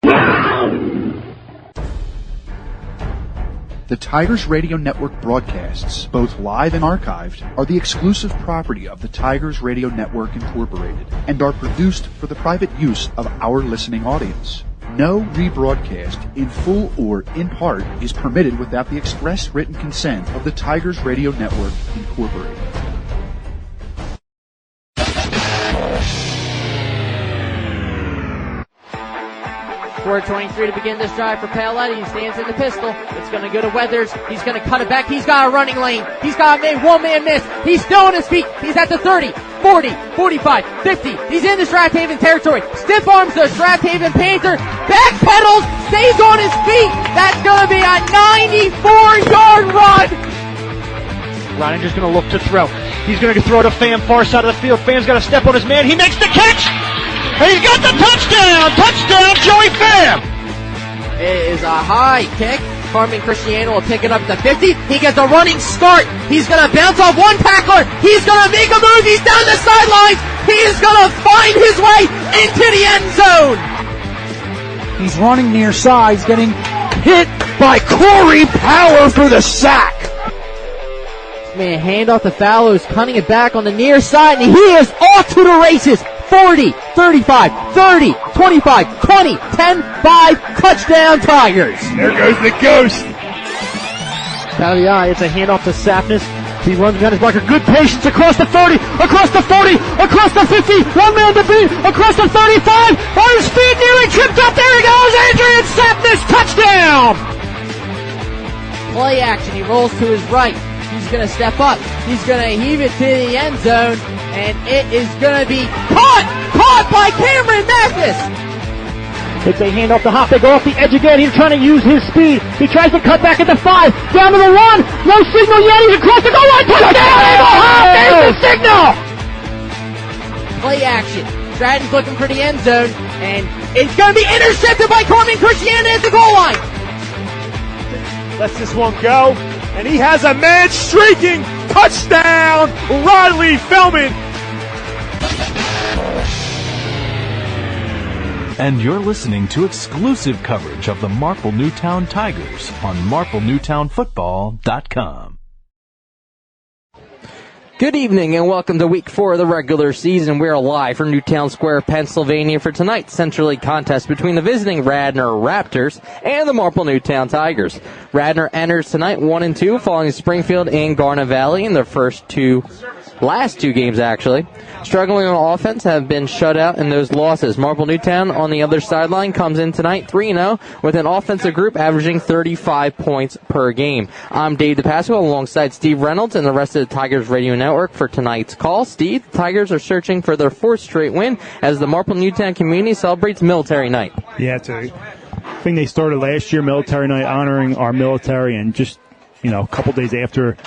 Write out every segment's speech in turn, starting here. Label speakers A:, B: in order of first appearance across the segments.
A: The Tigers Radio Network broadcasts, both live and archived, are the exclusive property of the Tigers Radio Network Incorporated and are produced for the private use of our listening audience. No rebroadcast, in full or in part, is permitted without the express written consent of the Tigers Radio Network Incorporated.
B: .423 to begin this drive for Paoletti. He stands in the pistol. It's going to go to Weathers. He's going to cut it back. He's got a running lane. He's got a one-man miss. He's still on his feet. He's at the 30, 40, 45, 50. He's in the Strathaven territory. Stiff arms the Strathaven Panther. Backpedals. Stays on his feet. That's going to be a 94-yard run.
C: Reininger's going to look to throw. He's going to throw to Pham, far side of the field. Pham's got to step on his man. He makes the catch. And he's got the touchdown! Touchdown, Joey Pham!
B: It is a high kick. Carmen Cristiano will pick it up at the 50. He gets a running start. He's going to bounce off one tackler. He's going to make a move. He's down the sidelines. He is going to find his way into the end zone.
D: He's running near side. He's getting hit by Corey Power for the sack.
B: Man, hand off to Fallows, cutting it back on the near side, and he is off to the races. 40, 35, 30, 25, 20, 10, 5, touchdown Tigers.
C: There goes the ghost. Out of the eye, it's a handoff to Sapnis. He runs behind his blocker. Good patience across the 30, across the 40, across the 50. One man to beat, across the 35. On his feet, nearly tripped up. There he goes. Adrian Sapnis, touchdown.
B: Play action. He rolls to his right. He's going to step up. He's going to heave it to the end zone. And it is going to be caught by Cameron Mathis.
C: It's a handoff to Hop. They go off the edge again. He's trying to use his speed. He tries to cut back at the 5. Down to the 1. No signal yet. He's across the goal line. Touchdown, Eagle Hop. There's the signal.
B: Play action. Stratton's looking for the end zone. And it's going to be intercepted by Carmen Cristiano at the goal line.
C: Lets this one go. And he has a man streaking. Touchdown, Riley Feldman.
E: And you're listening to exclusive coverage of the Marple Newtown Tigers on MarpleNewtownFootball.com.
B: Good evening and welcome to week 4 of the regular season. We're live from Newtown Square, Pennsylvania for tonight's Central League contest between the visiting Radnor Raptors and the Marple Newtown Tigers. Radnor enters tonight 1-2 following Springfield and Garnet Valley in their last two games actually. Struggling on offense, have been shut out in those losses. Marple Newtown on the other sideline comes in tonight 3-0 with an offensive group averaging 35 points per game. I'm Dave DePasco alongside Steve Reynolds and the rest of the Tigers Radio Network for tonight's call. Steve, the Tigers are searching for their 4th straight win as the Marple Newtown community celebrates Military Night.
F: Yeah, it's a thing they started last year, Military Night, honoring our military, and just, a couple days after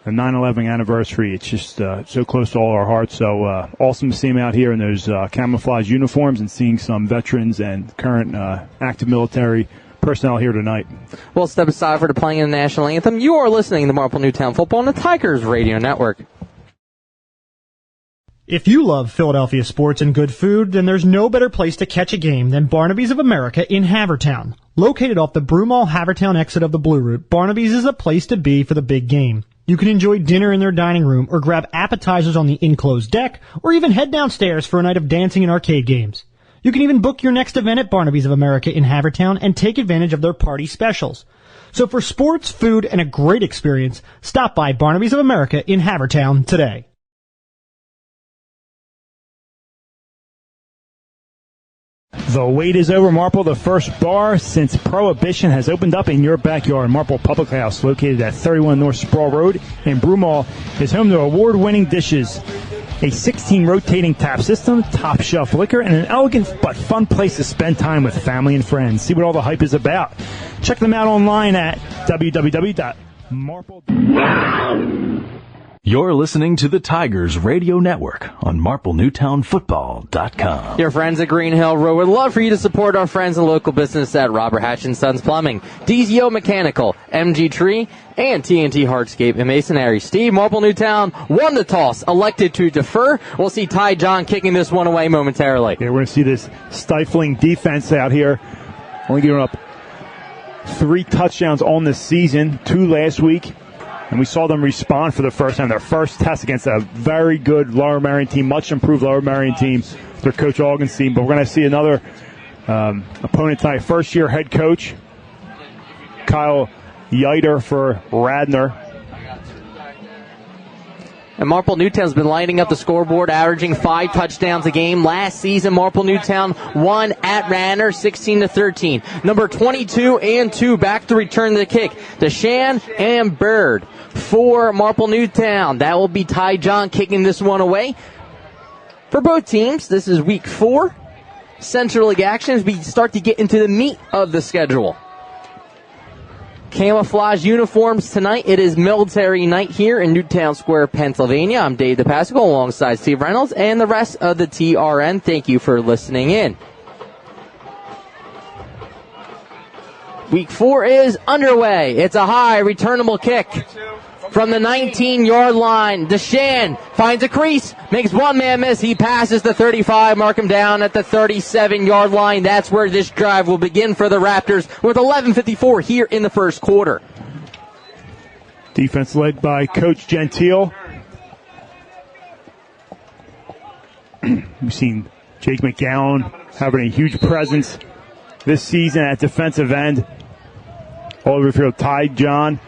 F: the 9/11 anniversary, it's just so close to all our hearts. So awesome to see them out here in those camouflage uniforms and seeing some veterans and current active military personnel here tonight.
B: We'll step aside for the playing of the national anthem. You are listening to Marple Newtown Football on the Tigers Radio Network.
G: If you love Philadelphia sports and good food, then there's no better place to catch a game than Barnaby's of America in Havertown. Located off the Broomall Havertown exit of the Blue Route, Barnaby's is a place to be for the big game. You can enjoy dinner in their dining room or grab appetizers on the enclosed deck or even head downstairs for a night of dancing and arcade games. You can even book your next event at Barnaby's of America in Havertown and take advantage of their party specials. So for sports, food, and a great experience, stop by Barnaby's of America in Havertown today.
F: The wait is over, Marple. The first bar since Prohibition has opened up in your backyard. Marple Public House, located at 31 North Sproul Road in Broomall, is home to award-winning dishes, a 16 rotating tap system, top shelf liquor, and an elegant but fun place to spend time with family and friends. See what all the hype is about. Check them out online at www.marple.com.
E: You're listening to the Tigers Radio Network on MarpleNewtownFootball.com.
B: Your friends at Green Hill Road would love for you to support our friends and local business at Robert Hatch & Sons Plumbing, DZO Mechanical, MG Tree, and TNT Hardscape and Masonry. Steve, Marple Newtown won the toss, elected to defer. We'll see Ty John kicking this one away momentarily.
F: Yeah, we're going to see this stifling defense out here only giving up 3 touchdowns on the season, 2 last week. And we saw them respond for the first time. Their first test against a very good Lower Merion team, much improved Lower Merion team, their Coach Algen's team. But we're going to see another opponent tonight. First-year head coach, Kyle Yeiter for Radnor.
B: And Marple Newtown's been lighting up the scoreboard, averaging 5 touchdowns a game. Last season, Marple Newtown won at Radnor 16-13. Number 22 and 2 back to return the kick. DeShan and Bird for Marple Newtown. That will be Ty John kicking this one away. For both teams, this is week 4. Central League action as we start to get into the meat of the schedule. Camouflage uniforms tonight. It is military night here in Newtown Square, Pennsylvania. I'm Dave DePasco alongside Steve Reynolds and the rest of the TRN. Thank you for listening in. Week 4 is underway. It's a high returnable kick from the 19-yard line. DeShan finds a crease, makes one man miss. He passes the 35, mark him down at the 37-yard line. That's where this drive will begin for the Raptors with 11:54 here in the first quarter.
F: Defense led by Coach Gentile. We've seen Jake McGowan having a huge presence this season at defensive end. All over the field, Ty John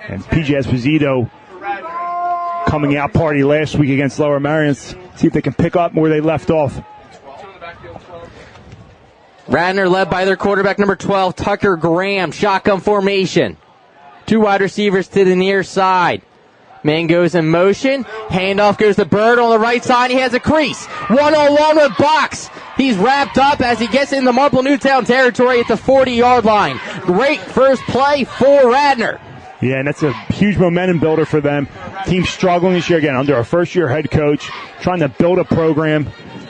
F: and PJ Esposito coming out party last week against Lower Merion. See if they can pick up where they left off.
B: Radnor led by their quarterback, number 12, Tucker Graham. Shotgun formation. 2 wide receivers to the near side. Man goes in motion. Handoff goes to Bird on the right side. He has a crease. 1-on-1 with Box. He's wrapped up as he gets into Marple Newtown territory at the 40-yard line. Great first play for Radnor.
F: Yeah, and that's a huge momentum builder for them. Team struggling this year again under a first-year head coach, trying to build a program.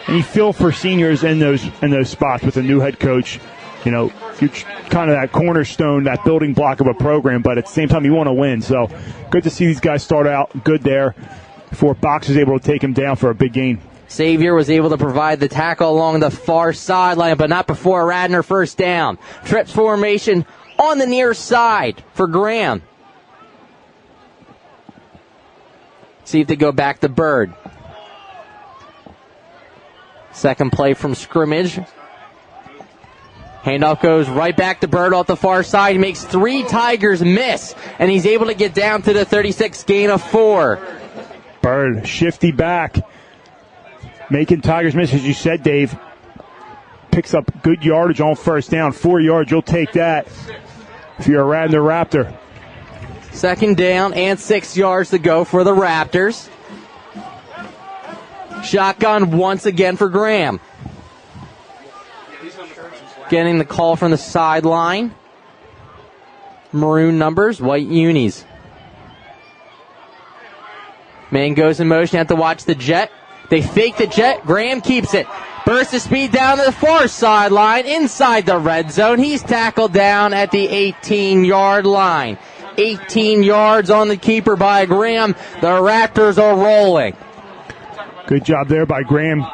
F: And you feel for seniors in those spots with a new head coach. You know, you're kind of that cornerstone, that building block of a program, but at the same time you want to win. So good to see these guys start out good there before Box was able to take him down for a big gain.
B: Xavier was able to provide the tackle along the far sideline, but not before Radnor first down. Trips formation on the near side for Graham. See if they go back to Bird. Second play from scrimmage. Handoff goes right back to Bird off the far side. He makes 3 Tigers miss, and he's able to get down to the 36, gain of 4.
F: Bird, shifty back. Making Tigers miss, as you said, Dave. Picks up good yardage on first down. 4 yards, you'll take that if you're a Radnor Raptor.
B: Second down and 6 yards to go for the Raptors. Shotgun once again for Graham. Getting the call from the sideline. Maroon numbers, white unis. Man goes in motion, have to watch the jet. They fake the jet. Graham keeps it. Burst of speed down to the far sideline inside the red zone. He's tackled down at the 18-yard line. 18 yards on the keeper by Graham. The Raptors are rolling.
F: Good job there by Graham.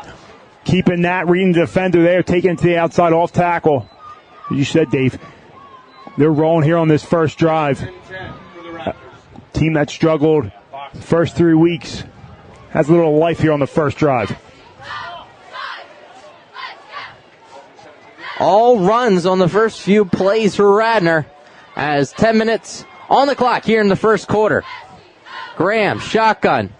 F: Keeping that, reading the defender there, taking it to the outside off tackle. As you said, Dave, they're rolling here on this first drive. Team that struggled the first 3 weeks has a little life here on the first drive.
B: All runs on the first few plays for Radnor as 10 minutes on the clock here in the first quarter. Graham, shotgun.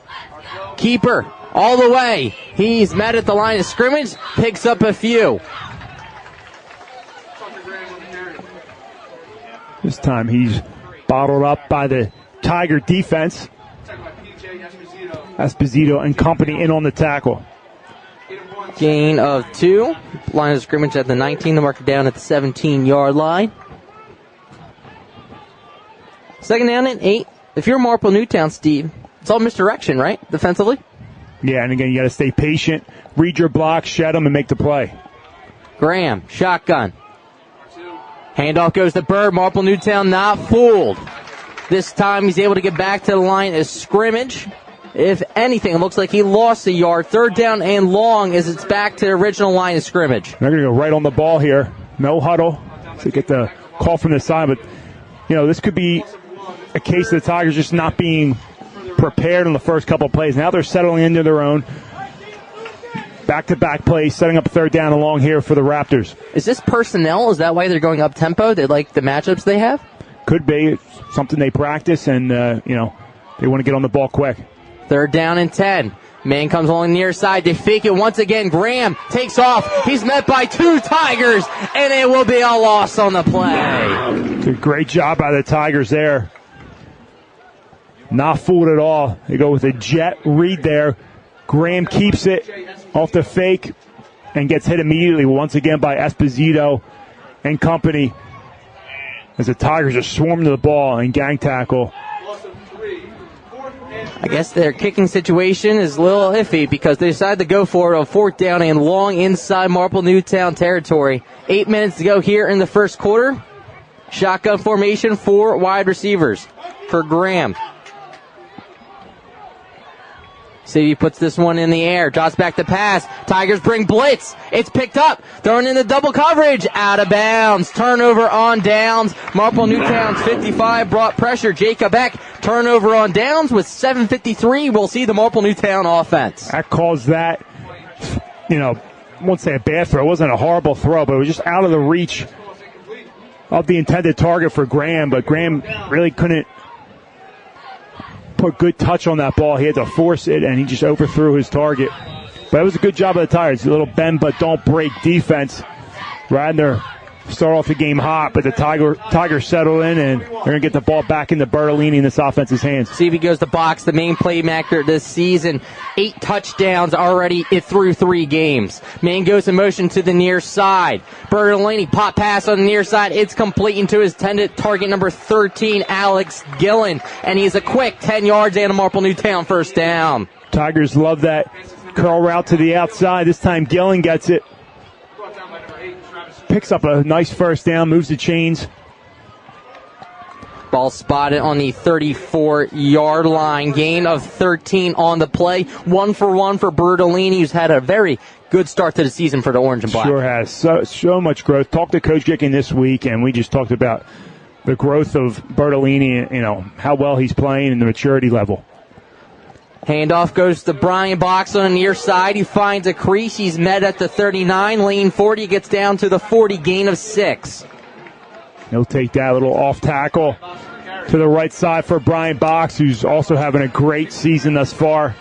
B: Keeper all the way. He's met at the line of scrimmage, picks up a few.
F: This time he's bottled up by the Tiger defense. Esposito and company in on the tackle.
B: Gain of 2. Line of scrimmage at the 19. The marker down at the 17-yard line. Second down and 8. If you're Marple Newtown, Steve, it's all misdirection, right? Defensively?
F: Yeah, and again, you got to stay patient, read your blocks, shed them, and make the play.
B: Graham, shotgun. Handoff goes to Bird. Marple Newtown not fooled. This time he's able to get back to the line of scrimmage. If anything, it looks like he lost a yard. Third down and long as it's back to the original line of scrimmage.
F: They're going to go right on the ball here. No huddle. to get the call from the side. But, this could be a case of the Tigers just not being prepared in the first couple of plays. Now they're settling into their own. Back-to-back plays, setting up a third down along here for the Raptors.
B: Is this personnel? Is that why they're going up-tempo? They like the matchups they have?
F: Could be. It's something they practice, and, they want to get on the ball quick.
B: Third down and 10. Man comes along the near side. They fake it once again. Graham takes off. He's met by 2 Tigers, and it will be a loss on the play.
F: Great job by the Tigers there. Not fooled at all. They go with a jet read there. Graham keeps it off the fake and gets hit immediately once again by Esposito and company as the Tigers are swarming to the ball and gang tackle.
B: I guess their kicking situation is a little iffy because they decided to go for it on 4th down and long inside Marple Newtown territory. 8 minutes to go here in the first quarter. Shotgun formation, 4 wide receivers for Graham. City puts this one in the air, drops back the pass. Tigers bring blitz. It's picked up. Thrown into double coverage. Out of bounds. Turnover on downs. Marple Newtown's 55 brought pressure. Jacob Beck. Turnover on downs with 7:53. We'll see the Marple Newtown offense.
F: That caused that, I won't say a bad throw. It wasn't a horrible throw, but it was just out of the reach of the intended target for Graham. But Graham really couldn't put good touch on that ball. He had to force it, and he just overthrew his target. But it was a good job of the Tigers. A little bend but don't break defense. Radnor start off the game hot, but the Tigers settle in, and they're going to get the ball back into Bertolini in this offense's hands.
B: CV goes to box, the main playmaker this season. 8 touchdowns already through 3 games. Man goes in motion to the near side. Bertolini pop pass on the near side. It's complete into his intended target number 13, Alex Gillen. And he's a quick 10 yards and a Marple Newtown first down.
F: Tigers love that curl route to the outside. This time Gillen gets it. Picks up a nice first down, moves the chains.
B: Ball spotted on the 34-yard line. Gain of 13 on the play. 1 for 1 for Bertolini, who's had a very good start to the season for the Orange and Black.
F: Sure has. So much growth. Talked to Coach Gicken this week, and we just talked about the growth of Bertolini, how well he's playing and the maturity level.
B: Handoff goes to Brian Box on the near side. He finds a crease. He's met at the 39. Lane 40 gets down to the 40. Gain of 6.
F: He'll take that little off tackle to the right side for Brian Box, who's also having a great season thus far.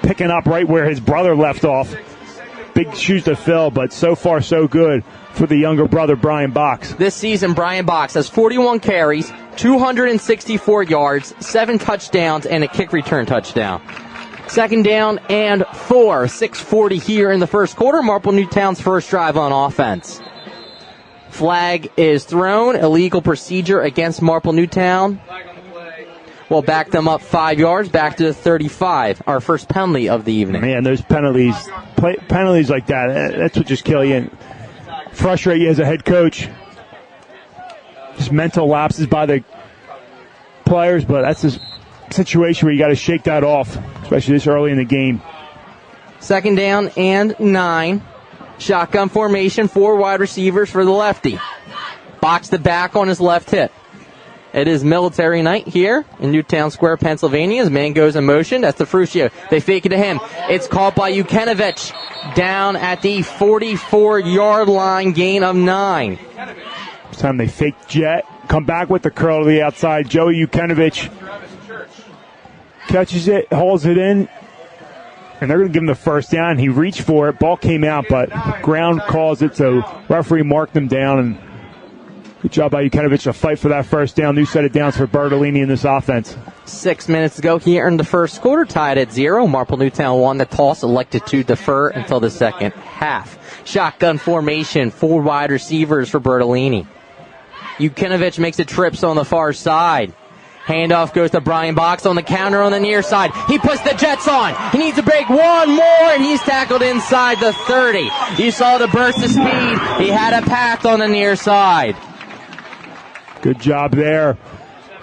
F: Picking up right where his brother left off. Big shoes to fill, but so far so good for the younger brother, Brian Box.
B: This season, Brian Box has 41 carries, 264 yards, 7 touchdowns, and a kick return touchdown. 2nd down and 4. 6:40 here in the first quarter. Marple Newtown's first drive on offense. Flag is thrown. Illegal procedure against Marple Newtown. We'll back them up 5 yards, back to the 35. Our first penalty of the evening.
F: Man, those penalties like that's what just kill you and frustrate you as a head coach. Just mental lapses by the players, but that's a situation where you got to shake that off, especially this early in the game.
B: 2nd down and 9. Shotgun formation, 4 wide receivers for the lefty. Box the back on his left hip. It is military night here in Newtown Square, Pennsylvania. As man goes in motion, that's the Fruscio. They fake it to him. It's caught by Yukenovich down at the 44-yard line, gain of 9.
F: This time they fake jet, come back with the curl to the outside. Joey Yukenovich catches it, hauls it in, and they're going to give him the first down. He reached for it. Ball came out, but ground calls it, so referee marked them down. And good job by Yukenovich to fight for that first down. New set of downs for Bertolini in this offense.
B: 6 minutes to go here in the first quarter, tied at 0. Marple Newtown won the toss, elected to defer until the second half. Shotgun formation, 4 wide receivers for Bertolini. Yukenovich makes the trips on the far side. Handoff goes to Brian Box on the counter on the near side. He puts the Jets on. He needs to break one more, and he's tackled inside the 30. You saw the burst of speed. He had a path on the near side.
F: Good job there.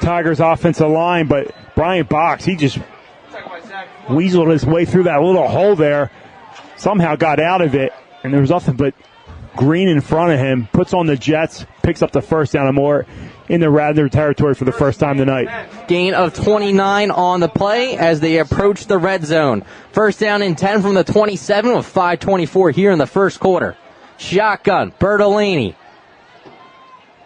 F: Tigers offensive line, but Brian Box, he just weaseled his way through that little hole there. Somehow got out of it, and there was nothing but Green in front of him, puts on the Jets, picks up the first down and more in the Radnor territory for the first time tonight.
B: Gain of 29 on the play as they approach the red zone. First down and 10 from the 27 with 5:24 here in the first quarter. Shotgun, Bertolini.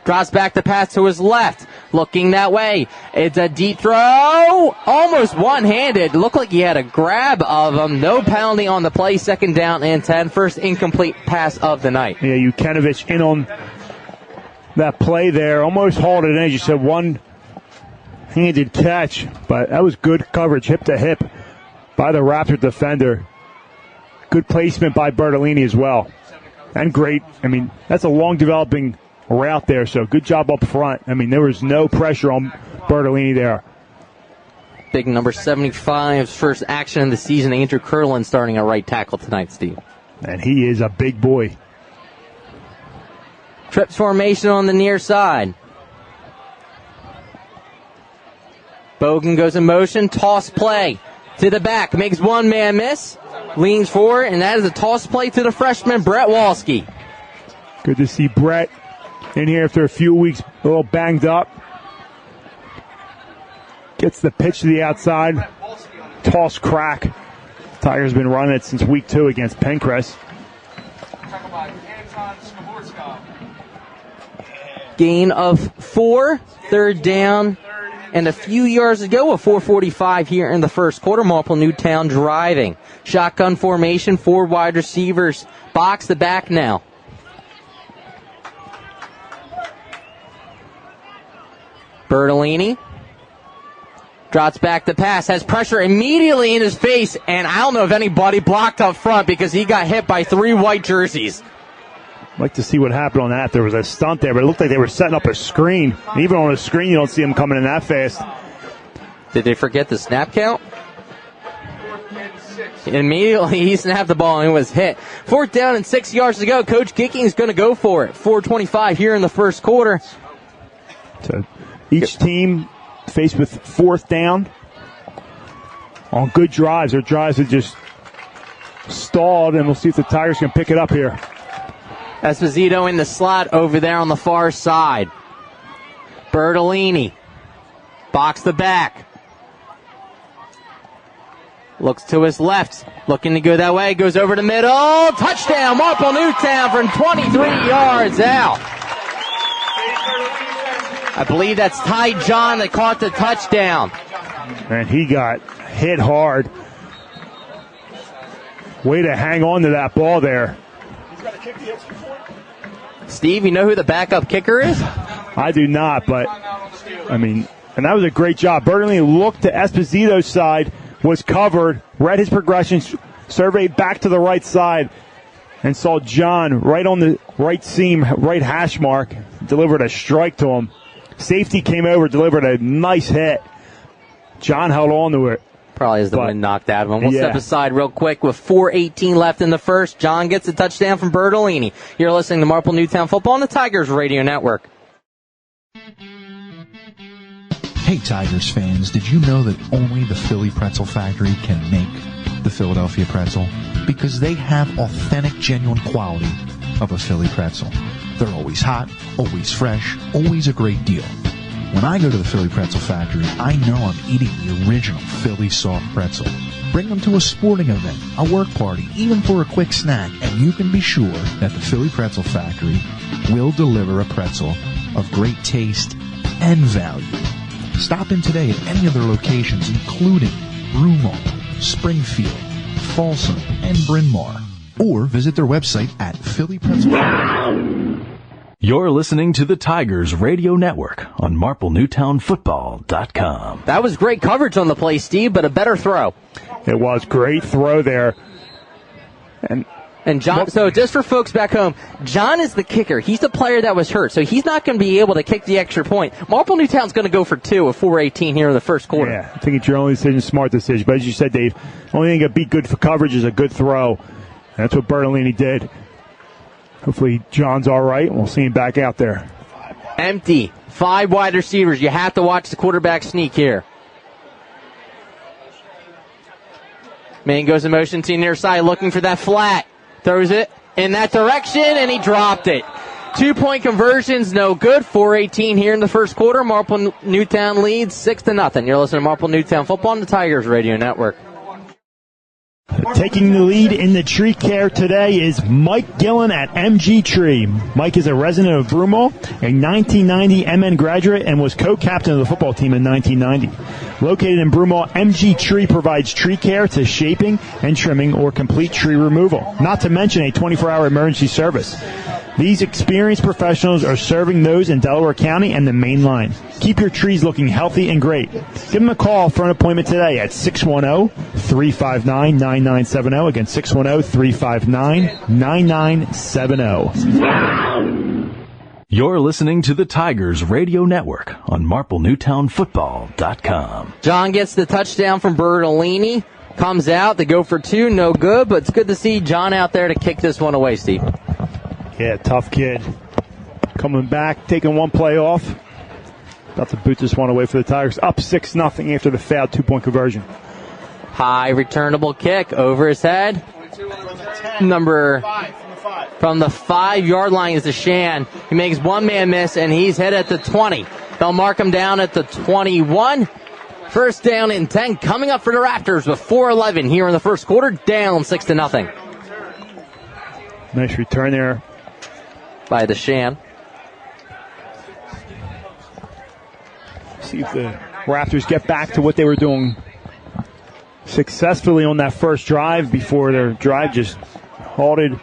B: Drops back the pass to his left. Looking that way. It's a deep throw. Almost one-handed. Looked like he had a grab of him. No penalty on the play. Second down and 10. First incomplete pass of the night.
F: Yeah, Jukinovich in on that play there. Almost hauled it in. As you said, one-handed catch. But that was good coverage, hip to hip, by the Raptor defender. Good placement by Bertolini as well. And great. I mean, that's a long developing route there, so good job up front. I mean, there was no pressure on Bertolini there.
B: Big number 75's first action of the season. Andrew Curlin starting at right tackle tonight, Steve.
F: And he is a big boy.
B: Trips formation on the near side. Bogan goes in motion. Toss play to the back. Makes one man miss. Leans forward, and that is a toss play to the freshman, Brett Walski.
F: Good to see Brett in here after a few weeks, a little banged up. Gets the pitch to the outside. Toss crack. Tigers been running it since week 2 against Pencrest.
B: Gain of 4, third down, and a few yards to go, a 4:45 here in the first quarter. Marple Newtown driving. Shotgun formation, 4 wide receivers. Box the back now. Bertolini drops back the pass, has pressure immediately in his face, and I don't know if anybody blocked up front because he got hit by 3 white jerseys.
F: I'd like to see what happened on that. There was a stunt there, but it looked like they were setting up a screen. And even on a screen, you don't see them coming in that fast.
B: Did they forget the snap count? Immediately he snapped the ball and it was hit. 4th down and 6 yards to go. Coach Gicking is going to go for it. 4:25 here in the first quarter.
F: So each team faced with 4th down on good drives. Their drives have just stalled, and we'll see if the Tigers can pick it up here.
B: Esposito in the slot over there on the far side. Bertolini. Box the back. Looks to his left. Looking to go that way. Goes over the middle. Touchdown, Marple Newtown from 23 yards out. I believe that's Ty John that caught the touchdown.
F: And he got hit hard. Way to hang on to that ball there.
B: Steve, you know who the backup kicker is?
F: I do not, but, I mean, and that was a great job. Bertolini looked to Esposito's side, was covered, read his progression, surveyed back to the right side, and saw John right on the right seam, right hash mark, delivered a strike to him. Safety came over, delivered a nice hit. John held on to it.
B: Probably as the wind knocked out of him. We'll
F: yeah.
B: step aside real quick with 4:18 left in the first. John gets a touchdown from Bertolini. You're listening to Marple Newtown Football on the Tigers Radio Network.
A: Hey Tigers fans, did you know that only the Philly Pretzel Factory can make the Philadelphia pretzel? Because they have authentic, genuine quality of a Philly pretzel. They're always hot, always fresh, always a great deal. When I go to the Philly Pretzel Factory, I know I'm eating the original Philly soft pretzel. Bring them to a sporting event, a work party, even for a quick snack, and you can be sure that the Philly Pretzel Factory will deliver a pretzel of great taste and value. Stop in today at any of their locations, including Broomall, Springfield, Folsom, and Bryn Mawr, or visit their website at Philly Pretzel.
E: You're listening to the Tigers Radio Network on MarpleNewtownFootball.com.
B: That was great coverage on the play, Steve, but a better throw.
F: It was great throw there.
B: And John, so just for folks back home, John is the kicker. He's the player that was hurt, so he's not going to be able to kick the extra point. Marple Newtown's going to go for 2 with 4:18 here in the first quarter.
F: Yeah, I think it's your only decision, smart decision. But as you said, Dave, only thing that be good for coverage is a good throw. And that's what Bertolini did. Hopefully John's all right, and we'll see him back out there.
B: Empty. 5 wide receivers. You have to watch the quarterback sneak here. Man goes in motion to the near side, looking for that flat. Throws it in that direction, and he dropped it. 2-point conversions, no good. 4:18 here in the first quarter. Marple Newtown leads 6-0. You're listening to Marple Newtown Football on the Tigers Radio Network.
F: Taking the lead in the tree care today is Mike Gillen at MG Tree. Mike is a resident of Broomall, a 1990 MN graduate, and was co-captain of the football team in 1990. Located in Broomall, MG Tree provides tree care to shaping and trimming or complete tree removal, not to mention a 24-hour emergency service. These experienced professionals are serving those in Delaware County and the main line. Keep your trees looking healthy and great. Give them a call for an appointment today at 610-359-9970. Again, 610-359-9970.
E: You're listening to the Tigers Radio Network on MarpleNewtownFootball.com.
B: John gets the touchdown from Bertolini. Comes out, they go for two, no good, but it's good to see John out there to kick this one away, Steve.
F: Yeah, tough kid. Coming back, taking one play off. About to boot this one away for the Tigers. Up 6-0 after the foul 2-point conversion.
B: High returnable kick over his head. Number from the 5-yard line is DeShan. He makes one man miss, and he's hit at the 20. They'll mark him down at the 21. First down and 10 coming up for the Raptors with 4:11 here in the first quarter, down 6-0.
F: Nice return there
B: by DeShan.
F: See if the Raptors get back to what they were doing successfully on that first drive before their drive just halted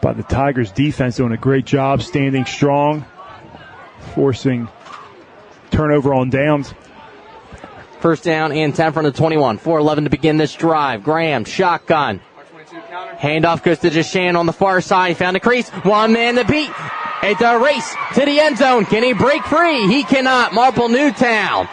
F: by the Tigers defense, doing a great job standing strong, forcing turnover on downs.
B: First down and 10 from the 21. 4:11 to begin this drive. Graham, shotgun. Handoff goes to DeShan on the far side. He found a crease. One man to beat. It's a race to the end zone. Can he break free? He cannot. Marple Newtown.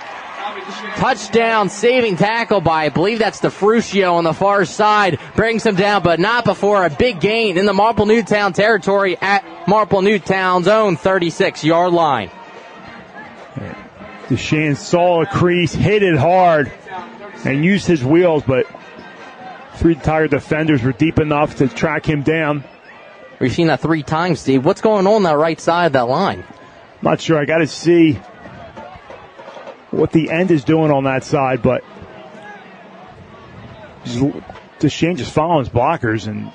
B: Touchdown saving tackle by, I believe that's DeFrucio on the far side. Brings him down, but not before a big gain in the Marple Newtown territory at Marple Newtown's own 36-yard line.
F: DeShan saw a crease, hit it hard, and used his wheels, but three Tiger defenders were deep enough to track him down.
B: We've seen that 3 times, Steve. What's going on that right side of that line?
F: Not sure. I got to see what the end is doing on that side, but DeShan just following his blockers and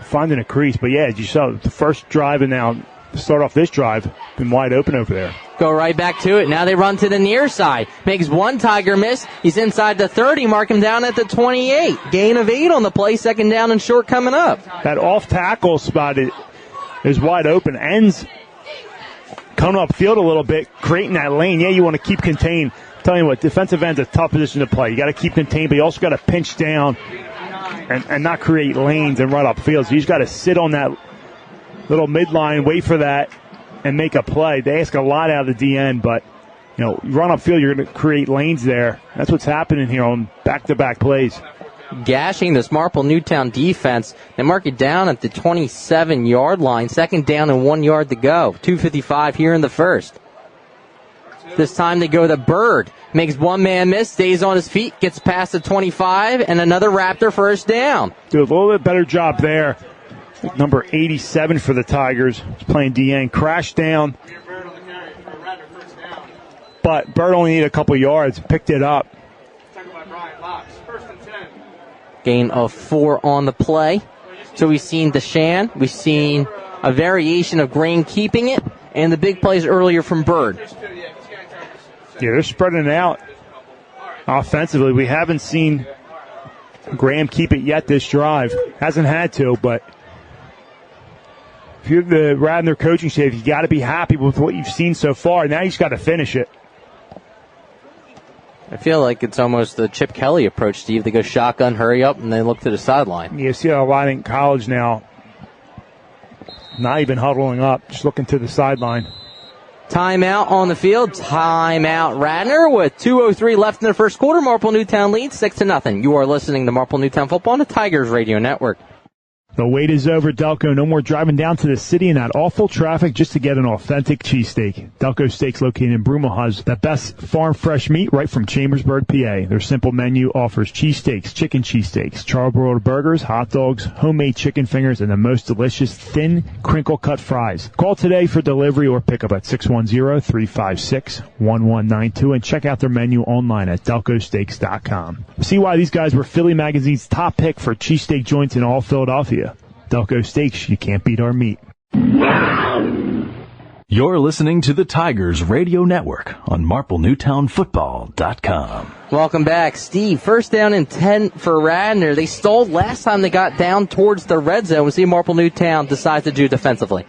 F: finding a crease. But yeah, as you saw, the first drive and now to start off this drive, been wide open over there.
B: Go right back to it. Now they run to the near side. Makes one Tiger miss. He's inside the 30. Mark him down at the 28. Gain of 8 on the play. Second down and short coming up.
F: That off tackle spot is wide open. Ends coming upfield a little bit, creating that lane. Yeah, you want to keep contained. I'm telling you what, defensive end's a tough position to play. You got to keep contained, but you also got to pinch down and not create lanes and run upfield. So you just got to sit on that little midline, wait for that, and make a play. They ask a lot out of the DN, but you run upfield, you're going to create lanes there. That's what's happening here on back-to-back plays.
B: Gashing this Marple Newtown defense. They mark it down at the 27-yard line. Second down and 1 yard to go. 2:55 here in the first. This time they go to Bird. Makes one man miss, stays on his feet, gets past the 25, and another Raptor first down.
F: Do a little bit better job there. Number 87 for the Tigers is playing DN. Crashed down. But Bird only needed a couple yards. Picked it up.
B: Gain of 4 on the play. So we've seen DeShan. We've seen a variation of Green keeping it. And the big plays earlier from Bird.
F: Yeah, they're spreading it out offensively. We haven't seen Graham keep it yet this drive. Hasn't had to, but if you're the Radnor coaching staff, you got to be happy with what you've seen so far. Now you just got to finish it.
B: I feel like it's almost the Chip Kelly approach, Steve. They go shotgun, hurry up, and then look to the sideline.
F: You see a lot in college now. Not even huddling up, just looking to the sideline.
B: Timeout on the field. Timeout Radnor with 2:03 left in the first quarter. Marple Newtown leads 6-0. You are listening to Marple Newtown Football on the Tigers Radio Network.
F: The wait is over, Delco. No more driving down to the city in that awful traffic just to get an authentic cheesesteak. Delco Steaks, located in Broomall, has the best farm fresh meat right from Chambersburg, PA. Their simple menu offers cheesesteaks, chicken cheesesteaks, charbroiled burgers, hot dogs, homemade chicken fingers, and the most delicious thin, crinkle-cut fries. Call today for delivery or pickup at 610-356-1192 and check out their menu online at delcosteaks.com. See why these guys were Philly Magazine's top pick for cheesesteak joints in all Philadelphia. Delco Steaks, you can't beat our meat.
E: You're listening to the Tigers Radio Network on MarpleNewtownFootball.com.
B: Welcome back. Steve, first down and 10 for Radnor. They stalled last time they got down towards the red zone. We'll see Marple Newtown decide to do defensively.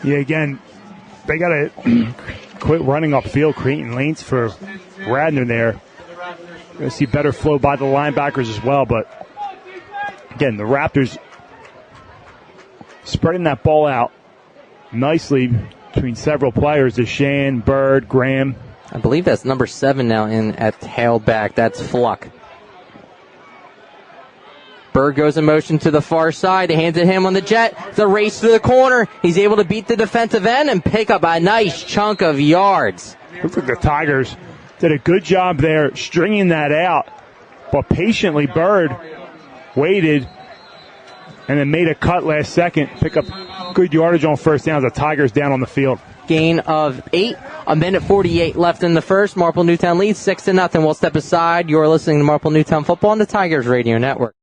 F: Yeah, again, they got to quit running upfield, creating lanes for Radnor there. We're going to see better flow by the linebackers as well, but again, the Raptors spreading that ball out nicely between several players. Deshaun, Bird, Graham.
B: I believe that's number 7 now in at tailback. That's Fluck. Bird goes in motion to the far side. They hands it him on the jet. The race to the corner. He's able to beat the defensive end and pick up a nice chunk of yards.
F: Looks like the Tigers did a good job there stringing that out, but patiently Bird waited and then made a cut last second, pick up good yardage on first down. The Tigers down on the field.
B: Gain of 8. A minute 48 left in the first. Marple Newtown leads 6-0. We'll step aside. You're listening to Marple Newtown Football on the Tigers Radio Network.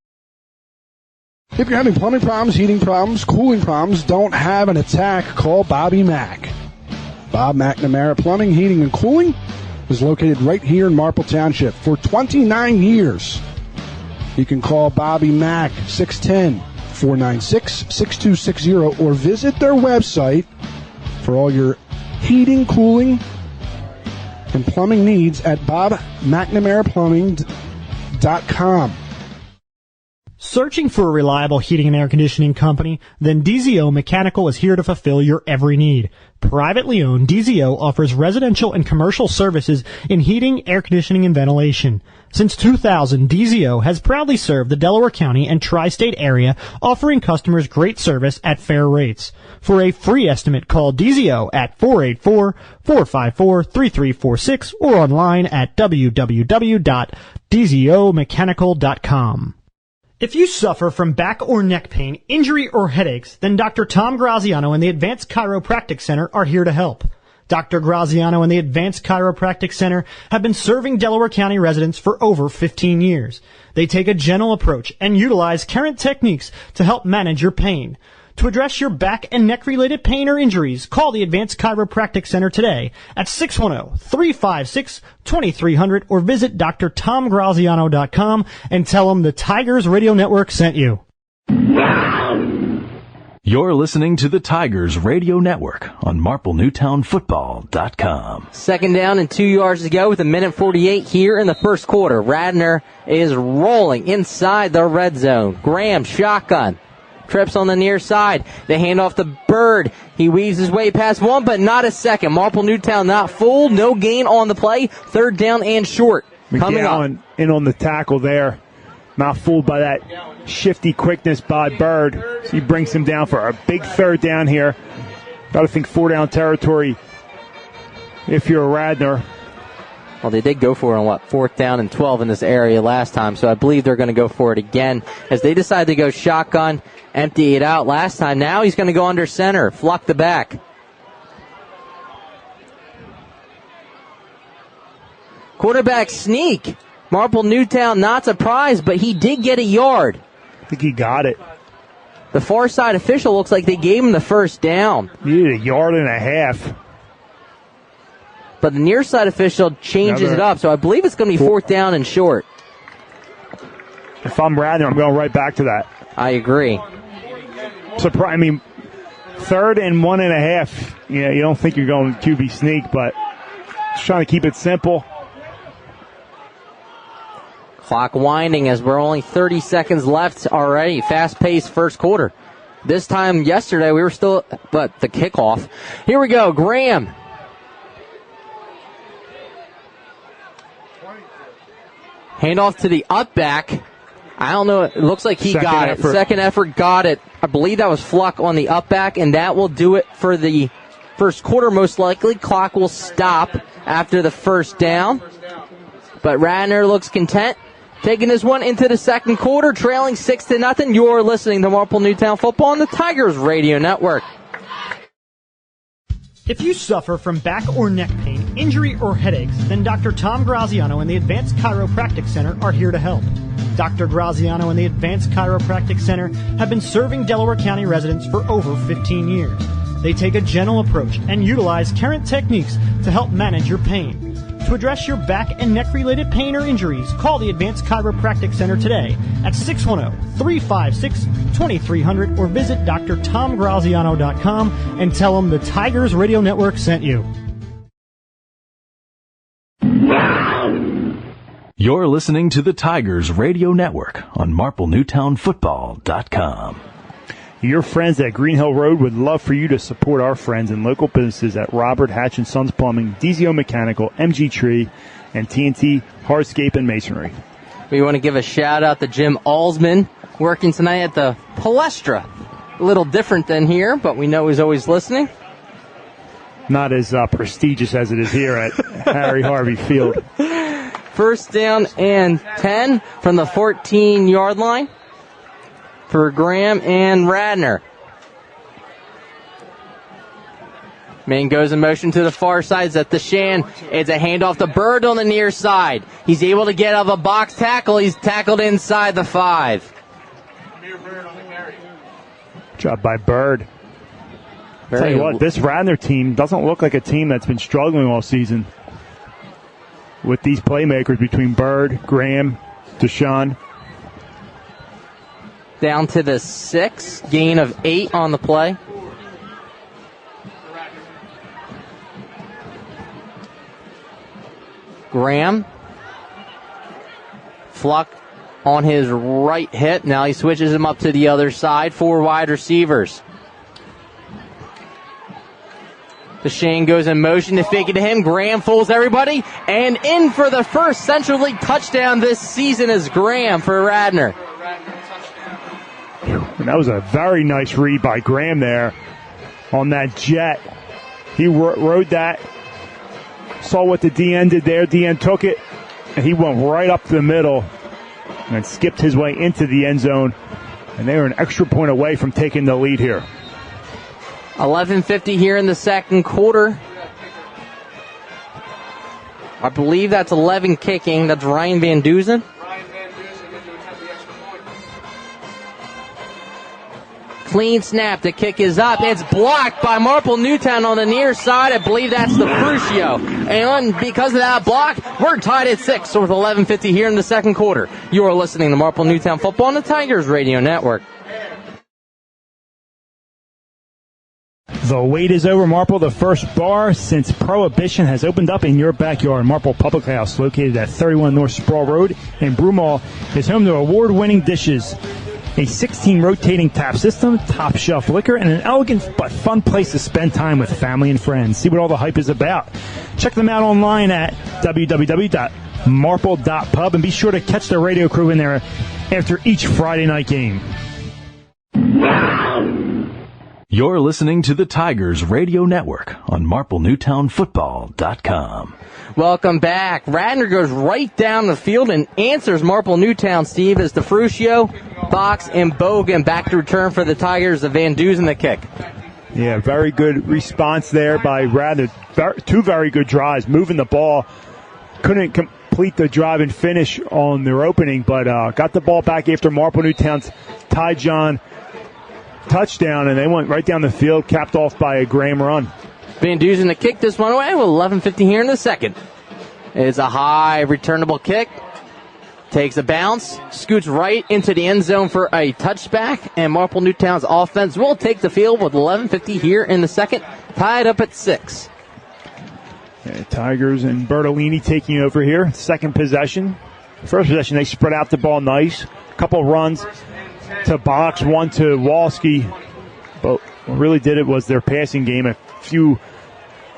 H: If you're having plumbing problems, heating problems, cooling problems, don't have an attack, call Bobby Mack. Bob McNamara Plumbing, Heating, and Cooling is located right here in Marple Township for 29 years. You can call Bobby Mack, 610-496-6260, or visit their website for all your heating, cooling, and plumbing needs at bobmcnamaraplumbing.com.
G: Searching for a reliable heating and air conditioning company? Then DZO Mechanical is here to fulfill your every need. Privately owned, DZO offers residential and commercial services in heating, air conditioning, and ventilation. Since 2000, DZO has proudly served the Delaware County and tri-state area, offering customers great service at fair rates. For a free estimate, call DZO at 484-454-3346 or online at www.dzomechanical.com. If you suffer from back or neck pain, injury, or headaches, then Dr. Tom Graziano and the Advanced Chiropractic Center are here to help. Dr. Graziano and the Advanced Chiropractic Center have been serving Delaware County residents for over 15 years. They take a gentle approach and utilize current techniques to help manage your pain. To address your back and neck-related pain or injuries, call the Advanced Chiropractic Center today at 610-356-2300 or visit drtomgraziano.com and tell them the Tigers Radio Network sent you.
E: You're listening to the Tigers Radio Network on MarpleNewtownFootball.com.
B: Second down and 2 yards to go with a minute 48 here in the first quarter. Radnor is rolling inside the red zone. Graham, shotgun. Trips on the near side. They hand off to Bird. He weaves his way past one, but not a second. Marple Newtown not fooled. No gain on the play. Third down and short. Coming up.
F: In on the tackle there. Not fooled by that shifty quickness by Bird. So he brings him down for a big third down here. Got to think 4-down territory if you're a Radnor.
B: Well, they did go for it on, 4th down and 12 in this area last time, so I believe they're going to go for it again as they decide to go shotgun, empty it out last time. Now he's going to go under center, Fluck the back. Quarterback sneak. Marple Newtown not surprised, but he did get a yard.
F: I think he got it.
B: The far side official looks like they gave him the first down.
F: He needed a yard and a half.
B: But the near side official changes it up, so I believe it's going to be 4th down and short.
F: If I'm Radnor, I'm going right back to that.
B: I agree.
F: 3rd and 1.5. Yeah, you don't think you're going QB sneak, but just trying to keep it simple.
B: Clock winding as we're only 30 seconds left already. Fast-paced first quarter. This time yesterday we were still, but the kickoff. Here we go, Graham. Handoff to the up back. I don't know. It looks like he got it. Second effort, got it. I believe that was Fluck on the up back, and that will do it for the first quarter, most likely. Clock will stop after the first down. But Radnor looks content, taking this one into the second quarter, trailing 6-0. You're listening to Marple Newtown Football on the Tigers Radio Network.
G: If you suffer from back or neck pain, injury, or headaches, then Dr. Tom Graziano and the Advanced Chiropractic Center are here to help. Dr. Graziano and the Advanced Chiropractic Center have been serving Delaware County residents for over 15 years. They take a gentle approach and utilize current techniques to help manage your pain. To address your back and neck-related pain or injuries, call the Advanced Chiropractic Center today at 610-356-2300 or visit drtomgraziano.com and tell them the Tigers Radio Network sent you.
E: You're listening to the Tigers Radio Network on MarpleNewtownFootball.com.
F: Your friends at Green Hill Road would love for you to support our friends and local businesses at Robert Hatch & Sons Plumbing, DZO Mechanical, MG Tree, and TNT Hardscape and Masonry.
B: We want to give a shout-out to Jim Alsman, working tonight at the Palestra. A little different than here, but we know he's always listening.
F: Not as prestigious as it is here at Harry Harvey Field.
B: First down and 10 from the 14-yard line for Graham and Radnor. Man goes in motion to the far side. It's at the Shan. It's a handoff to Bird on the near side. He's able to get out of a box tackle. He's tackled inside the 5.
F: Job by Bird. Tell you what, this Radnor team doesn't look like a team that's been struggling all season. With these playmakers between Bird, Graham, Deshaun.
B: Down to the 6. Gain of 8 on the play. Graham. Fluck on his right hip. Now he switches him up to the other side. 4 wide receivers. DeShane goes in motion to fake it to him. Graham fools everybody. And in for the first Central League touchdown this season is Graham for Radnor.
F: And that was a very nice read by Graham there on that jet. He rode that, saw what the DN did there. DN took it, and he went right up the middle and skipped his way into the end zone. And they were an extra point away from taking the lead here.
B: 11:50 here in the second quarter. I believe that's 11 kicking. That's Ryan Van Duzen. Clean snap. The kick is up. It's blocked by Marple Newtown on the near side. I believe that's the Fruscio. And because of that block, we're tied at 6 with 11:50 here in the second quarter. You are listening to Marple Newtown Football on the Tigers Radio Network.
F: The wait is over, Marple. The first bar since Prohibition has opened up in your backyard. Marple Public House, located at 31 North Sproul Road in Broomall, is home to award-winning dishes, a 16 rotating tap system, top shelf liquor, and an elegant but fun place to spend time with family and friends. See what all the hype is about. Check them out online at www.marple.pub, and be sure to catch the radio crew in there after each Friday night game.
E: You're listening to the Tigers Radio Network on MarpleNewtownFootball.com.
B: Welcome back. Radnor goes right down the field and answers Marple Newtown, Steve, as DeFrucio, Fox, and Bogan back to return for the Tigers. The Van Duzen the kick.
F: Yeah, very good response there by Radnor. 2 very good drives, moving the ball. Couldn't complete the drive and finish on their opening, but got the ball back after Marple Newtown's Ty John touchdown, and they went right down the field, capped off by a Graham run.
B: Van Duzen to kick this one away with 11:50 here in the second. It's a high returnable kick. Takes a bounce, scoots right into the end zone for a touchback, and Marple Newtown's offense will take the field with 11:50 here in the second, tied up at 6.
F: Yeah, Tigers and Bertolini taking over here. Second possession. First possession, they spread out the ball nice. A couple runs to box, one to Walski. But what really did it was their passing game. A few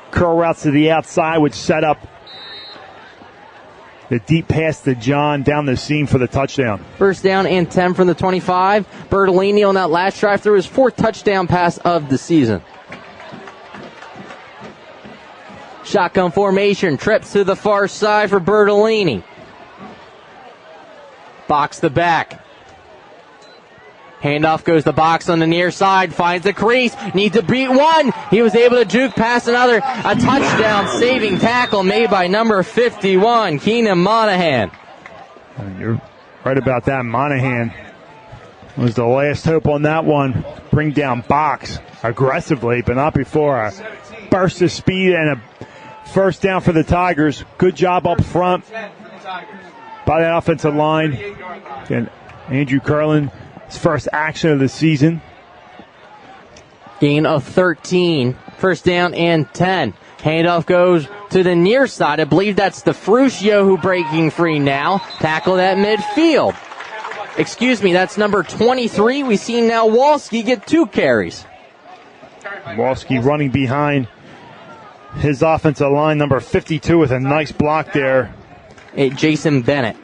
F: curl routes to the outside, which set up The deep pass to John down the seam for the touchdown.
B: First down and 10 from the 25. Bertolini on that last drive threw his 4th touchdown pass of the season. Shotgun formation, trips to the far side for Bertolini. Box the back. Handoff goes to Box on the near side, finds a crease, needs to beat one. He was able to juke past another. A touchdown saving tackle made by number 51, Keenan Monahan.
F: You're right about that. Monahan was the last hope on that one. Bring down Box aggressively, but not before a burst of speed and a first down for the Tigers. Good job up front by that offensive line. And Andrew Curlin, his first action of the season.
B: Gain of 13. First down and 10. Handoff goes to the near side. I believe that's the Fruscio who breaking free now. Tackle at midfield. Excuse me, that's number 23. We see now Walski get 2 carries.
F: Walski running behind his offensive line, number 52, with a nice block there.
B: Jason Bennett.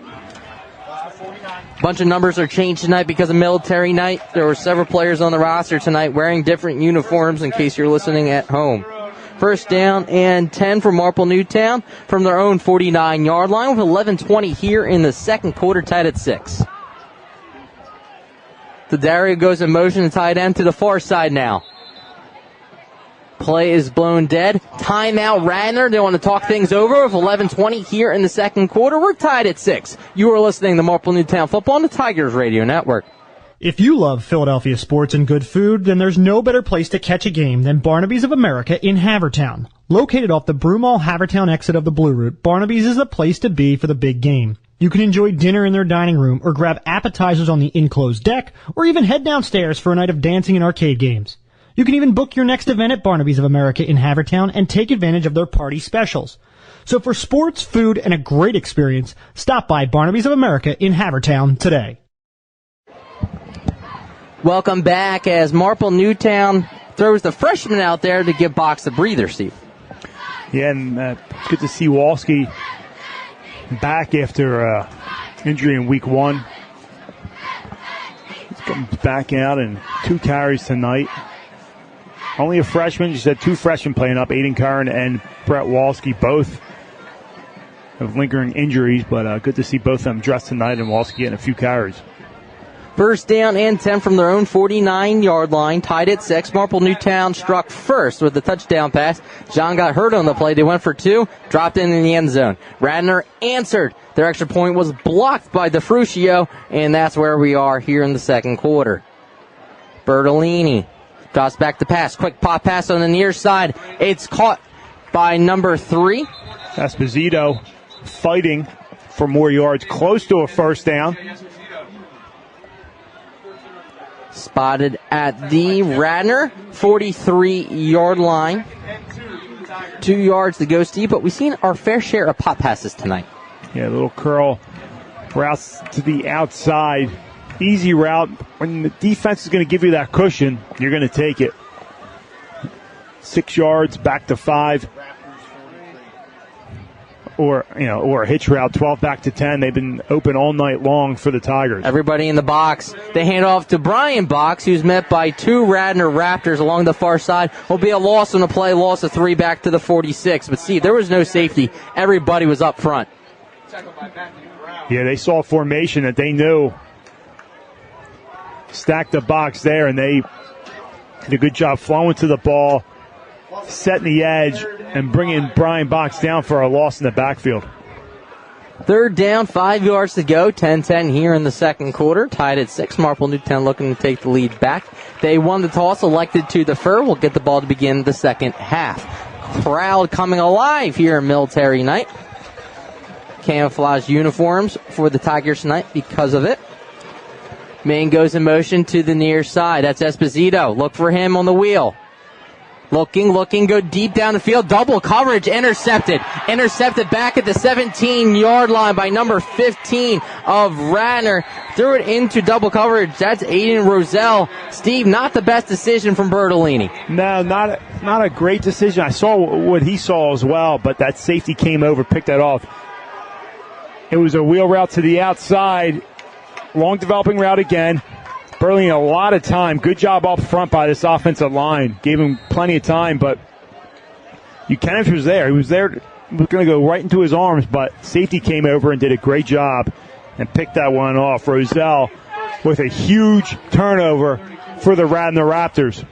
B: Bunch of numbers are changed tonight because of military night. There were several players on the roster tonight wearing different uniforms in case you're listening at home. First down and 10 for Marple Newtown from their own 49-yard line with 11:20 here in the second quarter, tied at 6. Dario goes in motion to tight end to the far side now. Play is blown dead. Timeout Radnor. They want to talk things over with 11:20 here in the second quarter. We're tied at 6. You are listening to Marple Newtown Football on the Tigers Radio Network.
G: If you love Philadelphia sports and good food, then there's no better place to catch a game than Barnaby's of America in Havertown. Located off the Broomall Havertown exit of the Blue Route, Barnaby's is the place to be for the big game. You can enjoy dinner in their dining room or grab appetizers on the enclosed deck or even head downstairs for a night of dancing and arcade games. You can even book your next event at Barnaby's of America in Havertown and take advantage of their party specials. So for sports, food, and a great experience, stop by Barnaby's of America in Havertown today.
B: Welcome back as Marple Newtown throws the freshman out there to give Box a breather, Steve.
F: Yeah, and it's good to see Walski back after injury in week 1. He comes back out and 2 carries tonight. Only a freshman. You said 2 freshmen playing up, Aiden Curran and Brett Walski, both have lingering injuries, but good to see both of them dressed tonight and Walski getting a few carries.
B: First down and 10 from their own 49-yard line, tied at 6. Marple Newtown struck first with the touchdown pass. John got hurt on the play. They went for 2, dropped in the end zone. Radnor answered. Their extra point was blocked by DeFruscio, and that's where we are here in the second quarter. Bertolini drops back to pass. Quick pop pass on the near side. It's caught by number 3.
F: Esposito fighting for more yards, close to a first down.
B: Spotted at the Radnor 43-yard line. 2 yards to go, Steve, but we've seen our fair share of pop passes tonight.
F: Yeah, a little curl routes to the outside. Easy route. When the defense is going to give you that cushion, you're going to take it. 6 yards, back to 5. Or a hitch route, 12 back to 10. They've been open all night long for the Tigers.
B: Everybody in the box. They hand off to Brian Box, who's met by 2 Radnor Raptors along the far side. Will be a loss on the play, loss of 3 back to the 46. But see, there was no safety. Everybody was up front.
F: Yeah, they saw a formation that they knew stacked the box there, and they did a good job flowing to the ball, setting the edge, and bringing Brian Box down for a loss in the backfield.
B: Third down, 5 yards to go. 10-10 here in the second quarter. Tied at 6. Marple Newtown looking to take the lead back. They won the toss, elected to defer. We'll get the ball to begin the second half. Crowd coming alive here in Military Night. Camouflage uniforms for the Tigers tonight because of it. Main goes in motion to the near side. That's Esposito. Look for him on the wheel. Looking, go deep down the field. Double coverage, intercepted. Intercepted back at the 17-yard line by number 15 of Radnor. Threw it into double coverage. That's Aiden Roselle. Steve, not the best decision from Bertolini.
F: No, not a great decision. I saw what he saw as well, but that safety came over, picked that off. It was a wheel route to the outside. Long developing route again. Burling a lot of time. Good job up front by this offensive line. Gave him plenty of time, but Buchanan was there. He was there. Was going to go right into his arms, but safety came over and did a great job and picked that one off. Roselle with a huge turnover for the Radnor Raptors.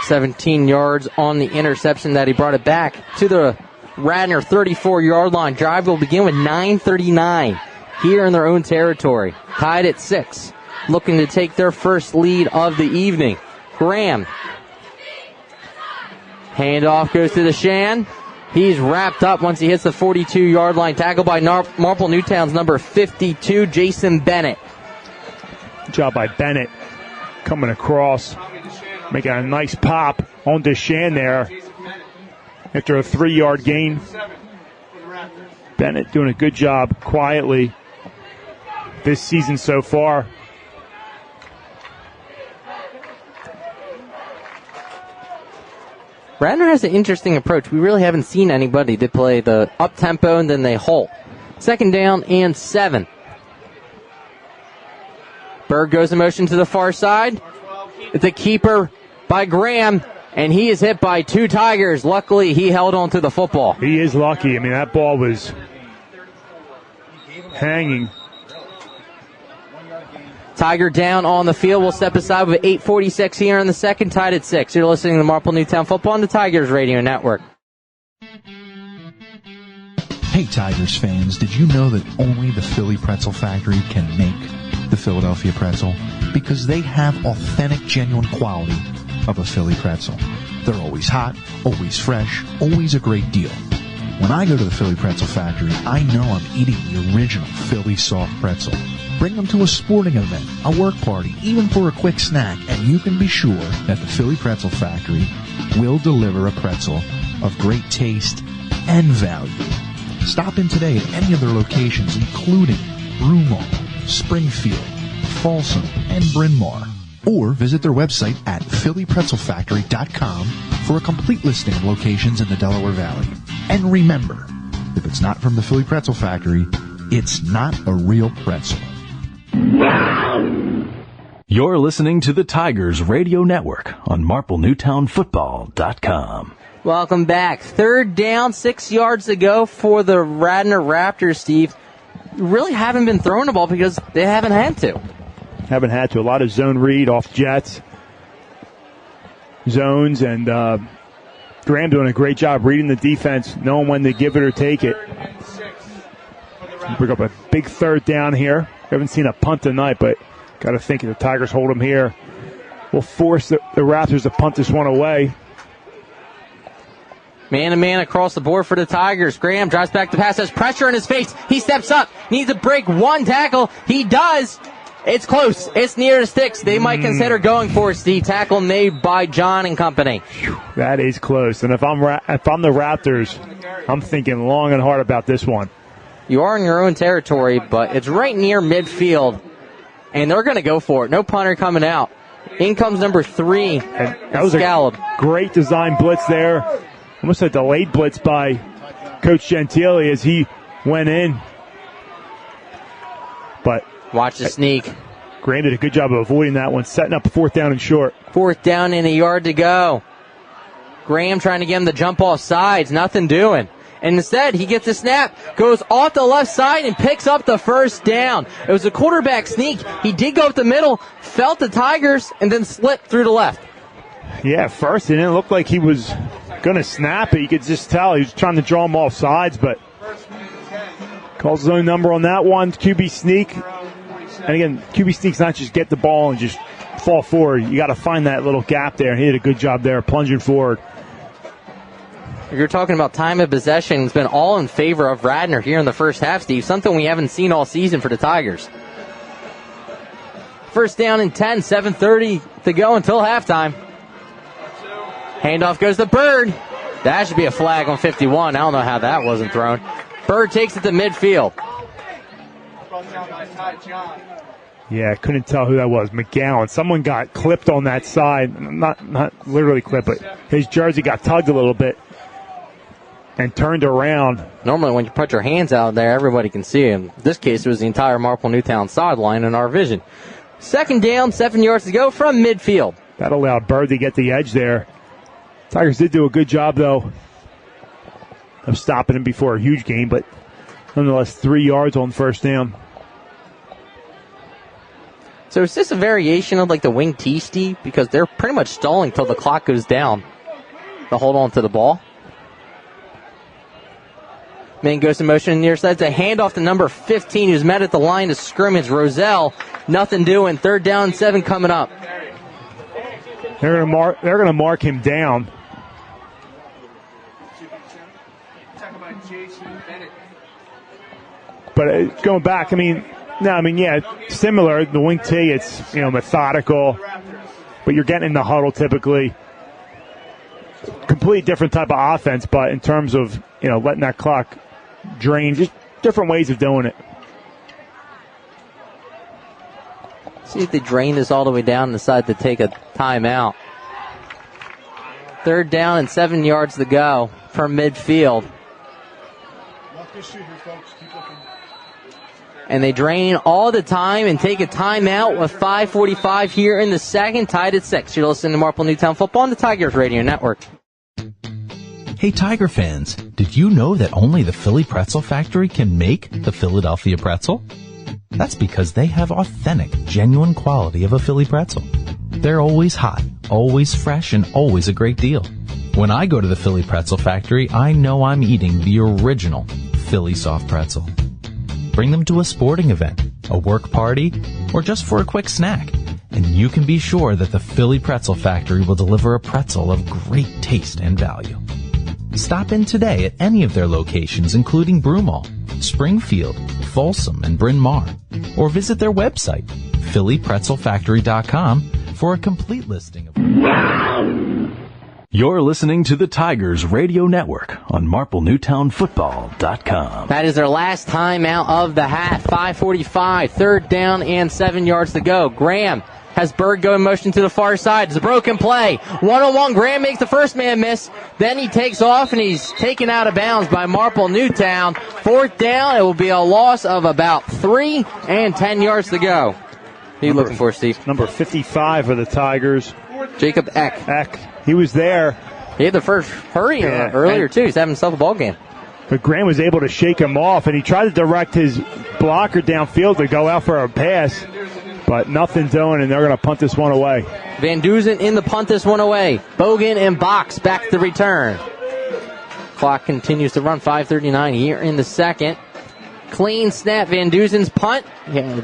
B: 17 yards on the interception that he brought it back to the Radnor 34-yard line. Drive will begin with 9:39 here in their own territory. Tied at 6. Looking to take their first lead of the evening. Graham. Handoff goes to DeShan. He's wrapped up once he hits the 42-yard line. Tackled by Marple Newtown's number 52, Jason Bennett.
F: Good job by Bennett coming across, making a nice pop on DeShan there after a 3-yard gain. Bennett doing a good job quietly this season so far.
B: Radnor has an interesting approach. We really haven't seen anybody that play the up-tempo and then they halt. 2nd down and 7. Berg goes in motion to the far side. It's a keeper by Graham, and he is hit by 2 Tigers. Luckily, he held on to the football.
F: He is lucky. I mean, that ball was hanging.
B: Tiger down on the field. We'll step aside with 8:46 here in the second, tied at 6. You're listening to Marple Newtown Football on the Tigers Radio Network.
A: Hey Tigers fans, did you know that only the Philly Pretzel Factory can make the Philadelphia pretzel? Because they have authentic, genuine quality of a Philly pretzel. They're always hot, always fresh, always a great deal. When I go to the Philly Pretzel Factory, I know I'm eating the original Philly soft pretzel. Bring them to a sporting event, a work party, even for a quick snack, and you can be sure that the Philly Pretzel Factory will deliver a pretzel of great taste and value. Stop in today at any of their locations, including Broomall, Springfield, Folsom, and Bryn Mawr. Or visit their website at phillypretzelfactory.com for a complete listing of locations in the Delaware Valley. And remember, if it's not from the Philly Pretzel Factory, it's not a real pretzel.
E: You're listening to the Tigers Radio Network on MarpleNewtownFootball.com.
B: Welcome back. 3rd down, 6 yards to go for the Radnor Raptors, Steve. Really haven't been throwing the ball because they haven't had to.
F: Haven't had to. A lot of zone read off jets, zones, and Graham doing a great job reading the defense, knowing when to give it or take it. Bring up a big 3rd down here. We haven't seen a punt tonight, but got to think if the Tigers hold them here, we'll force the Raptors to punt this one away.
B: Man-to-man across the board for the Tigers. Graham drives back the pass, has pressure in his face. He steps up, needs to break one tackle. He does. It's close. It's near the sticks. They might consider going for it, Steve. Tackle made by John and company.
F: That is close. And if I'm the Raptors, I'm thinking long and hard about this one.
B: You are in your own territory, but it's right near midfield, and they're going to go for it. No punter coming out. In comes number 3.
F: And that was a great design blitz there. Almost a delayed blitz by Coach Gentile as he went in. But
B: watch the sneak.
F: Graham did a good job of avoiding that one, setting up 4th down and short.
B: 4th down and a yard to go. Graham trying to get him to jump off sides, nothing doing. And instead, he gets a snap, goes off the left side, and picks up the 1st down. It was a quarterback sneak. He did go up the middle, felt the Tigers, and then slipped through the left.
F: Yeah, at first it didn't look like he was going to snap it. You could just tell he was trying to draw him off sides, but calls his own number on that one. QB sneak. And again, QB sneak's not just get the ball and just fall forward. You got to find that little gap there. He did a good job there, plunging forward.
B: You're talking about time of possession. It's been all in favor of Radnor here in the first half, Steve. Something we haven't seen all season for the Tigers. 1st down and 10, 7:30 to go until halftime. Handoff goes to Bird. That should be a flag on 51. I don't know how that wasn't thrown. Bird takes it to midfield.
F: Yeah, I couldn't tell who that was. McGowan. Someone got clipped on that side. Not literally clipped, but his jersey got tugged a little bit. and turned around.
B: Normally when you put your hands out there, everybody can see him. In this case, it was the entire Marple Newtown sideline in our vision. 2nd down, 7 yards to go from midfield.
F: That allowed Bird to get the edge there. Tigers did do a good job, though, of stopping him before a huge gain, but nonetheless 3 yards on 1st down.
B: So is this a variation of like the wing T, Steve? Because they're pretty much stalling till the clock goes down to hold on to the ball. Man goes in motion in the near side. It's a handoff to number 15 who's met at the line of scrimmage. Roselle, nothing doing. 3rd down and 7 coming up.
F: They're going to mark him down. But going back, similar. The wing T, it's methodical, but you're getting in the huddle typically. Complete different type of offense, but in terms of letting that clock drain, just different ways of doing it.
B: See if they drain this all the way down and decide to take a timeout. 3rd down and 7 yards to go from midfield. And they drain all the time and take a timeout with 5:45 here in the second, tied at 6. You're listening to Marple Newtown Football on the Tigers Radio Network.
E: Hey Tiger fans, did you know that only the Philly Pretzel Factory can make the Philadelphia pretzel? That's because they have authentic, genuine quality of a Philly pretzel. They're always hot, always fresh, and always a great deal. When I go to the Philly Pretzel Factory, I know I'm eating the original Philly soft pretzel. Bring them to a sporting event, a work party, or just for a quick snack, and you can be sure that the Philly Pretzel Factory will deliver a pretzel of great taste and value. Stop in today at any of their locations, including Broomall, Springfield, Folsom, and Bryn Mawr, or visit their website, phillypretzelfactory.com, for a complete listing of... You're listening to the Tigers Radio Network on MarpleNewtownFootball.com.
B: That is their last timeout of the half. 5:45, 3rd down and 7 yards to go. Graham has Berg go in motion to the far side. It's a broken play. 1-on-1, Graham makes the first man miss. Then he takes off, and he's taken out of bounds by Marple Newtown. 4th down, it will be a loss of about 3 and 10 yards to go. Who are you looking for, Steve?
F: Number 55 for the Tigers.
B: Jacob Eck.
F: He was there.
B: He had the first hurry earlier, too. He's having himself a ball game.
F: But Graham was able to shake him off, and he tried to direct his blocker downfield to go out for a pass. But nothing doing, and they're going to punt this one away.
B: Van Duzen in the punt this one away. Bogan and Box back to return. Clock continues to run. 5:39 here in the second. Clean snap. Van Duzen's punt. Yeah,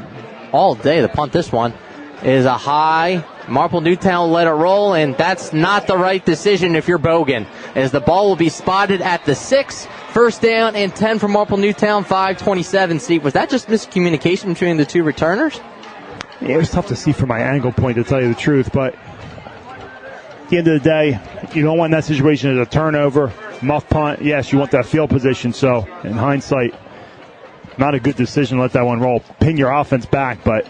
B: all day to punt this one is a high. Marple Newtown let it roll, and that's not the right decision if you're Bogan, as the ball will be spotted at the 6. 1st down and 10 for Marple Newtown. 5:27. Steve, was that just miscommunication between the two returners?
F: Yeah, it was tough to see from my angle point, to tell you the truth, but at the end of the day, you don't want that situation as a turnover, muff punt. Yes, you want that field position, so in hindsight, not a good decision to let that one roll. Pin your offense back, but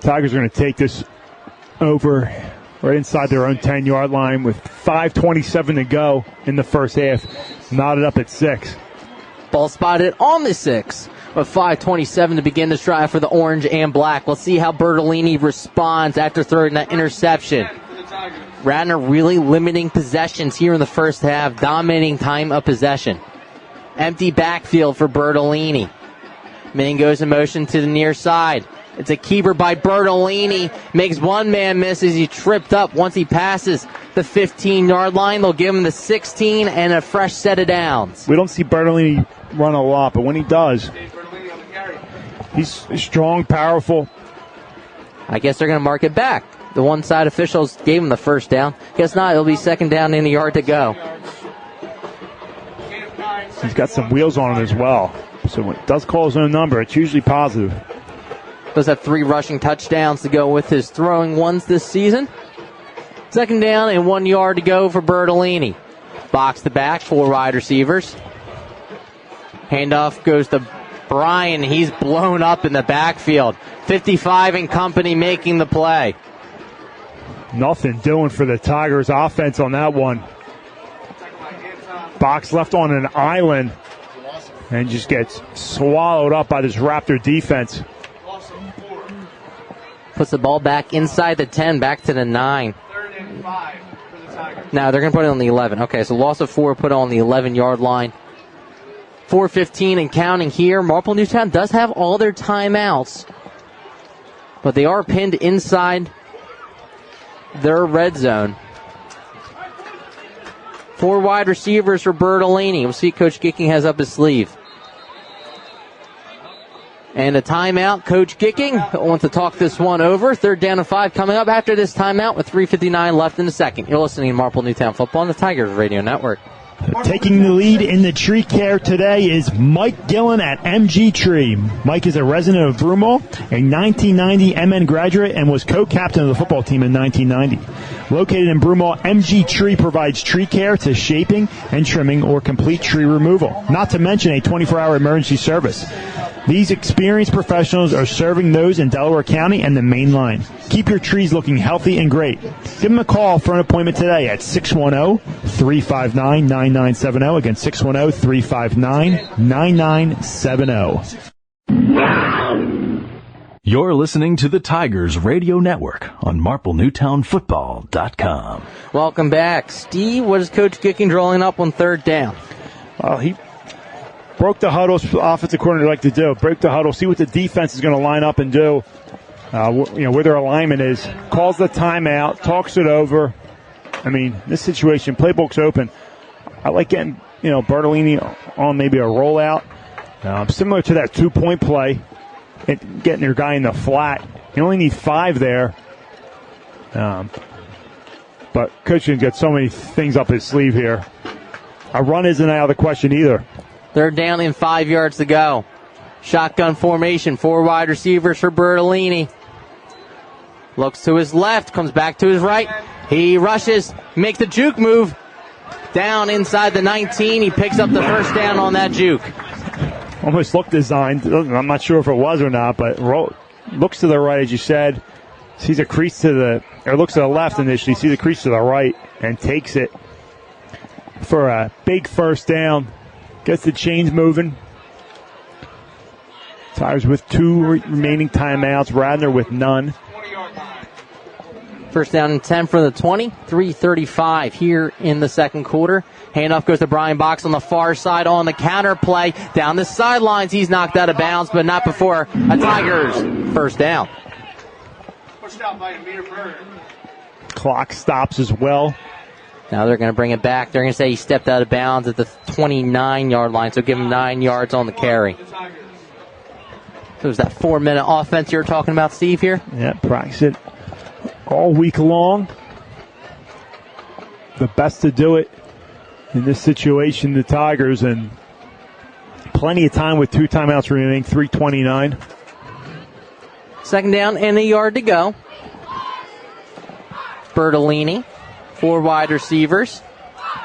F: Tigers are going to take this over right inside their own 10-yard line with 5:27 to go in the first half. Knotted up at 6.
B: Ball spotted on the 6. With 5:27 to begin this drive for the orange and black. We'll see how Bertolini responds after throwing that interception. Radnor really limiting possessions here in the first half, dominating time of possession. Empty backfield for Bertolini. Man goes in motion to the near side. It's a keeper by Bertolini. Makes one man miss as he tripped up. Once he passes the 15-yard line, they'll give him the 16 and a fresh set of downs.
F: We don't see Bertolini run a lot, but when he does, he's strong, powerful.
B: I guess they're going to mark it back. The one side officials gave him the first down. Guess not. It'll be 2nd down and a yard to go.
F: He's got some wheels on it as well. So when it does call his own number, it's usually positive.
B: Does have 3 rushing touchdowns to go with his throwing ones this season. 2nd down and 1 yard to go for Bertolini. Box to back, 4 wide receivers. Handoff goes to Bryan. He's blown up in the backfield. 55 and company making the play.
F: Nothing doing for the Tigers offense on that one. box, left on an island, and just gets swallowed up by this Raptor defense.
B: Puts the ball back inside the 10, back to the 9. Now they're going to put it on the 11. Okay, so loss of 4, put on the 11-yard line. 4:15 and counting here. Marple Newtown does have all their timeouts, but they are pinned inside their red zone. 4 wide receivers for Bertolini. We'll see Coach Gicking has up his sleeve. And a timeout. Coach Gicking wants to talk this one over. 3rd down and 5 coming up after this timeout with 3:59 left in the second. You're listening to Marple Newtown Football on the Tigers Radio Network.
F: Taking the lead in the tree care today is Mike Gillen at MG Tree. Mike is a resident of Broomall, a 1990 MN graduate, and was co-captain of the football team in 1990. Located in Broomall, MG Tree provides tree care to shaping and trimming or complete tree removal, not to mention a 24-hour emergency service. These experienced professionals are serving those in Delaware County and the Main Line. Keep your trees looking healthy and great. Give them a call for an appointment today at 610-359-9970. Again, 610-359-9970.
E: You're listening to the Tigers Radio Network on MarpleNewtownFootball.com.
B: Welcome back. Steve, what is Coach Gicking drawing up on 3rd down?
F: He broke the huddle, offensive coordinator like to do. Break the huddle, see what the defense is going to line up and do, where their alignment is. Calls the timeout, talks it over. I mean, this situation, playbook's open. I like getting, Bertolini on maybe a rollout. Similar to that 2-point play, getting your guy in the flat. You only need 5 there. But Coach can get so many things up his sleeve here. A run isn't out of the question either.
B: 3rd down and 5 yards to go. Shotgun formation, 4 wide receivers for Bertolini. Looks to his left, comes back to his right. He rushes, make the juke move. Down inside the 19. He picks up the 1st down on that juke.
F: Almost looked designed. I'm not sure if it was or not, but looks to the right, as you said. Sees a crease looks to the left initially, sees a crease to the right, and takes it for a big 1st down. Gets the chains moving. Tigers with 2 remaining timeouts. Radnor with none.
B: 1st down and 10 for the 20. 3:35 here in the second quarter. Handoff goes to Brian Box on the far side on the counter play. Down the sidelines, he's knocked out of bounds, but not before a Tigers 1st down.
F: Clock stops as well.
B: Now they're going to bring it back. They're going to say he stepped out of bounds at the 29-yard line, so give him 9 yards on the carry. So is that 4-minute offense you were talking about, Steve, here?
F: Yeah, practice it all week long. The best to do it in this situation, the Tigers, and plenty of time with 2 timeouts remaining, 3:29.
B: 2nd down and a yard to go. Bertolini. 4 wide receivers.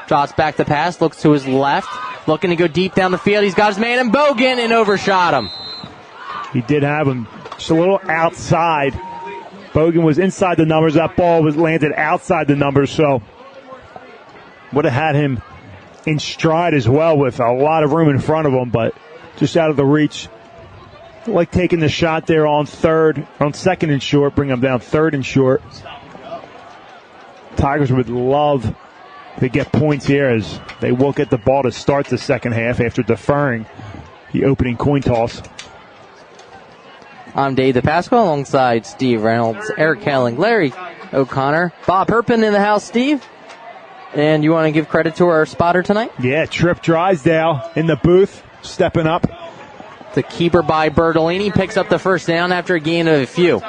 B: Drops back the pass, looks to his left. Looking to go deep down the field. He's got his man in Bogan and overshot him.
F: He did have him just a little outside. Bogan was inside the numbers. That ball was landed outside the numbers, so would have had him in stride as well with a lot of room in front of him, but just out of the reach. Like taking the shot there on 2nd and short, bring him down 3rd and short. Tigers would love to get points here as they will get the ball to start the second half after deferring the opening coin toss.
B: I'm Dave DePasqua alongside Steve Reynolds, Eric Kelling, Larry O'Connor, Bob Herpin in the house, Steve. And you want to give credit to our spotter tonight?
F: Yeah, Trip Drysdale in the booth, stepping up.
B: The keeper by Bertolini picks up the 1st down after a gain of a few.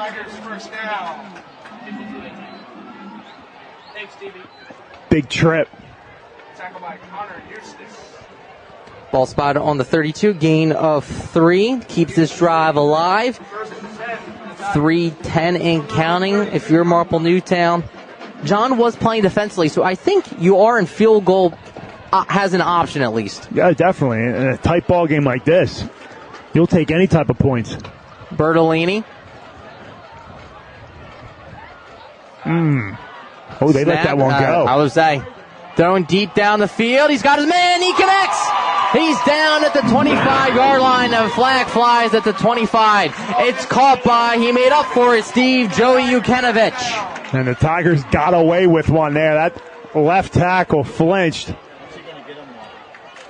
F: Big Trip.
B: Ball spotted on the 32, gain of 3. Keeps this drive alive. 3:10 and counting. If you're Marple Newtown, John was playing defensively, so I think you are in field goal has an option at least.
F: Yeah, definitely. In a tight ball game like this, you'll take any type of points.
B: Bertolini.
F: Oh, they let that one go.
B: I would say Throwing deep down the field. He's got his man. He connects. He's down at the 25-yard line. A flag flies at the 25. It's caught by, he made up for it, Steve, Joey Yukanovich.
F: And the Tigers got away with one there. That left tackle flinched.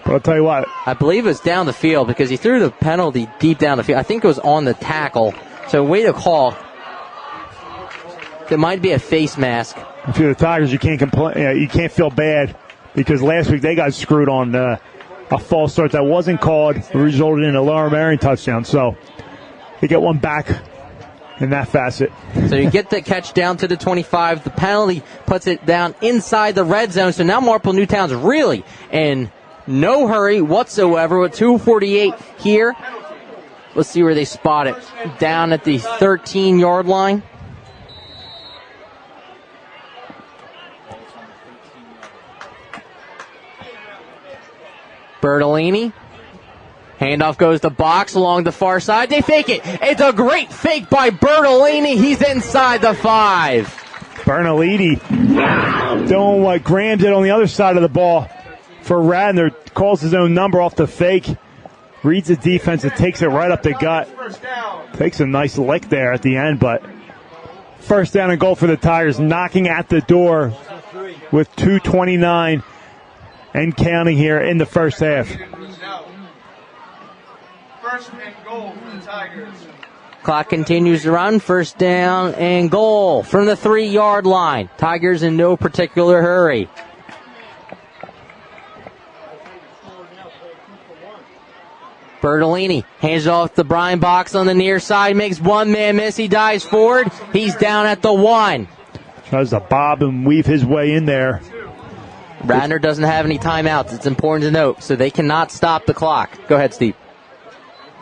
F: But I'll tell you what.
B: I believe it was down the field because he threw the penalty deep down the field. I think it was on the tackle. So way to call. There might be a face mask.
F: If you're the Tigers, you can't complain. You can't feel bad because last week they got screwed on a false start that wasn't called. It resulted in a Lower Marion touchdown. So they get one back in that facet.
B: So you get the catch down to the 25. The penalty puts it down inside the red zone. So now Marple Newtown's really in no hurry whatsoever with 2:48 here. Let's see where they spot it. Down at the 13-yard line. Bertolini. Handoff goes to Box along the far side. They fake it. It's a great fake by Bertolini. He's inside the 5.
F: Bertolini doing what Graham did on the other side of the ball for Radnor. Calls his own number off the fake. Reads the defense and takes it right up the gut. Takes a nice lick there at the end, but first down and goal for the Tigers, knocking at the door with 2:29 and counting here in the first half.
I: First and goal for the Tigers.
B: Clock continues to run. First down and goal from the 3-yard line. Tigers in no particular hurry. Bertolini hands it off to Brian Box on the near side. Makes one man miss. He dives forward. He's down at the 1.
F: Tries to bob and weave his way in there.
B: Radnor doesn't have any timeouts. It's important to note, so they cannot stop the clock. Go ahead, Steve.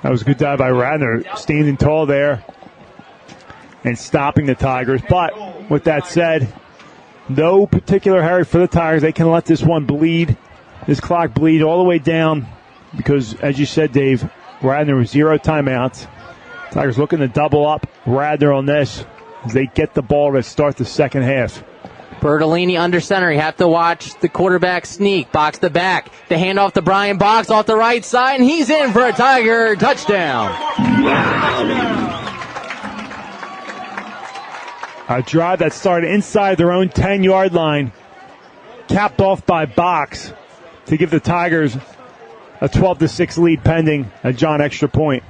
F: That was a good dive by Radnor, standing tall there and stopping the Tigers. But with that said, no particular hurry for the Tigers. They can let this one bleed, this clock bleed all the way down because, as you said, Dave, Radnor with 0 timeouts. Tigers looking to double up Radnor on this as they get the ball to start the second half.
B: Bertolini under center. You have to watch the quarterback sneak. Box the back. The handoff to Brian Box off the right side, and he's in for a Tiger touchdown.
F: A drive that started inside their own 10-yard line, capped off by Box to give the Tigers a 12-6 lead pending a John extra point.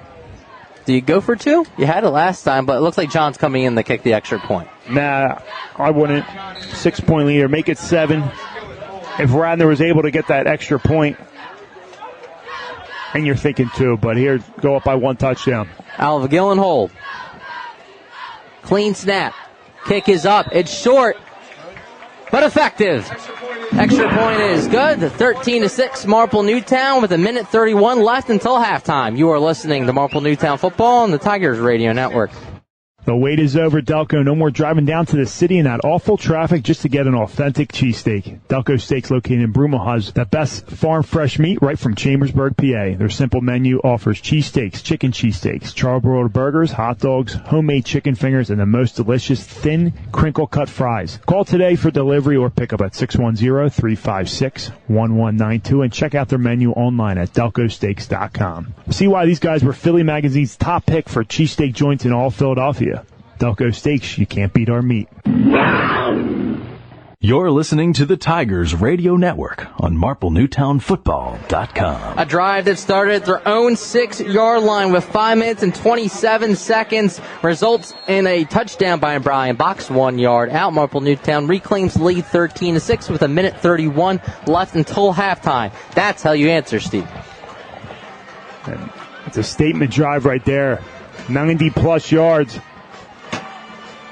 B: Do you go for 2? You had it last time, but it looks like John's coming in to kick the extra point.
F: Nah, I wouldn't. 6-point leader. Make it 7. If Radnor was able to get that extra point, and you're thinking 2, but here, go up by 1 touchdown.
B: Alva hold. Clean snap. Kick is up. It's short, but effective. Extra point is good. The 13-6 Marple Newtown with 1:31 left until halftime. You are listening to Marple Newtown football on the Tigers Radio Network.
F: The wait is over, Delco. No more driving down to the city in that awful traffic just to get an authentic cheesesteak. Delco Steaks, located in Broomall, has the best farm fresh meat right from Chambersburg, PA. Their simple menu offers cheesesteaks, chicken cheesesteaks, charbroiled burgers, hot dogs, homemade chicken fingers, and the most delicious thin, crinkle-cut fries. Call today for delivery or pickup at 610-356-1192 and check out their menu online at delcosteaks.com. See why these guys were Philly Magazine's top pick for cheesesteak joints in all Philadelphia. Delco Steaks, you can't beat our meat.
E: You're listening to the Tigers Radio Network on MarpleNewtownFootball.com.
B: A drive that started at their own 6-yard line with 5 minutes and 27 seconds results in a touchdown by Brian Box, 1 yard out. Marple Newtown reclaims the lead 13-6 with 1:31 left until halftime. That's how you answer, Steve.
F: And it's a statement drive right there. 90-plus yards.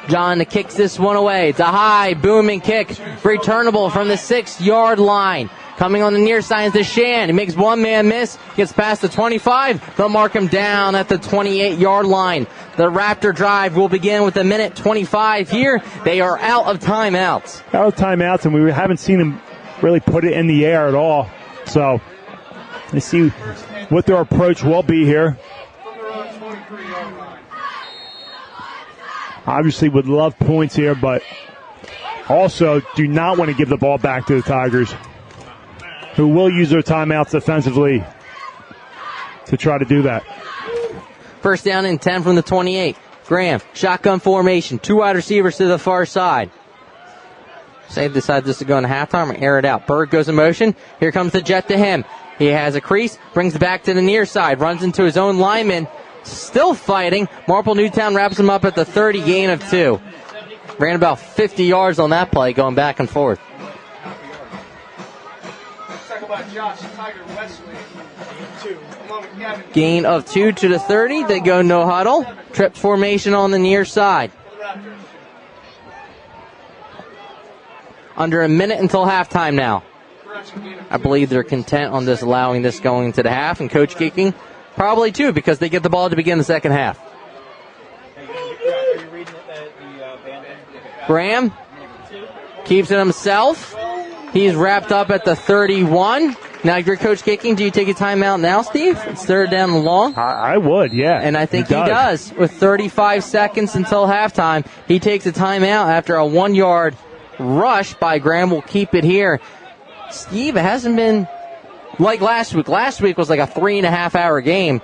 B: John kicks this one away. It's a high, booming kick. Returnable from the 6-yard line. Coming on the near side is Deshan. He makes one man miss. Gets past the 25. They'll mark him down at the 28-yard line. The Raptor drive will begin with 1:25 here. They are out of timeouts.
F: Out of timeouts, and we haven't seen them really put it in the air at all. So let's see what their approach will be here. Obviously would love points here, but also do not want to give the ball back to the Tigers, who will use their timeouts defensively to try to do that.
B: First down and 10 from the 28. Graham, shotgun formation, 2 wide receivers to the far side. Save decides just to go into halftime or air it out. Berg goes in motion. Here comes the jet to him. He has a crease, brings it back to the near side, runs into his own lineman. Still fighting. Marple Newtown wraps him up at the 30, gain of 2. Ran about 50 yards on that play, going back and forth. Gain of 2 to the 30. They go no huddle. Trip formation on the near side. Under a minute until halftime now. I believe they're content on this, allowing this going to the half, and Coach Kicking probably too, because they get the ball to begin the second half. Graham keeps it himself. He's wrapped up at the 31. Now, if you're Coach Kicking, do you take a timeout now, Steve? It's third down and long.
F: I would, yeah.
B: And I think he does. With 35 seconds until halftime, he takes a timeout after a 1-yard rush by Graham. Will keep it here. Steve, it hasn't been like last week. Last week was like a 3.5-hour game.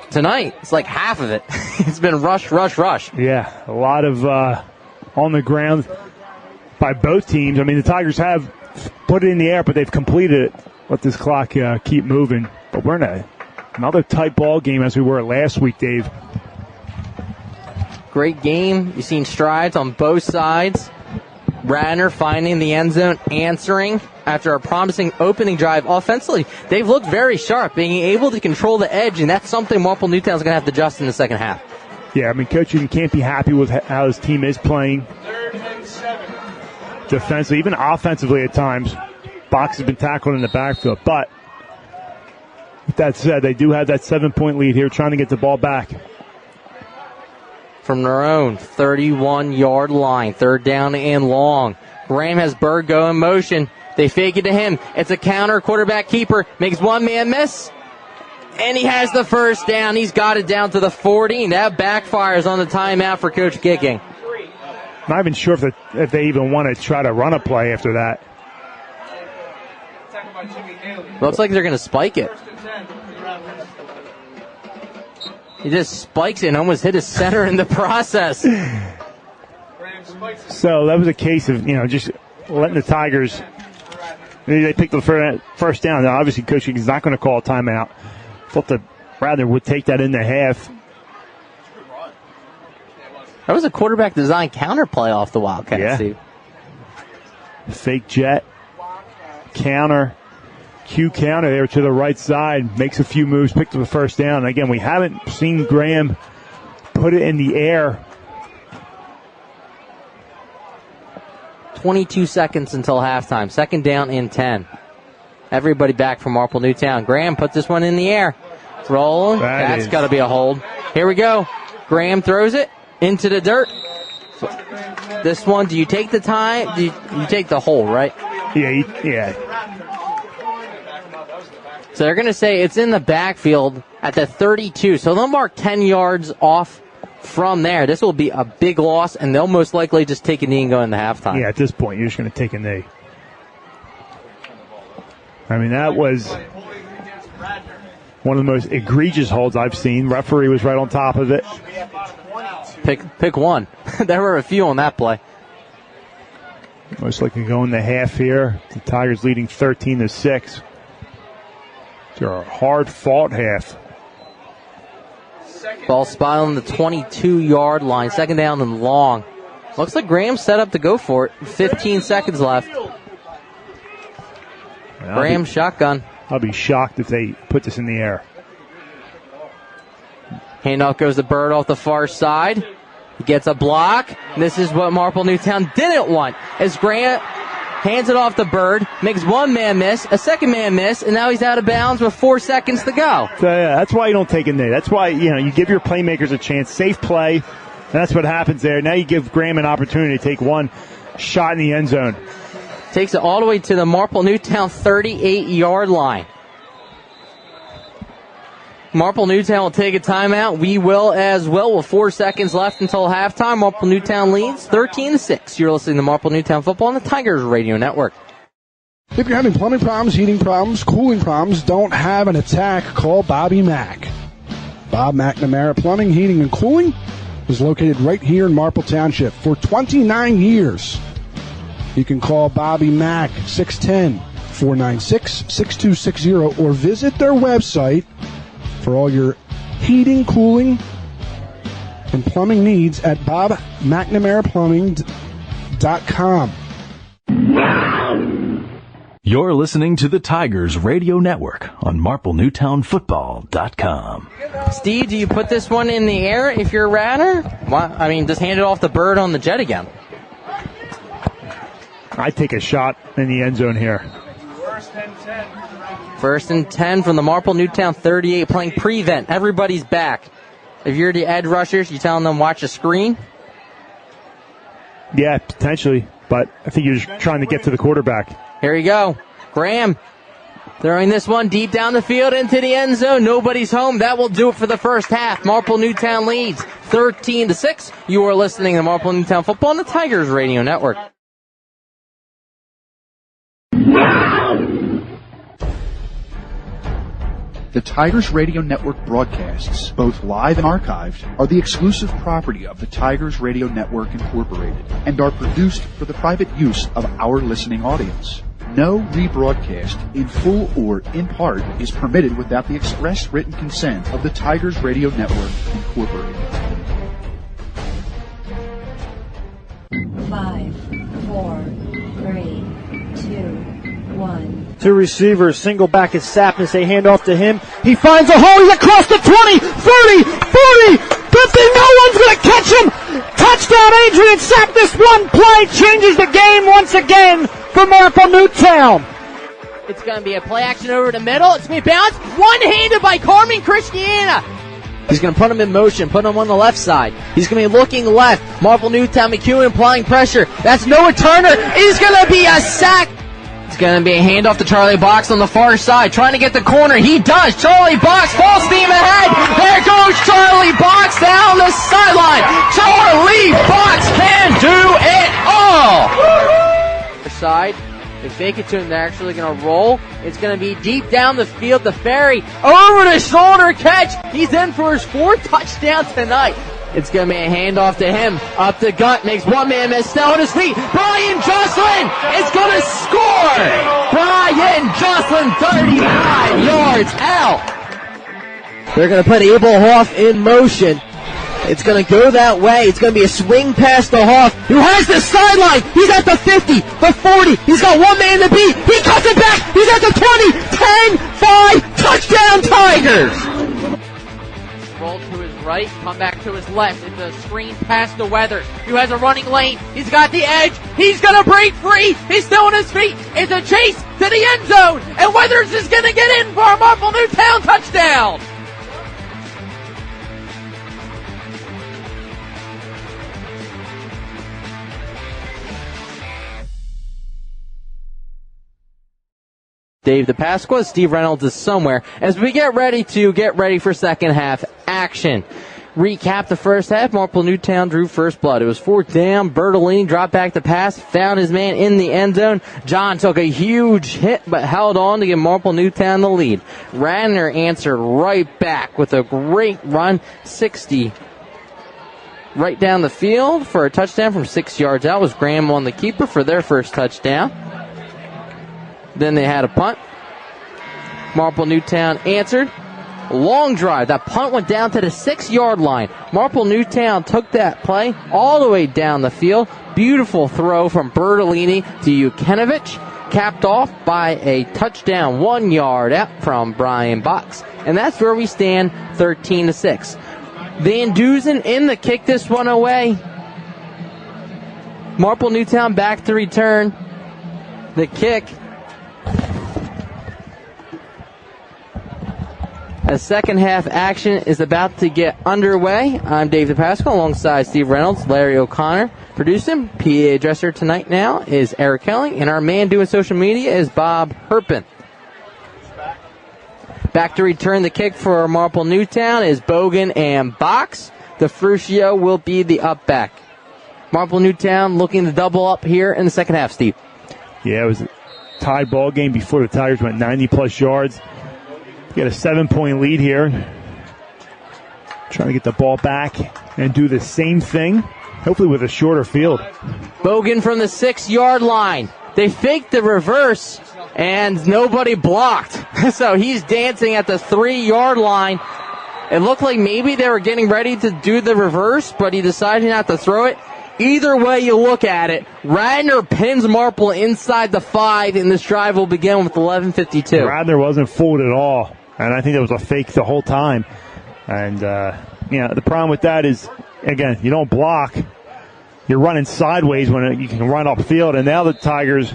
B: Tonight, it's like half of it. It's been rush, rush, rush.
F: Yeah, a lot of on the ground by both teams. I mean, the Tigers have put it in the air, but they've completed it. Let this clock keep moving. But we're in another tight ball game as we were last week, Dave.
B: Great game. You've seen strides on both sides. Radnor finding the end zone, answering after a promising opening drive offensively. They've looked very sharp, being able to control the edge, and that's something Marple Newtown's going to have to adjust in the second half.
F: Yeah, I mean, Coach, you can't be happy with how his team is playing defensively, even offensively at times. Box has been tackled in the backfield, but with that said, they do have that 7-point lead here, trying to get the ball back.
B: From their own 31-yard line, third down and long. Graham has Berg go in motion. They fake it to him. It's a counter, quarterback keeper, makes one man miss, and he has the first down. He's got it down to the 40, and that backfires on the timeout for Coach Kicking.
F: Not even sure if they even want to try to run a play after that.
B: Looks like they're going to spike it. He just spikes it and almost hit his center in the process.
F: So that was a case of, just letting the Tigers, they picked the first down. Now, obviously, Coach is not going to call a timeout. Thought that Radnor would take that into half.
B: That was a quarterback design counter play off the Wildcat,
F: yeah.
B: Steve.
F: Fake jet, counter. Q counter there to the right side, makes a few moves, picked up the first down. Again, we haven't seen Graham put it in the air.
B: 22 seconds until halftime. Second down and 10. Everybody back from Marple Newtown. Graham put this one in the air. Rolling. That's got to be a hold. Here we go. Graham throws it into the dirt. This one, do you take the time? You take the hold, right?
F: Yeah.
B: So they're going to say it's in the backfield at the 32. So they'll mark 10 yards off from there. This will be a big loss, and they'll most likely just take a knee and go into halftime.
F: Yeah, at this point, you're just going to take a knee. I mean, that was one of the most egregious holds I've seen. Referee was right on top of it.
B: Pick one. There were a few on that play.
F: Most likely going to half here. The Tigers leading 13-6. They're a hard-fought half.
B: Ball spot on the 22-yard line. Second down and long. Looks like Graham's set up to go for it. 15 seconds left. Graham shotgun.
F: I'll be shocked if they put this in the air.
B: Handoff goes to Bird off the far side. He gets a block. This is what Marple Newtown didn't want. As Graham hands it off to Bird, makes one man miss, a second man miss, and now he's out of bounds with 4 seconds to go.
F: So, yeah, that's why you don't take a knee. That's why, you give your playmakers a chance. Safe play. And that's what happens there. Now you give Graham an opportunity to take one shot in the end zone.
B: Takes it all the way to the Marple Newtown 38-yard line. Marple Newtown will take a timeout. We will as well with 4 seconds left until halftime. Marple Newtown leads 13-6. You're listening to Marple Newtown Football on the Tigers Radio Network.
H: If you're having plumbing problems, heating problems, cooling problems, don't have an attack, call Bobby Mack. Bob McNamara Plumbing, Heating, and Cooling is located right here in Marple Township for 29 years. You can call Bobby Mack, 610-496-6260, or visit their website for all your heating, cooling, and plumbing needs at bobmcnamaraplumbing.com.
J: You're listening to the Tigers Radio Network on MarpleNewtownFootball.com.
B: Steve, do you put this one in the air if you're a Radnor? I mean, just hand it off the bird on the jet again.
F: I take a shot in the end zone here.
B: First and 10 from the Marple Newtown 38, playing prevent. Everybody's back. If you're the edge rushers, you telling them watch the screen?
F: Yeah, potentially, but I think you're just trying to get to the quarterback.
B: Here you go. Graham throwing this one deep down the field into the end zone. Nobody's home. That will do it for the first half. Marple Newtown leads 13-6. You are listening to Marple Newtown Football on the Tigers Radio Network.
A: The Tigers Radio Network broadcasts, both live and archived, are the exclusive property of the Tigers Radio Network Incorporated and are produced for the private use of our listening audience. No rebroadcast, in full or in part, is permitted without the express written consent of the Tigers Radio Network Incorporated.
K: 5, 4, 3, 2, 1.
C: Two receivers, single back is Sapness. They hand off to him. He finds a hole. He's across the 20, 30, 40, 50. No one's going to catch him. Touchdown, Adrian Sapness. One play changes the game once again for Marple Newtown.
B: It's going to be a play action over the middle. It's going to be bounced. One-handed by Carmen Christiana. He's going to put him in motion, put him on the left side. He's going to be looking left. Marple Newtown, McEwen applying pressure. That's Noah Turner. It is going to be a sack. It's going to be a handoff to Charlie Box on the far side, trying to get the corner. He does. Charlie Box, full steam ahead. There goes Charlie Box down the sideline. Charlie Box can do it all. Side, they fake it to him. They're actually going to roll. It's going to be deep down the field. The Ferry over the shoulder catch. He's in for his 4th touchdown tonight. It's going to be a handoff to him. Up the gut, makes one man miss. Still on his feet. Brian Jocelyn is going to score. Brian Jocelyn, 35 yards out. They're going to put Abel Hoff in motion. It's going to go that way. It's going to be a swing pass to Hoff, who has the sideline. He's at the 50, the 40. He's got one man to beat. He cuts it back. He's at the 20, 10, 5, touchdown Tigers. Roll to his right, come back to his left. It's a screen pass to Weathers, who has a running lane. He's got the edge. He's going to break free. He's still on his feet. It's a chase to the end zone, and Weathers is going to get in for a Marple Newtown touchdown. Dave DePasqua, Steve Reynolds is somewhere as we get ready for second half action. Recap the first half. Marple Newtown drew first blood. It was 4th down. Bertolini dropped back the pass, found his man in the end zone. John took a huge hit but held on to give Marple Newtown the lead. Radnor answered right back with a great run, 60 right down the field for a touchdown from 6 yards out. Was Graham on the keeper for their first touchdown. Then they had a punt. Marple Newtown answered. Long drive. That punt went down to the 6-yard line. Marple Newtown took that play all the way down the field. Beautiful throw from Bertolini to Jukinovich. Capped off by a touchdown 1 yard out from Brian Box. And that's where we stand, 13-6. Van Dusen in to kick this one away. Marple Newtown back to return the kick. As second half action is about to get underway, I'm Dave DePasqua alongside Steve Reynolds, Larry O'Connor. Producing, PA dresser tonight now is Eric Kelly, and our man doing social media is Bob Herpin. Back to return the kick for Marple Newtown is Bogan and Box. The Fruscio will be the up back. Marple Newtown looking to double up here in the second half, Steve.
F: Yeah, it was a tied ball game before the Tigers went 90-plus yards. Get a 7-point lead here. Trying to get the ball back and do the same thing, hopefully with a shorter field.
B: Bogan from the 6-yard line. They faked the reverse, and nobody blocked. So he's dancing at the 3-yard line. It looked like maybe they were getting ready to do the reverse, but he decided not to throw it. Either way you look at it, Radnor pins Marple inside the 5, and this drive will begin with 11:52.
F: Radnor wasn't fooled at all, and I think it was a fake the whole time. And, the problem with that is, again, you don't block. You're running sideways when you can run upfield, and now the Tigers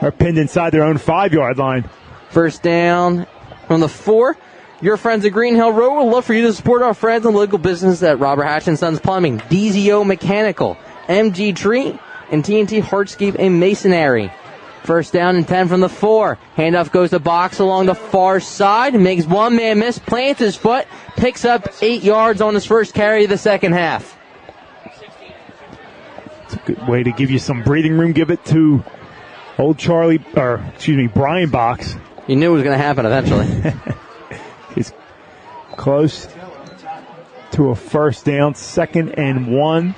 F: are pinned inside their own 5-yard line.
B: First down from the 4. Your friends at Green Hill Road would love for you to support our friends and local business at Robert Hatch & Sons Plumbing, DZO Mechanical, MG Tree, and TNT Hardscape and Masonry. First down and 10 from the 4. Handoff goes to Box along the far side. Makes one man miss, plants his foot, picks up 8 yards on his first carry of the second half.
F: It's a good way to give you some breathing room. Give it to Brian Box.
B: You knew it was going to happen eventually.
F: He's close to a first down, 2nd and 1.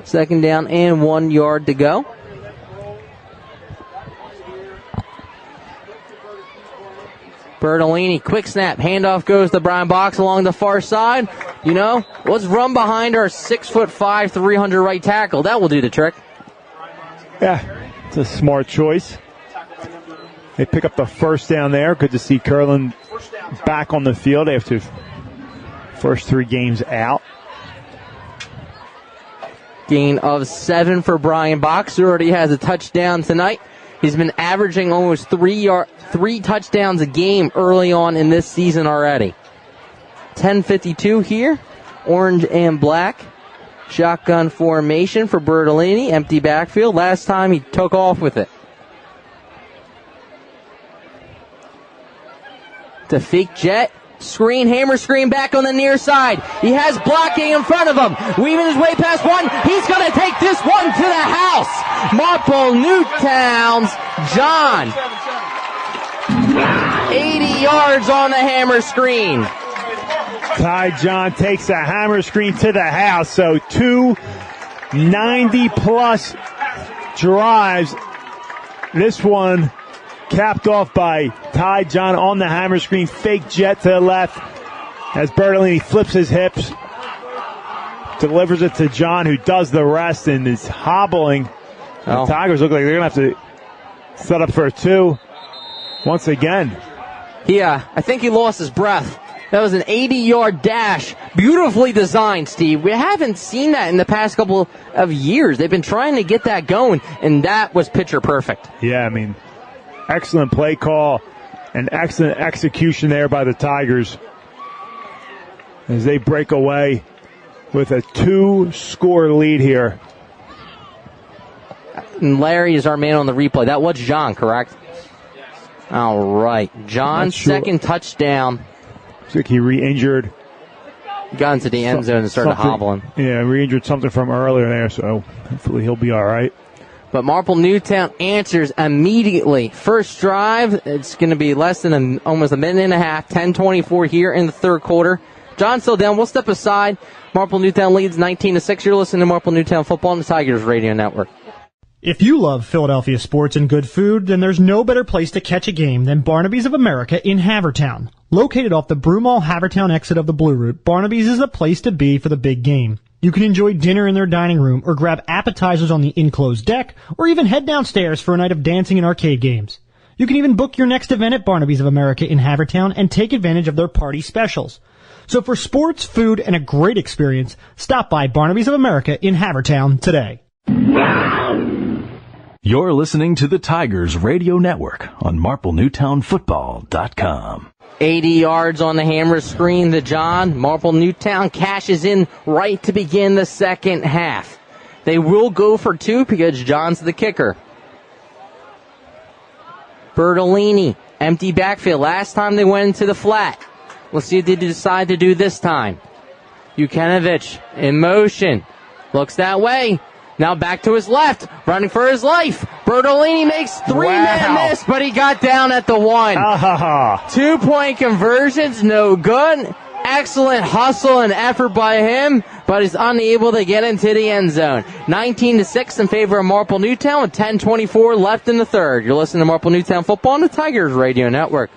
B: 2nd down and 1 yard to go. Bertolini, quick snap, handoff goes to Brian Box along the far side. Let's run behind our 6'5", 300 right tackle. That will do the trick.
F: Yeah, it's a smart choice. They pick up the first down there. Good to see Curlin back on the field after first 3 games out.
B: Gain of 7 for Brian Box, who already has a touchdown tonight. He's been averaging almost 3 touchdowns a game early on in this season already. 10:52 here. Orange and black. Shotgun formation for Bertolini. Empty backfield. Last time he took off with it. To fake jet. Screen, hammer screen back on the near side. He has blocking in front of him. Weaving his way past one. He's going to take this one to the house. Marple Newtown's John. 80 yards on the hammer screen.
F: Ty John takes a hammer screen to the house. So 2 90-plus drives. This one capped off by Ty John on the hammer screen. Fake jet to the left as Bertolini flips his hips. Delivers it to John, who does the rest and is hobbling. The Tigers look like they're going to have to set up for a 2 once again.
B: Yeah, I think he lost his breath. That was an 80-yard dash. Beautifully designed, Steve. We haven't seen that in the past couple of years. They've been trying to get that going, and that was picture perfect.
F: Yeah, excellent play call and excellent execution there by the Tigers as they break away with a 2-score lead here.
B: And Larry is our man on the replay. That was John, correct? All right. John's second touchdown.
F: Looks like he re-injured.
B: Got into the end zone and started hobbling.
F: Yeah, re-injured something from earlier there, so hopefully he'll be all right.
B: But Marple Newtown answers immediately. First drive, it's going to be less than almost a minute and a half. 10:24 here in the third quarter. John's still down. We'll step aside. Marple Newtown leads 19-6. You're listening to Marple Newtown Football on the Tigers Radio Network.
G: If you love Philadelphia sports and good food, then there's no better place to catch a game than Barnaby's of America in Havertown. Located off the Broomall Havertown exit of the Blue Route, Barnaby's is the place to be for the big game. You can enjoy dinner in their dining room or grab appetizers on the enclosed deck or even head downstairs for a night of dancing and arcade games. You can even book your next event at Barnaby's of America in Havertown and take advantage of their party specials. So for sports, food, and a great experience, stop by Barnaby's of America in Havertown today.
J: You're listening to the Tigers Radio Network on MarpleNewtownFootball.com.
B: 80 yards on the hammer screen to John. Marple Newtown cashes in right to begin the second half. They will go for 2 because John's the kicker. Bertolini, empty backfield. Last time they went into the flat. Let's see what they decide to do this time. Jukanovic in motion. Looks that way. Now back to his left. Running for his life. Bertolini makes three-man miss, but he got down at the one. 2-point conversions, no good. Excellent hustle and effort by him, but he's unable to get into the end zone. 19-6 in favor of Marple Newtown with 10:24 left in the third. You're listening to Marple Newtown Football on the Tigers Radio Network.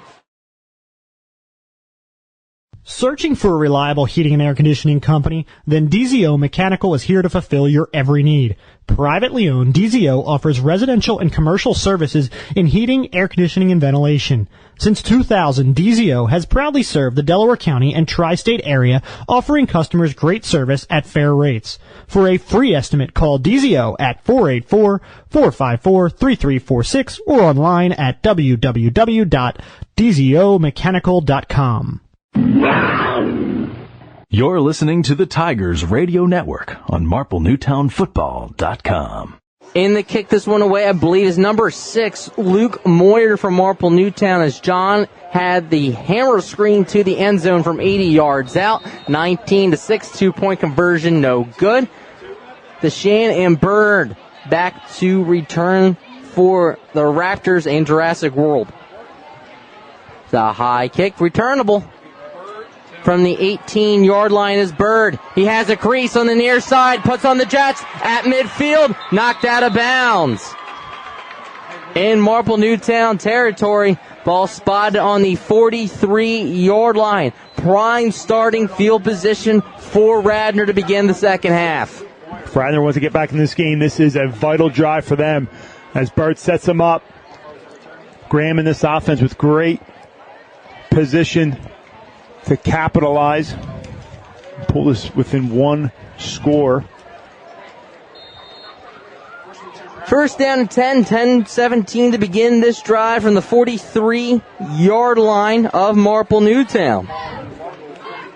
G: Searching for a reliable heating and air conditioning company? Then DZO Mechanical is here to fulfill your every need. Privately owned, DZO offers residential and commercial services in heating, air conditioning, and ventilation. Since 2000, DZO has proudly served the Delaware County and tri-state area, offering customers great service at fair rates. For a free estimate, call DZO at 484-454-3346 or online at www.dzomechanical.com.
J: You're listening to the Tigers Radio Network on MarpleNewtownFootball.com.
B: In the kick this one away, I believe, is number 6, Luke Moyer from Marple Newtown, as John had the hammer screen to the end zone from 80 yards out. 19-6, 2-point conversion, no good. DeShane and Bird back to return for the Raptors and Jurassic World. The high kick, returnable. From the 18-yard line is Bird. He has a crease on the near side, puts on the Jets at midfield, knocked out of bounds. In Marple Newtown territory, ball spotted on the 43-yard line. Prime starting field position for Radnor to begin the second half.
F: If Radnor wants to get back in this game, this is a vital drive for them as Bird sets them up. Graham in this offense with great position to capitalize, pull this within one score.
B: First down and 10-17 to begin this drive from the 43-yard line of Marple Newtown.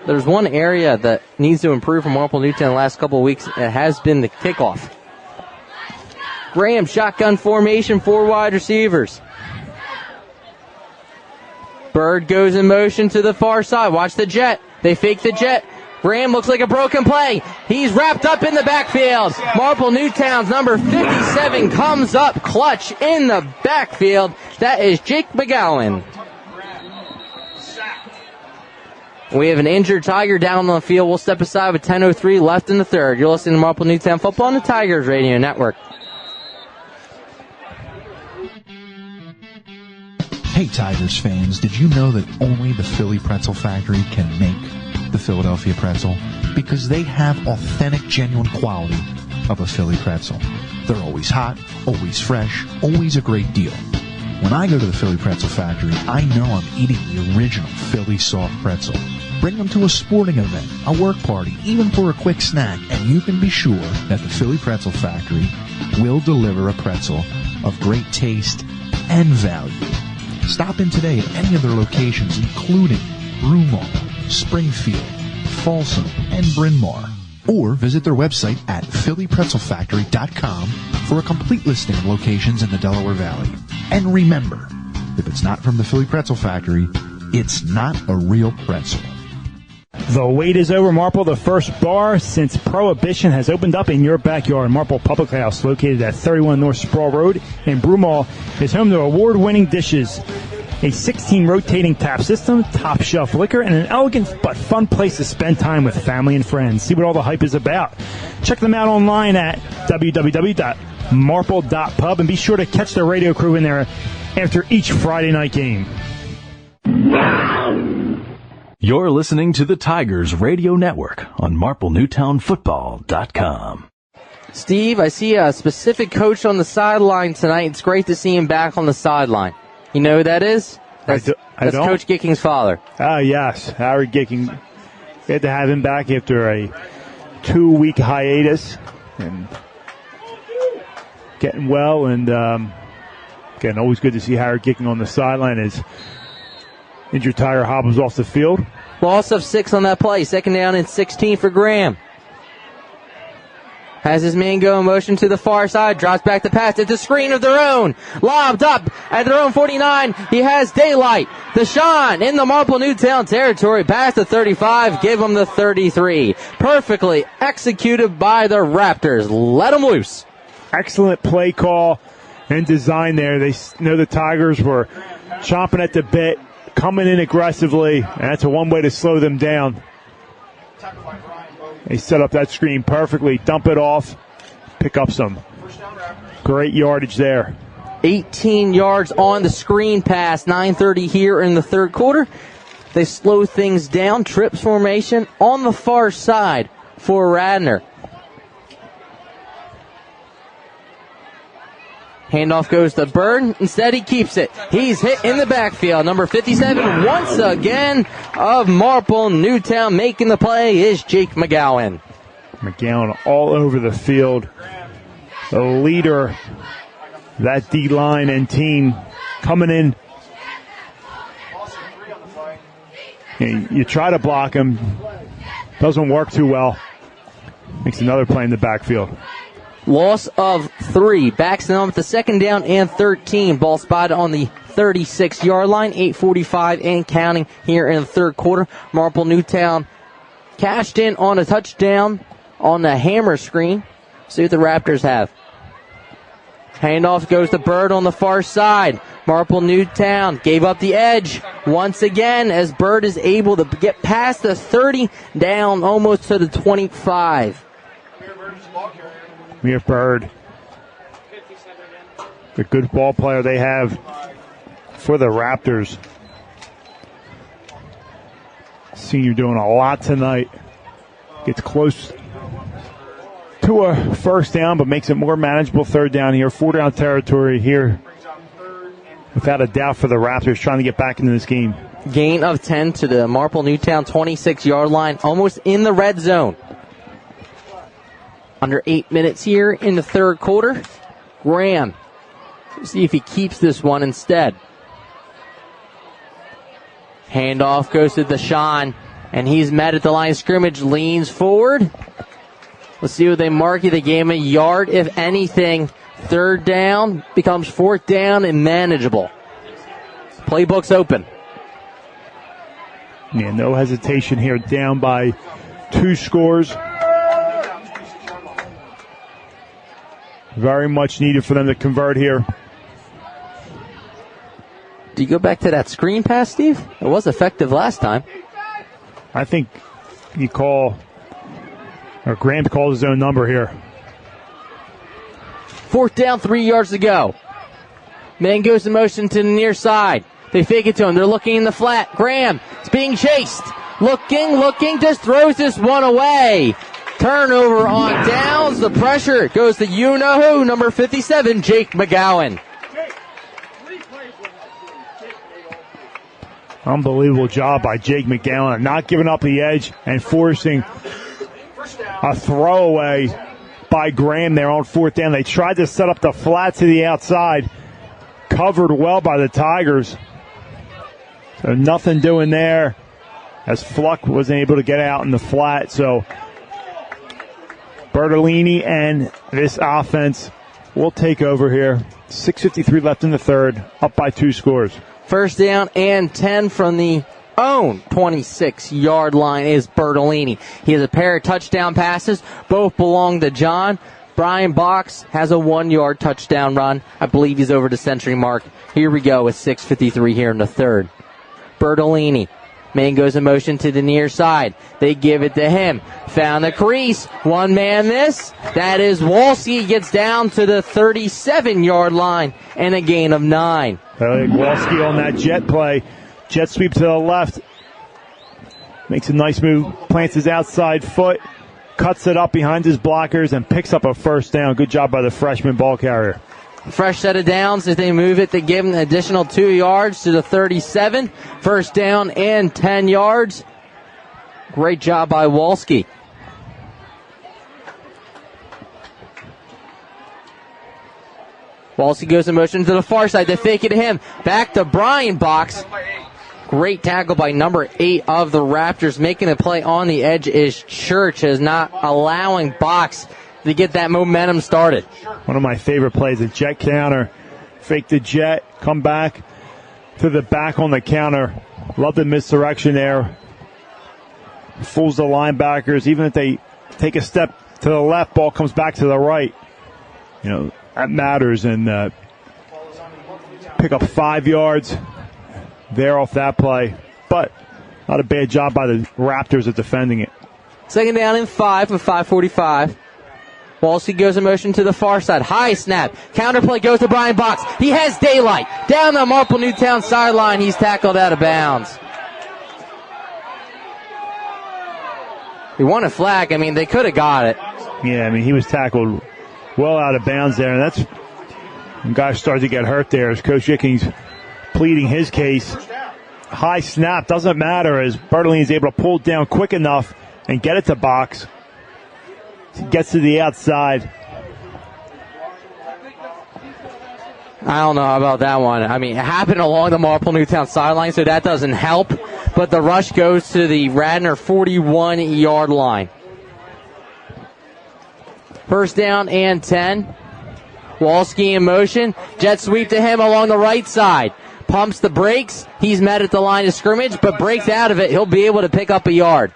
B: There's one area that needs to improve for Marple Newtown the last couple of weeks. It has been the kickoff. Graham, shotgun formation, 4 wide receivers. Bird goes in motion to the far side. Watch the jet. They fake the jet. Graham looks like a broken play. He's wrapped up in the backfield. Marple Newtown's number 57 comes up clutch in the backfield. That is Jake McGowan. We have an injured Tiger down on the field. We'll step aside with 10:03 left in the third. You're listening to Marple Newtown Football on the Tigers Radio Network.
A: Hey Tigers fans, did you know that only the Philly Pretzel Factory can make the Philadelphia pretzel? Because they have authentic, genuine quality of a Philly pretzel. They're always hot, always fresh, always a great deal. When I go to the Philly Pretzel Factory, I know I'm eating the original Philly soft pretzel. Bring them to a sporting event, a work party, even for a quick snack, and you can be sure that the Philly Pretzel Factory will deliver a pretzel of great taste and value. Stop in today at any of their locations, including Broomall, Springfield, Folsom, and Bryn Mawr. Or visit their website at phillypretzelfactory.com for a complete listing of locations in the Delaware Valley. And remember, if it's not from the Philly Pretzel Factory, it's not a real pretzel.
F: The wait is over, Marple. The first bar since Prohibition has opened up in your backyard. Marple Public House, located at 31 North Sproul Road in Broomall, is home to award-winning dishes, a 16 rotating tap system, top shelf liquor, and an elegant but fun place to spend time with family and friends. See what all the hype is about. Check them out online at www.marple.pub, and be sure to catch the radio crew in there after each Friday night game.
J: You're listening to the Tigers Radio Network on MarpleNewtownFootball.com.
B: Steve, I see a specific coach on the sideline tonight. It's great to see him back on the sideline. You know who that is? That's Coach Gicking's father.
F: Ah, yes. Harry Gicking. Good to have him back after a 2-week hiatus and getting well. And, again, always good to see Harry Gicking on the sideline as injured Tiger hobbles off the field.
B: Loss of 6 on that play. Second down and 16 for Graham. Has his man go in motion to the far side, drops back the pass. It's a screen of their own. Lobbed up at their own 49. He has daylight. Deshaun in the Marple Newtown territory. Past the 35. Give him the 33. Perfectly executed by the Raptors. Let them loose.
F: Excellent play call and design there. They know the Tigers were chomping at the bit, coming in aggressively, and that's a one way to slow them down. They set up that screen perfectly, dump it off, pick up some great yardage there.
B: 18 yards on the screen pass, 9:30 here in the third quarter. They slow things down, trips formation on the far side for Radnor. Handoff goes to Bird. Instead, he keeps it. He's hit in the backfield. Number 57, once again, of Marple Newtown. Making the play is Jake McGowan.
F: McGowan all over the field. The leader, that D-line and team coming in. You try to block him. Doesn't work too well. Makes another play in the backfield.
B: Loss of 3. Backs them up at the second down and 13. Ball spotted on the 36-yard line. 8:45 and counting here in the third quarter. Marple Newtown cashed in on a touchdown on the hammer screen. See what the Raptors have. Handoff goes to Bird on the far side. Marple Newtown gave up the edge once again as Bird is able to get past the 30, down almost to the 25.
F: Mere Bird, the good ball player they have for the Raptors. Senior doing a lot tonight. Gets close to a first down, but makes it more manageable third down here. 4-down territory here, without a doubt, for the Raptors trying to get back into this game.
B: Gain of 10 to the Marple Newtown 26-yard line, almost in the red zone. Under 8 minutes here in the third quarter. Graham, see if he keeps this one instead. Handoff goes to Deshaun, and he's met at the line of scrimmage, leans forward. Let's see what they mark you. They gave him a yard, if anything. Third down becomes fourth down and manageable. Playbook's open.
F: Yeah, no hesitation here, down by 2 scores. Very much needed for them to convert here.
B: Do you go back to that screen pass, Steve? It was effective last time.
F: I think you call, or Graham calls his own number here.
B: Fourth down, 3 yards to go. Man goes in motion to the near side. They fake it to him. They're looking in the flat. Graham is being chased. Looking, just throws this one away. Turnover on downs. The pressure goes to you-know-who, number 57, Jake McGowan.
F: Unbelievable job by Jake McGowan, not giving up the edge and forcing a throwaway by Graham there on fourth down. They tried to set up the flat to the outside. Covered well by the Tigers. So nothing doing there as Fluck wasn't able to get out in the flat. So Bertolini and this offense will take over here. 6:53 left in the third, up by 2 scores.
B: First down and 10 from the own 26-yard line is Bertolini. He has a pair of touchdown passes. Both belong to John. Brian Box has a 1-yard touchdown run. I believe he's over the century mark. Here we go with 6:53 here in the third. Bertolini. Man goes in motion to the near side. They give it to him. Found the crease. One man miss. That is Walski. Gets down to the 37-yard line and a gain of 9.
F: Walski on that jet play. Jet sweep to the left. Makes a nice move. Plants his outside foot. Cuts it up behind his blockers and picks up a first down. Good job by the freshman ball carrier.
B: Fresh set of downs. If they move it, they give him an additional 2 yards to the 37. First down and 10 yards. Great job by Walski. Walski goes in motion to the far side. They fake it to him. Back to Brian Box. Great tackle by number 8 of the Raptors. Making a play on the edge is Church, is not allowing Box to get that momentum started.
F: One of my favorite plays, a jet counter. Fake the jet, come back to the back on the counter. Love the misdirection there. Fools the linebackers. Even if they take a step to the left, ball comes back to the right. You know, that matters. And pick up 5 yards there off that play. But not a bad job by the Raptors at defending it.
B: Second down and 5 with 5:45. Walsey goes in motion to the far side. High snap. Counterplay goes to Brian Box. He has daylight. Down the Marple Newtown sideline. He's tackled out of bounds. He won a flag. I mean, they could have got it.
F: Yeah, I mean, he was tackled well out of bounds there. And that's when guys started to get hurt there as Coach Icking's pleading his case. High snap doesn't matter as Bertolini is able to pull it down quick enough and get it to Box. He gets to the outside.
B: I don't know about that one. I mean, it happened along the Marple Newtown sideline, so that doesn't help. But the rush goes to the Radnor 41-yard line. First down and 10. Walski in motion. Jet sweep to him along the right side. Pumps the brakes. He's met at the line of scrimmage, but breaks out of it. He'll be able to pick up a yard.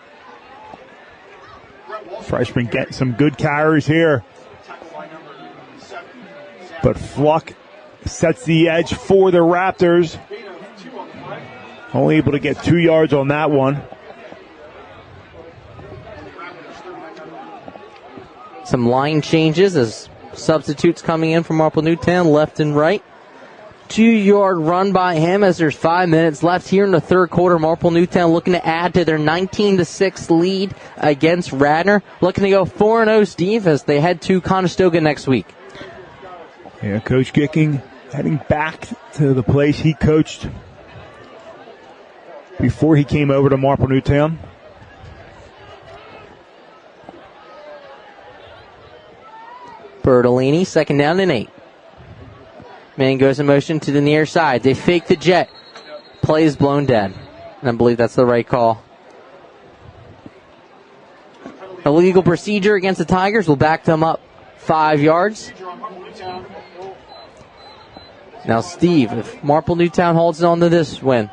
F: Freshman getting some good carries here. But Fluck sets the edge for the Raptors. Only able to get 2 yards on that one.
B: Some line changes as substitutes coming in from Marple Newtown, left and right. 2-yard run by him as there's 5 minutes left here in the third quarter. Marple Newtown looking to add to their 19-6 lead against Radnor. Looking to go 4-0, Steve, as they head to Conestoga next week.
F: Yeah, Coach Gicking heading back to the place he coached before he came over to Marple Newtown.
B: Bertolini, second down and 8. Man goes in motion to the near side. They fake the jet. Play is blown dead. And I believe that's the right call. Illegal procedure against the Tigers will back them up 5 yards. Now, Steve, if Marple Newtown holds on to this win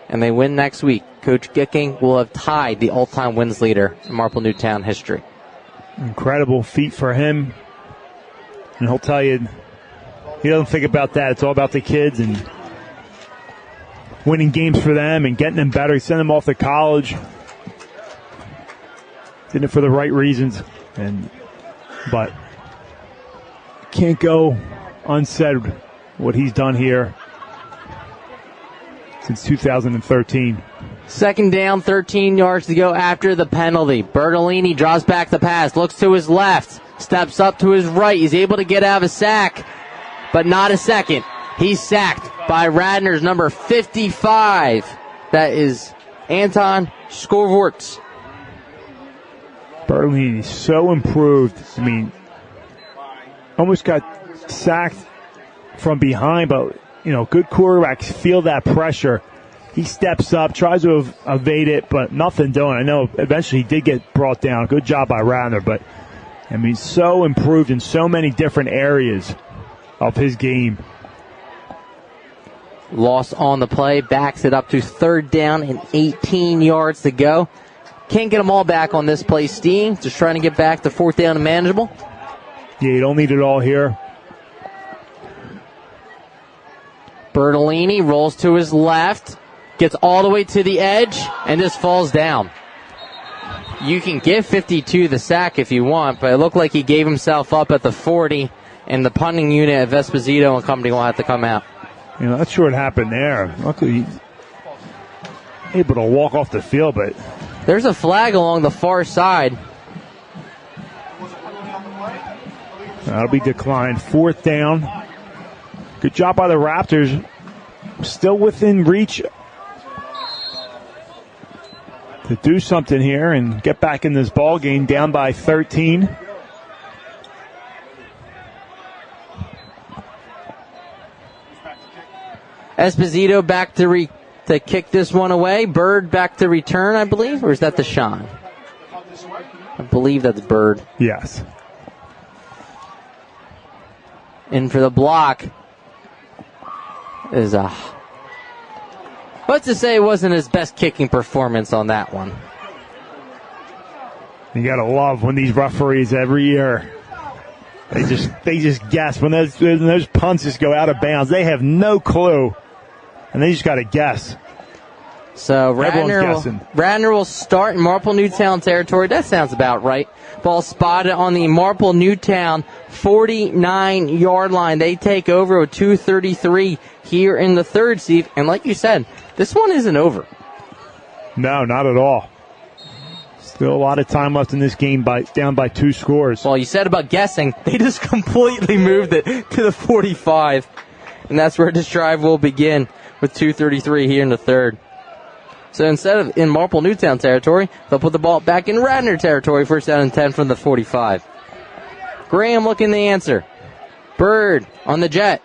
B: and they win next week, Coach Gicking will have tied the all-time wins leader in Marple Newtown history.
F: Incredible feat for him. And he'll tell you, he doesn't think about that. It's all about the kids and winning games for them and getting them better. He sent them off to college. Did it for the right reasons. But can't go unsaid what he's done here since 2013.
B: Second down, 13 yards to go after the penalty. Bertolini draws back the pass, looks to his left, steps up to his right. He's able to get out of a sack, but not a second. He's sacked by Radnor's number 55. That is Anton Skorvorts.
F: Bertolini so improved. I mean, almost got sacked from behind, but, you know, good quarterbacks feel that pressure. He steps up, tries to evade it, but nothing doing. I know eventually he did get brought down. Good job by Radnor, but, I mean, so improved in so many different areas of his game.
B: Loss on the play, backs it up to third down and 18 yards to go. Can't get them all back on this play, Steve. Just trying to get back to fourth down and manageable.
F: Yeah, you don't need it all here.
B: Bertolini rolls to his left, gets all the way to the edge, and just falls down. You can give 52 the sack if you want, but it looked like he gave himself up at the 40, and the punting unit of Esposito and company will have to come out.
F: You know, that's sure what happened there. Luckily, he's able to walk off the field, but
B: there's a flag along the far side.
F: that'll be declined. Fourth down. Good job by the Raptors. Still within reach to do something here and get back in this ball game, down by 13.
B: Esposito back to kick this one away. Bird back to return, I believe. Or is that Deshaun? I believe that's Bird.
F: Yes.
B: In for the block is what's to say it wasn't his best kicking performance on that one.
F: You gotta love when these referees every year they just guess when those punts just go out of bounds. They have no clue, and they just gotta guess.
B: So Radnor will start in Marple Newtown territory. That sounds about right. Ball spotted on the Marple Newtown 49-yard line. They take over with 2:33 here in the third, Steve. And like you said, this one isn't over.
F: No, not at all. Still a lot of time left in this game, down by 2 scores.
B: Well, you said about guessing. They just completely moved it to the 45. And that's where this drive will begin with 2:33 here in the third. So instead of in Marple Newtown territory, they'll put the ball back in Radnor territory, 1st down and 10 from the 45. Graham looking the answer. Bird on the jet.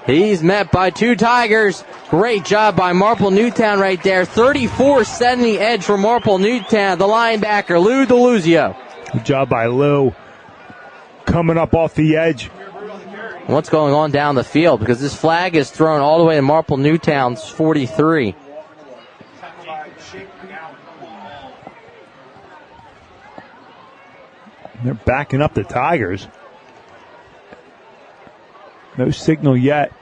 B: He's met by 2 Tigers. Great job by Marple Newtown right there. 34 setting the edge for Marple Newtown. The linebacker, Lou DeLuzio.
F: Good job by Lou. Coming up off the edge.
B: What's going on down the field? Because this flag is thrown all the way to Marple Newtown's 43.
F: They're backing up the Tigers. No signal yet.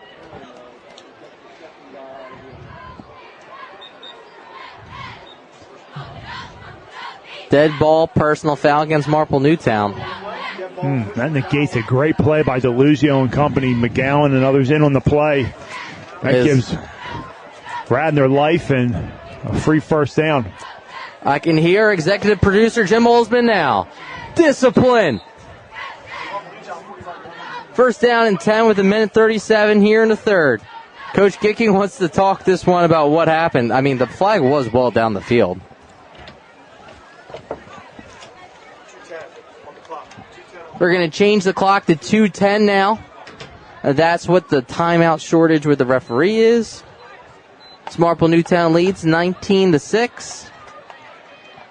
B: Dead ball, personal foul against Marple Newtown.
F: That negates a great play by DeLuzio and company. McGowan and others in on the play. That gives Radnor life and a free 1st down.
B: I can hear executive producer Jim Olsman now. Discipline. 1st down and 10 with 1:37 here in the third. Coach Gicking wants to talk this one about what happened. I mean, the flag was well down the field. We're going to change the clock to 2:10 now. That's what the timeout shortage with the referee is. It's Marple Newtown leads 19-6.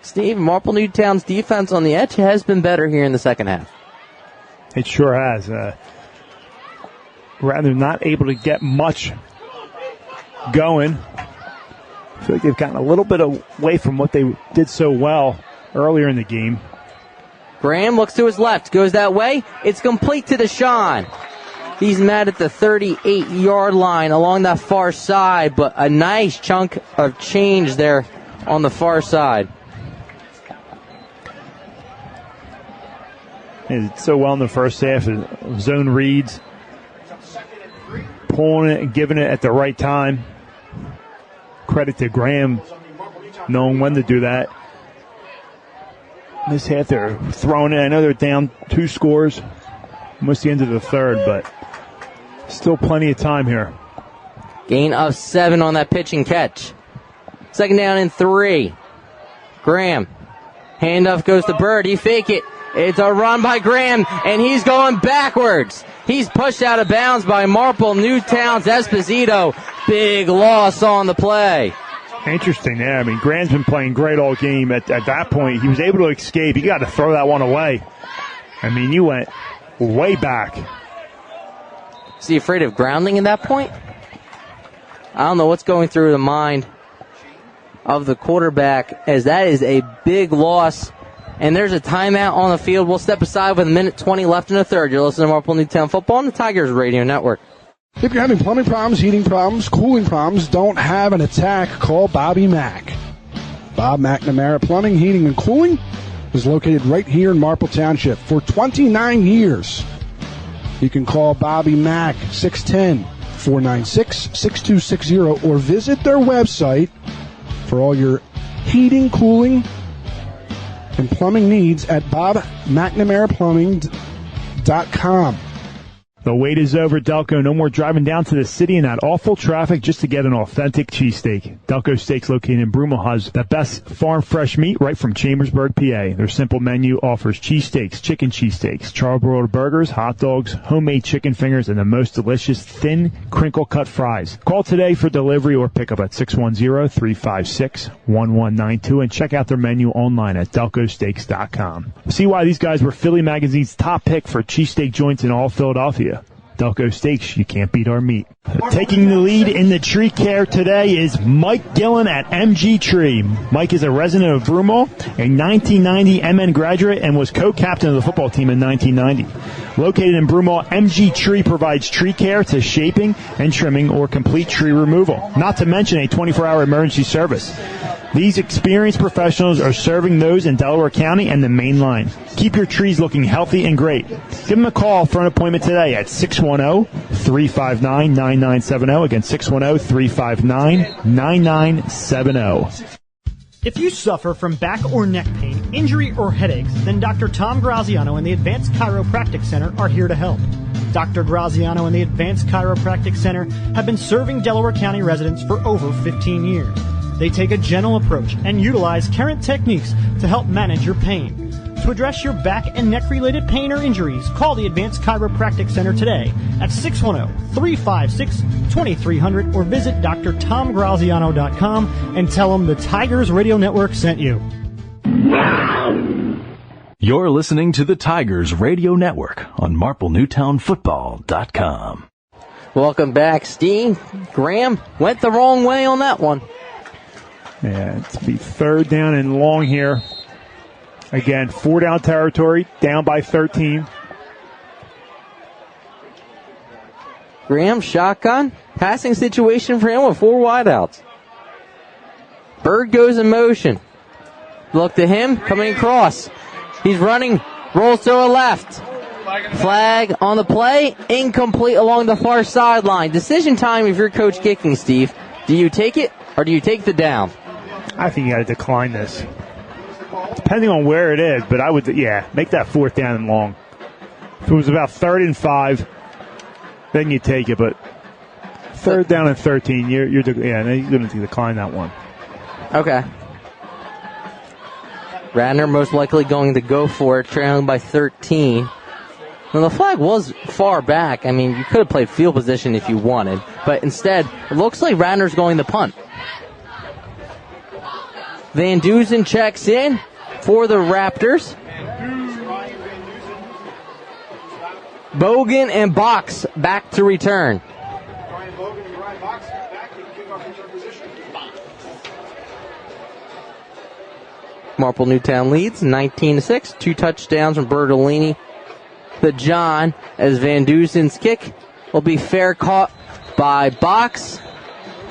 B: Steve, Marple Newtown's defense on the edge has been better here in the second half.
F: It sure has. Rather not able to get much going. I feel like they've gotten a little bit away from what they did so well earlier in the game.
B: Graham looks to his left, goes that way. It's complete to Deshaun. He's met at the 38-yard line along that far side, but a nice chunk of change there on the far side.
F: He did so well in the first half. Zone reads, pulling it and giving it at the right time. Credit to Graham knowing when to do that. This half they're throwing it. I know they're down 2 scores, almost the end of the third, but still plenty of time here.
B: Gain of 7 on that pitch and catch. 2nd down and 3. Graham. Handoff goes to Bird. He fake it. It's a run by Graham, and he's going backwards. He's pushed out of bounds by Marple Newtown's Esposito. Big loss on the play.
F: Interesting there. I mean, Graham's been playing great all game. At that point, he was able to escape. He got to throw that one away. I mean, you went way back.
B: Is he afraid of grounding at that point? I don't know what's going through the mind of the quarterback, as that is a big loss. And there's a timeout on the field. We'll step aside with 1:20 left in the third. You're listening to Marple Newtown Football on the Tigers Radio Network.
H: If you're having plumbing problems, heating problems, cooling problems, don't have an attack, call Bobby Mack. Bob McNamara Plumbing, Heating, and Cooling is located right here in Marple Township for 29 years. You can call Bobby Mack, 610-496-6260, or visit their website for all your heating, cooling, and plumbing needs at bobmcnamaraplumbing.com.
F: The wait is over, Delco. No more driving down to the city in that awful traffic just to get an authentic cheesesteak. Delco Steaks, located in Broomall, has the best farm fresh meat right from Chambersburg, PA. Their simple menu offers cheesesteaks, chicken cheesesteaks, charbroiled burgers, hot dogs, homemade chicken fingers, and the most delicious thin, crinkle-cut fries. Call today for delivery or pickup at 610-356-1192 and check out their menu online at delcosteaks.com. See why these guys were Philly Magazine's top pick for cheesesteak joints in all Philadelphia. Delco Steaks, you can't beat our meat. Taking the lead in the tree care today is Mike Gillen at MG Tree. Mike is a resident of Broomall, a 1990 MN graduate, and was co-captain of the football team in 1990. Located in Broomall, MG Tree provides tree care to shaping and trimming or complete tree removal, not to mention a 24-hour emergency service. These experienced professionals are serving those in Delaware County and the main line. Keep your trees looking healthy and great. Give them a call for an appointment today at 610-359-9970. Again, 610-359-9970.
G: If you suffer from back or neck pain, injury, or headaches, then Dr. Tom Graziano and the Advanced Chiropractic Center are here to help. Dr. Graziano and the Advanced Chiropractic Center have been serving Delaware County residents for over 15 years. They take a gentle approach and utilize current techniques to help manage your pain. To address your back and neck-related pain or injuries, call the Advanced Chiropractic Center today at 610-356-2300 or visit drtomgraziano.com and tell them the Tigers Radio Network sent you.
J: You're listening to the Tigers Radio Network on MarpleNewtownFootball.com.
B: Welcome back, Steve. Graham went the wrong way on that one.
F: Yeah, it's be third down and long here. Again, 4-down territory, down by 13.
B: Graham, shotgun. Passing situation for him with 4 wideouts. Bird goes in motion. Look to him, coming across. He's running, rolls to the left. Flag on the play, incomplete along the far sideline. Decision time if you're Coach Gicking, Steve. Do you take it or do you take the down?
F: I think you got to decline this. Depending on where it is, but I would, make that 4th down and long. If it was about 3rd and 5, then you take it, but 3rd down and 13, you're going to decline that one.
B: Okay. Radnor most likely going to go for it, trailing by 13. Now, the flag was far back. I mean, you could have played field position if you wanted, but instead, it looks like Radnor's going to punt. Van Dusen checks in for the Raptors. Bogan and Box back to return. Marple Newtown leads 19-6. 2 touchdowns from Bertolini. The John, as Van Dusen's kick will be fair caught by Box.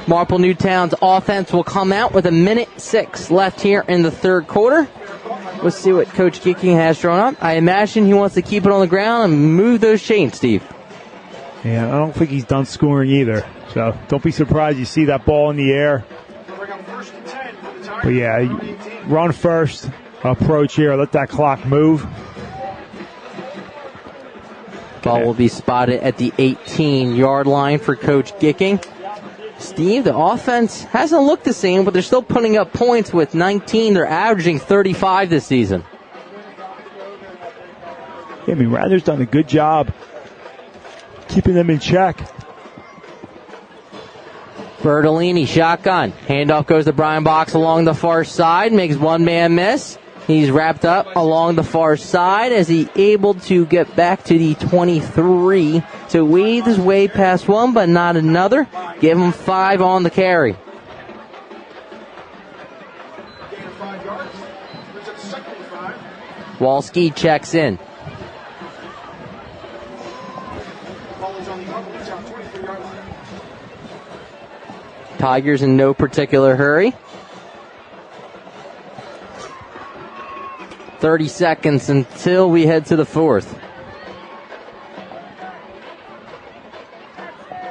B: Marple Newtown's offense will come out with 1:06 left here in the third quarter. Let's see what Coach Gicking has drawn up. I imagine he wants to keep it on the ground and move those chains, Steve.
F: Yeah, I don't think he's done scoring either. So don't be surprised you see that ball in the air. But yeah, run first, approach here, let that clock move.
B: Ball will be spotted at the 18-yard line for Coach Gicking. Steve, the offense hasn't looked the same, but they're still putting up points with 19. They're averaging 35 this season.
F: Yeah, I mean, Radnor's done a good job keeping them in check.
B: Bertolini, shotgun. Handoff goes to Brian Box along the far side, makes one man miss. He's wrapped up along the far side as he able to get back to the 23. So weaved his way past one, but not another. Give him 5 on the carry. Walski checks in. Tigers in no particular hurry. 30 seconds until we head to the fourth.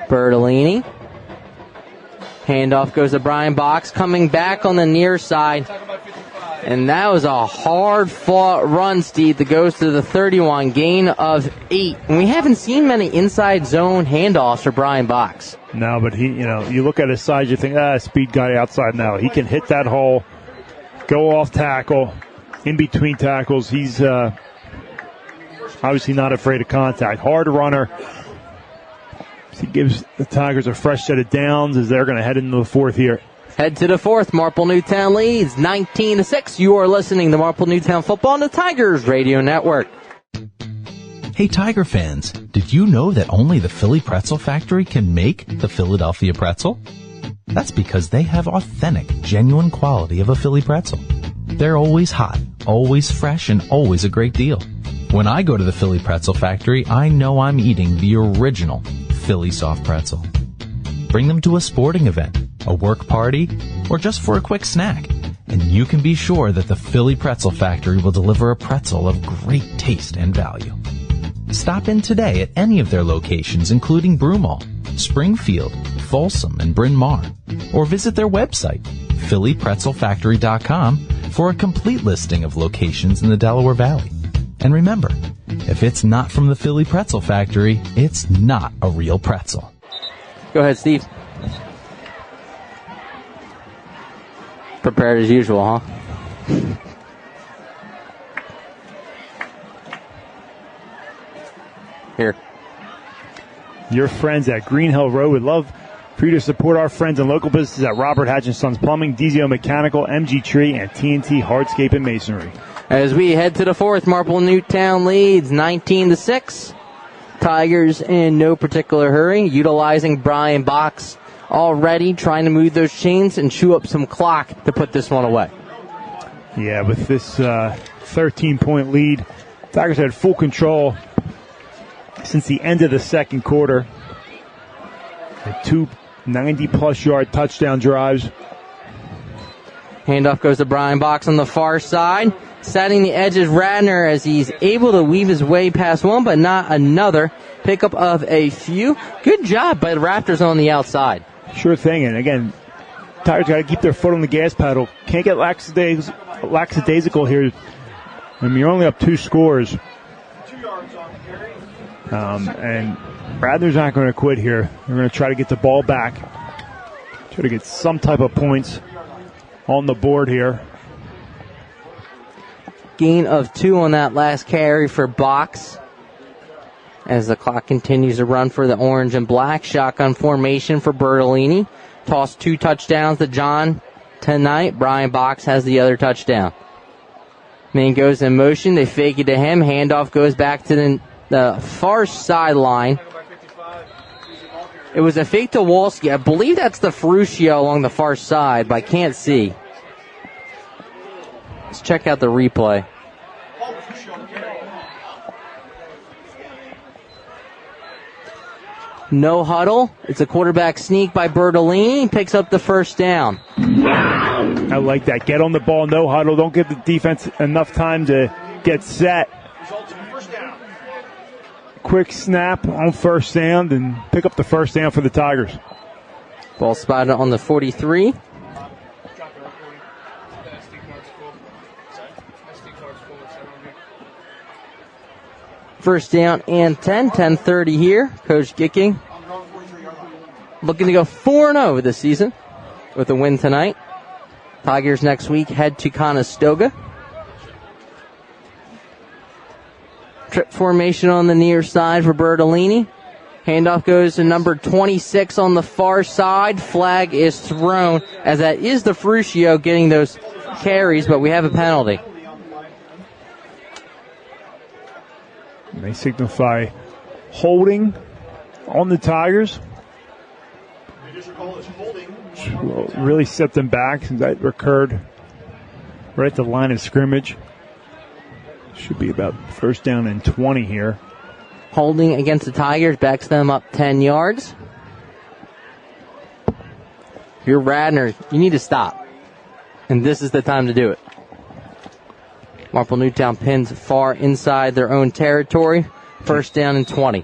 B: Bertolini. Handoff goes to Brian Box, coming back on the near side. And that was a hard-fought run, Steve, that goes to the 31, gain of 8. And we haven't seen many inside zone handoffs for Brian Box.
F: No, but you look at his size, you think, speed guy outside. No, he can hit that hole, go off tackle, in between tackles. He's obviously not afraid of contact. Hard runner. He gives the Tigers a fresh set of downs as they're going to head into the fourth here.
B: Head to the fourth. Marple Newtown leads 19-6. You are listening to Marple Newtown Football on the Tigers Radio Network.
E: Hey Tiger fans, did you know that only the Philly Pretzel Factory can make the Philadelphia pretzel? That's because they have authentic, genuine quality of a Philly pretzel. They're always hot, always fresh, and always a great deal. When I go to the Philly Pretzel Factory, I know I'm eating the original Philly soft pretzel. Bring them to a sporting event, a work party, or just for a quick snack, and you can be sure that the Philly Pretzel Factory will deliver a pretzel of great taste and value. Stop in today at any of their locations, including Broomall, Springfield, Folsom, and Bryn Mawr, or visit their website, phillypretzelfactory.com, for a complete listing of locations in the Delaware Valley. And remember, if it's not from the Philly Pretzel Factory, it's not a real pretzel.
B: Go ahead, Steve. Prepared as usual, huh? Here.
F: Your friends at Green Hill Road would love for you to support our friends and local businesses at Robert Hatch & Sons Plumbing, DZO Mechanical, MG Tree, and TNT Hardscape and Masonry.
B: As we head to the fourth, Marple Newtown leads 19-6. Tigers in no particular hurry, utilizing Brian Box already, trying to move those chains and chew up some clock to put this one away.
F: Yeah, with this 13-point lead, Tigers had full control since the end of the second quarter. Two 90-plus yard touchdown drives.
B: Handoff goes to Brian Box on the far side. Setting the edges, Radnor, as he's able to weave his way past one, but not another. Pickup of a few. Good job by the Raptors on the outside.
F: Sure thing. And again, Tigers got to keep their foot on the gas pedal. Can't get lackadaisical here. I mean, you're only up 2 scores. And Radnor's not going to quit here. They're going to try to get the ball back. Try to get some type of points on the board here.
B: Gain of 2 on that last carry for Box. As the clock continues to run for the orange and black. Shotgun formation for Bertolini. Tossed 2 touchdowns to John tonight. Brian Box has the other touchdown. Man goes in motion. They fake it to him. Handoff goes back to the far sideline. It was a fake to Wolski. I believe that's the Ferruccio along the far side, but I can't see. Let's check out the replay. No huddle. It's a quarterback sneak by Bertolini. Picks up the first down.
F: I like that. Get on the ball, no huddle. Don't give the defense enough time to get set. Quick snap on first down and pick up the first down for the Tigers.
B: Ball spotted on the 43. First down and 10:30 here. Coach Gicking looking to go 4-0 this season with a win tonight. Tigers next week head to Conestoga. Trip formation on the near side for Bertolini. Handoff goes to number 26 on the far side. Flag is thrown, as that is the Ferruccio getting those carries, but we have a penalty.
F: They signify holding on the Tigers. Will really set them back since that occurred right at the line of scrimmage. Should be about first down and 20 here.
B: Holding against the Tigers backs them up 10 yards. If you're Radnor, you need to stop. And this is the time to do it. Marple Newtown pins far inside their own territory. First down and 20.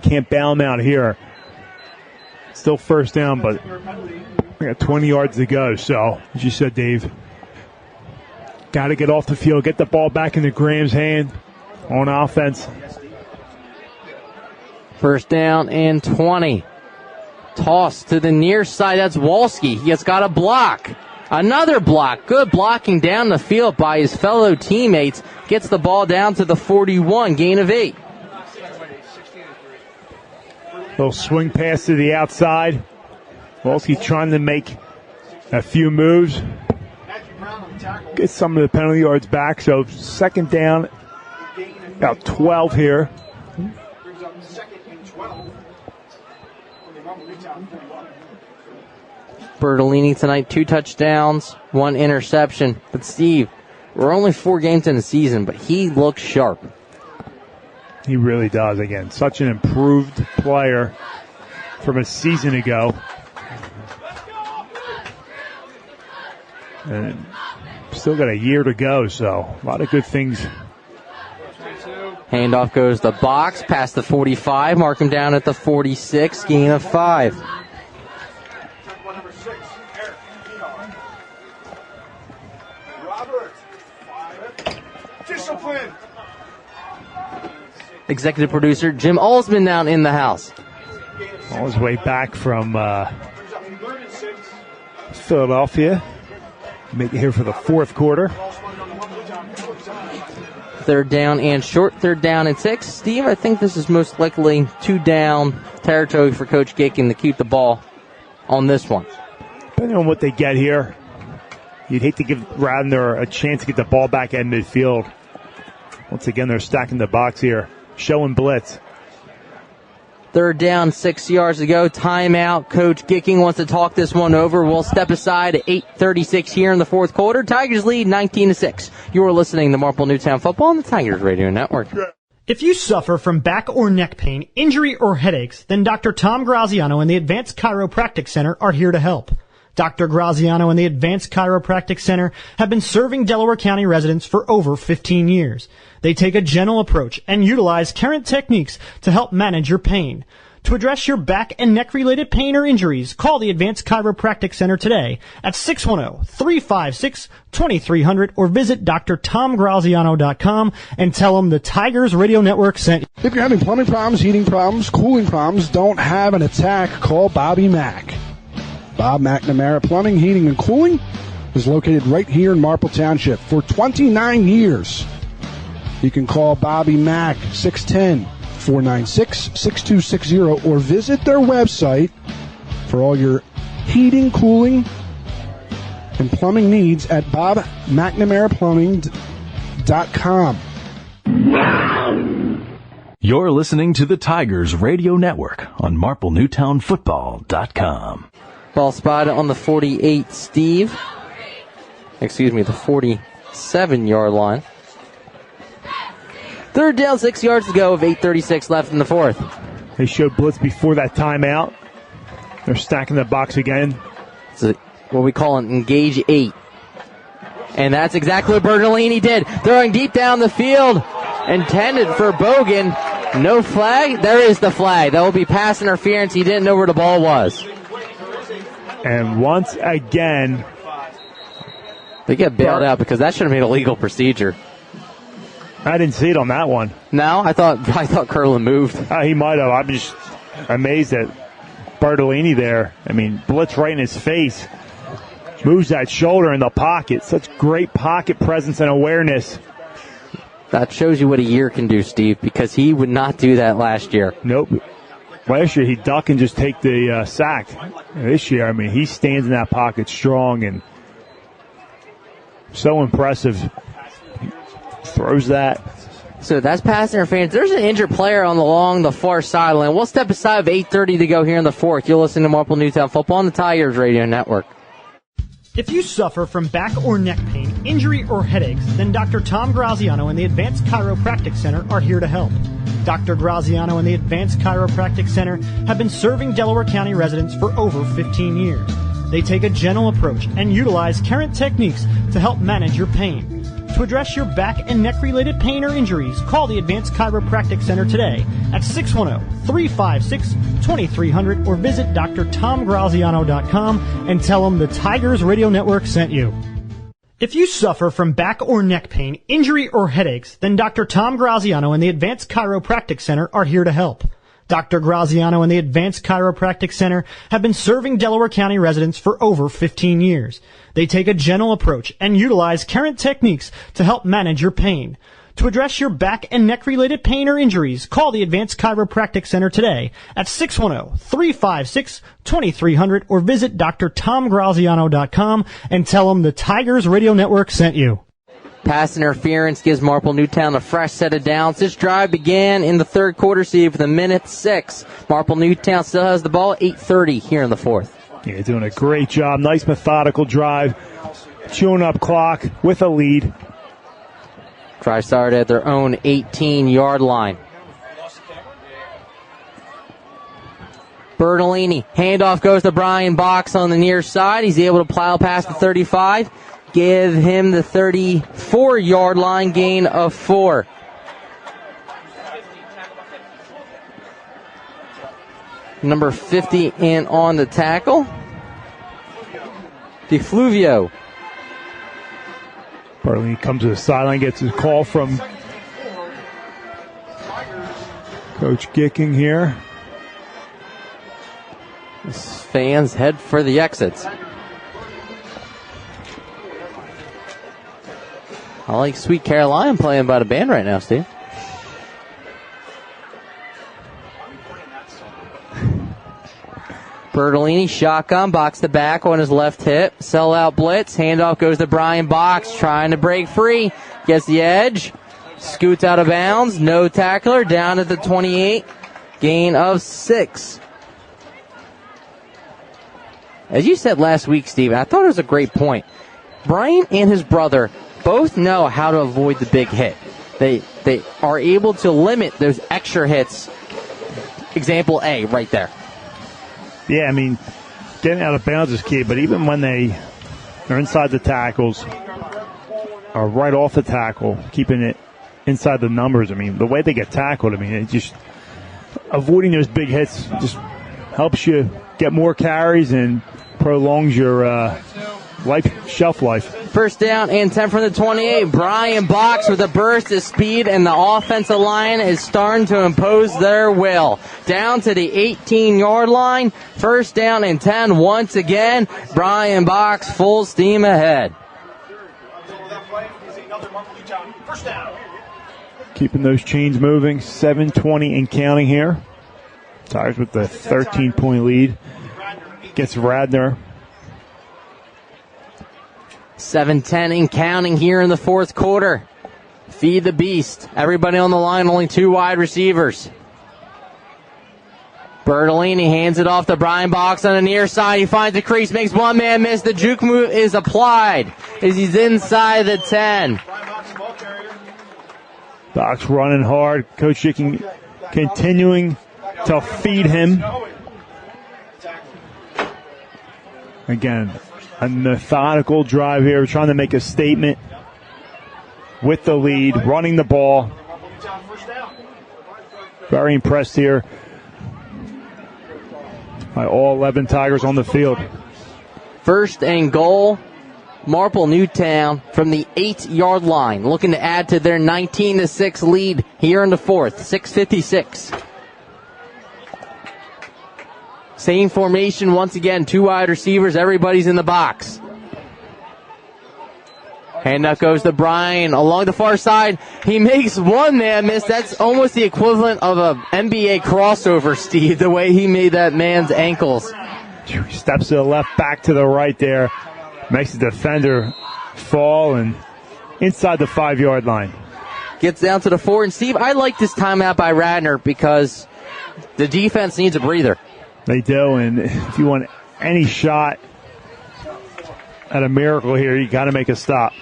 F: Can't bail them out here. Still first down, but we got 20 yards to go. So, as you said, Dave, Got to get off the field, get the ball back into Graham's hand on offense.
B: First down and 20. Toss to the near side. That's Wolski. He has got a block. Another block. Good blocking down the field by his fellow teammates. Gets the ball down to the 41. Gain of 8.
F: Little swing pass to the outside. Wolski trying to make a few moves. Get some of the penalty yards back. So second down, about 12 here.
B: Bertolini tonight, 2 touchdowns, 1 interception. But Steve, we're only 4 games in the season, but he looks sharp.
F: He really does. Again, such an improved player from a season ago. And still got a year to go, so a lot of good things.
B: Handoff goes the box, past the 45, mark him down at the 46, gain of 5.
I: Discipline.
B: Executive producer Jim Alsman down in the house.
F: On his way back from Philadelphia. Make it here for the fourth quarter.
B: Third down and short, 3rd down and 6. Steve, I think this is most likely 2 down territory for Coach Gicking to keep the ball on this one.
F: Depending on what they get here, you'd hate to give Radnor a chance to get the ball back at midfield. Once again, they're stacking the box here, showing blitz.
B: 3rd down, 6 yards to go. Timeout. Coach Gicking wants to talk this one over. We'll step aside at 8:36 here in the fourth quarter. Tigers lead 19-6. You're listening to Marple Newtown Football on the Tigers Radio Network.
G: If you suffer from back or neck pain, injury, or headaches, then Dr. Tom Graziano and the Advanced Chiropractic Center are here to help. Dr. Graziano and the Advanced Chiropractic Center have been serving Delaware County residents for over 15 years. They take a gentle approach and utilize current techniques to help manage your pain. To address your back and neck-related pain or injuries, call the Advanced Chiropractic Center today at 610-356-2300 or visit drtomgraziano.com and tell them the Tigers Radio Network sent you.
H: If you're having plumbing problems, heating problems, cooling problems, don't have an attack, call Bobby Mack. Bob McNamara Plumbing, Heating, and Cooling is located right here in Marple Township for 29 years. You can call Bobby Mack, 610-496-6260, or visit their website for all your heating, cooling, and plumbing needs at bobmcnamaraPlumbing.com.
J: You're listening to the Tigers Radio Network on MarpleNewtownFootball.com.
B: Ball spotted on the 48, Steve. Excuse me, the 47-yard line. 3rd down, 6 yards to go of 8:36 left in the fourth.
F: They showed blitz before that timeout. They're stacking the box again.
B: It's what we call an engage 8. And that's exactly what Bertolini did. Throwing deep down the field. Intended for Bogan. No flag. There is the flag. That will be pass interference. He didn't know where the ball was.
F: And once again,
B: they get bailed out because that should have made a legal procedure.
F: I didn't see it on that one.
B: No, I thought Curlin moved.
F: He might have. I'm just amazed at Bertolini there. I mean, blitz right in his face. Moves that shoulder in the pocket. Such great pocket presence and awareness.
B: That shows you what a year can do, Steve, because he would not do that last year.
F: Nope. Last year, he'd duck and just take the sack. This year, I mean, he stands in that pocket strong and so impressive. He throws that.
B: So that's pass interference. There's an injured player along the far sideline. We'll step aside with 8:30 to go here in the fourth. You're listening to Marple Newtown Football on the Tigers Radio Network.
G: If you suffer from back or neck pain, injury, or headaches, then Dr. Tom Graziano and the Advanced Chiropractic Center are here to help. Dr. Graziano and the Advanced Chiropractic Center have been serving Delaware County residents for over 15 years. They take a gentle approach and utilize current techniques to help manage your pain. To address your back and neck-related pain or injuries, call the Advanced Chiropractic Center today at 610-356-2300 or visit drtomgraziano.com and tell them the Tigers Radio Network sent you. If you suffer from back or neck pain, injury, or headaches, then Dr. Tom Graziano and the Advanced Chiropractic Center are here to help. Dr. Graziano and the Advanced Chiropractic Center have been serving Delaware County residents for over 15 years. They take a gentle approach and utilize current techniques to help manage your pain. To address your back and neck-related pain or injuries, call the Advanced Chiropractic Center today at 610-356-2300 or visit drtomgraziano.com and tell them the Tigers Radio Network sent you.
B: Pass interference gives Marple Newtown a fresh set of downs. This drive began in the third quarter, Steve, with a minute 6. Marple Newtown still has the ball, 8:30 here in the fourth.
F: Yeah, doing a great job. Nice methodical drive. Chewing up clock with a lead.
B: Drive started at their own 18-yard line. Bertolini, handoff goes to Brian Box on the near side. He's able to plow past the 35. Give him the 34-yard line, gain of 4. Number 50 in on the tackle. DeFluvio.
F: Bertolini comes to the sideline, gets a call from Coach Gicking here.
B: His fans head for the exits. I like Sweet Caroline playing by the band right now, Steve. Bertolini, shotgun, box to back on his left hip. Sellout blitz. Handoff goes to Brian Box, trying to break free. Gets the edge. Scoots out of bounds. No tackler. Down at the 28. Gain of 6. As you said last week, Steve, I thought it was a great point. Brian and his brother both know how to avoid the big hit. They are able to limit those extra hits. Example A right there.
F: Yeah, I mean, getting out of bounds is key, but even when they are inside the tackles or right off the tackle, keeping it inside the numbers, I mean, the way they get tackled, I mean, it just avoiding those big hits just helps you get more carries and prolongs your shelf life.
B: First down and 10 from the 28. Brian Box with a burst of speed, and the offensive line is starting to impose their will. Down to the 18-yard line. First down and 10 once again. Brian Box full steam ahead.
F: Keeping those chains moving. 7:20 and counting here. Tigers with the 13-point lead. Gets Radnor.
B: 7:10 and counting here in the fourth quarter. Feed the beast. Everybody on the line, only 2 wide receivers. Bertolini hands it off to Brian Box on the near side. He finds the crease, makes one man miss. The juke move is applied as he's inside the 10.
F: Box running hard. Coach Gicking continuing to feed him. Again, a methodical drive here, trying to make a statement with the lead, running the ball. Very impressed here by all 11 Tigers on the field.
B: First and goal, Marple Newtown from the 8-yard line, looking to add to their 19-6 lead here in the fourth. 6:56. Same formation once again, 2 wide receivers, everybody's in the box. Handoff goes to Brian along the far side. He makes one man miss. That's almost the equivalent of a NBA crossover, Steve, the way he made that man's ankles.
F: Steps to the left, back to the right there. Makes the defender fall and inside the 5-yard line.
B: Gets down to the 4. And Steve, I like this timeout by Radnor because the defense needs a breather.
F: They do, and if you want any shot at a miracle here, you got to make a stop.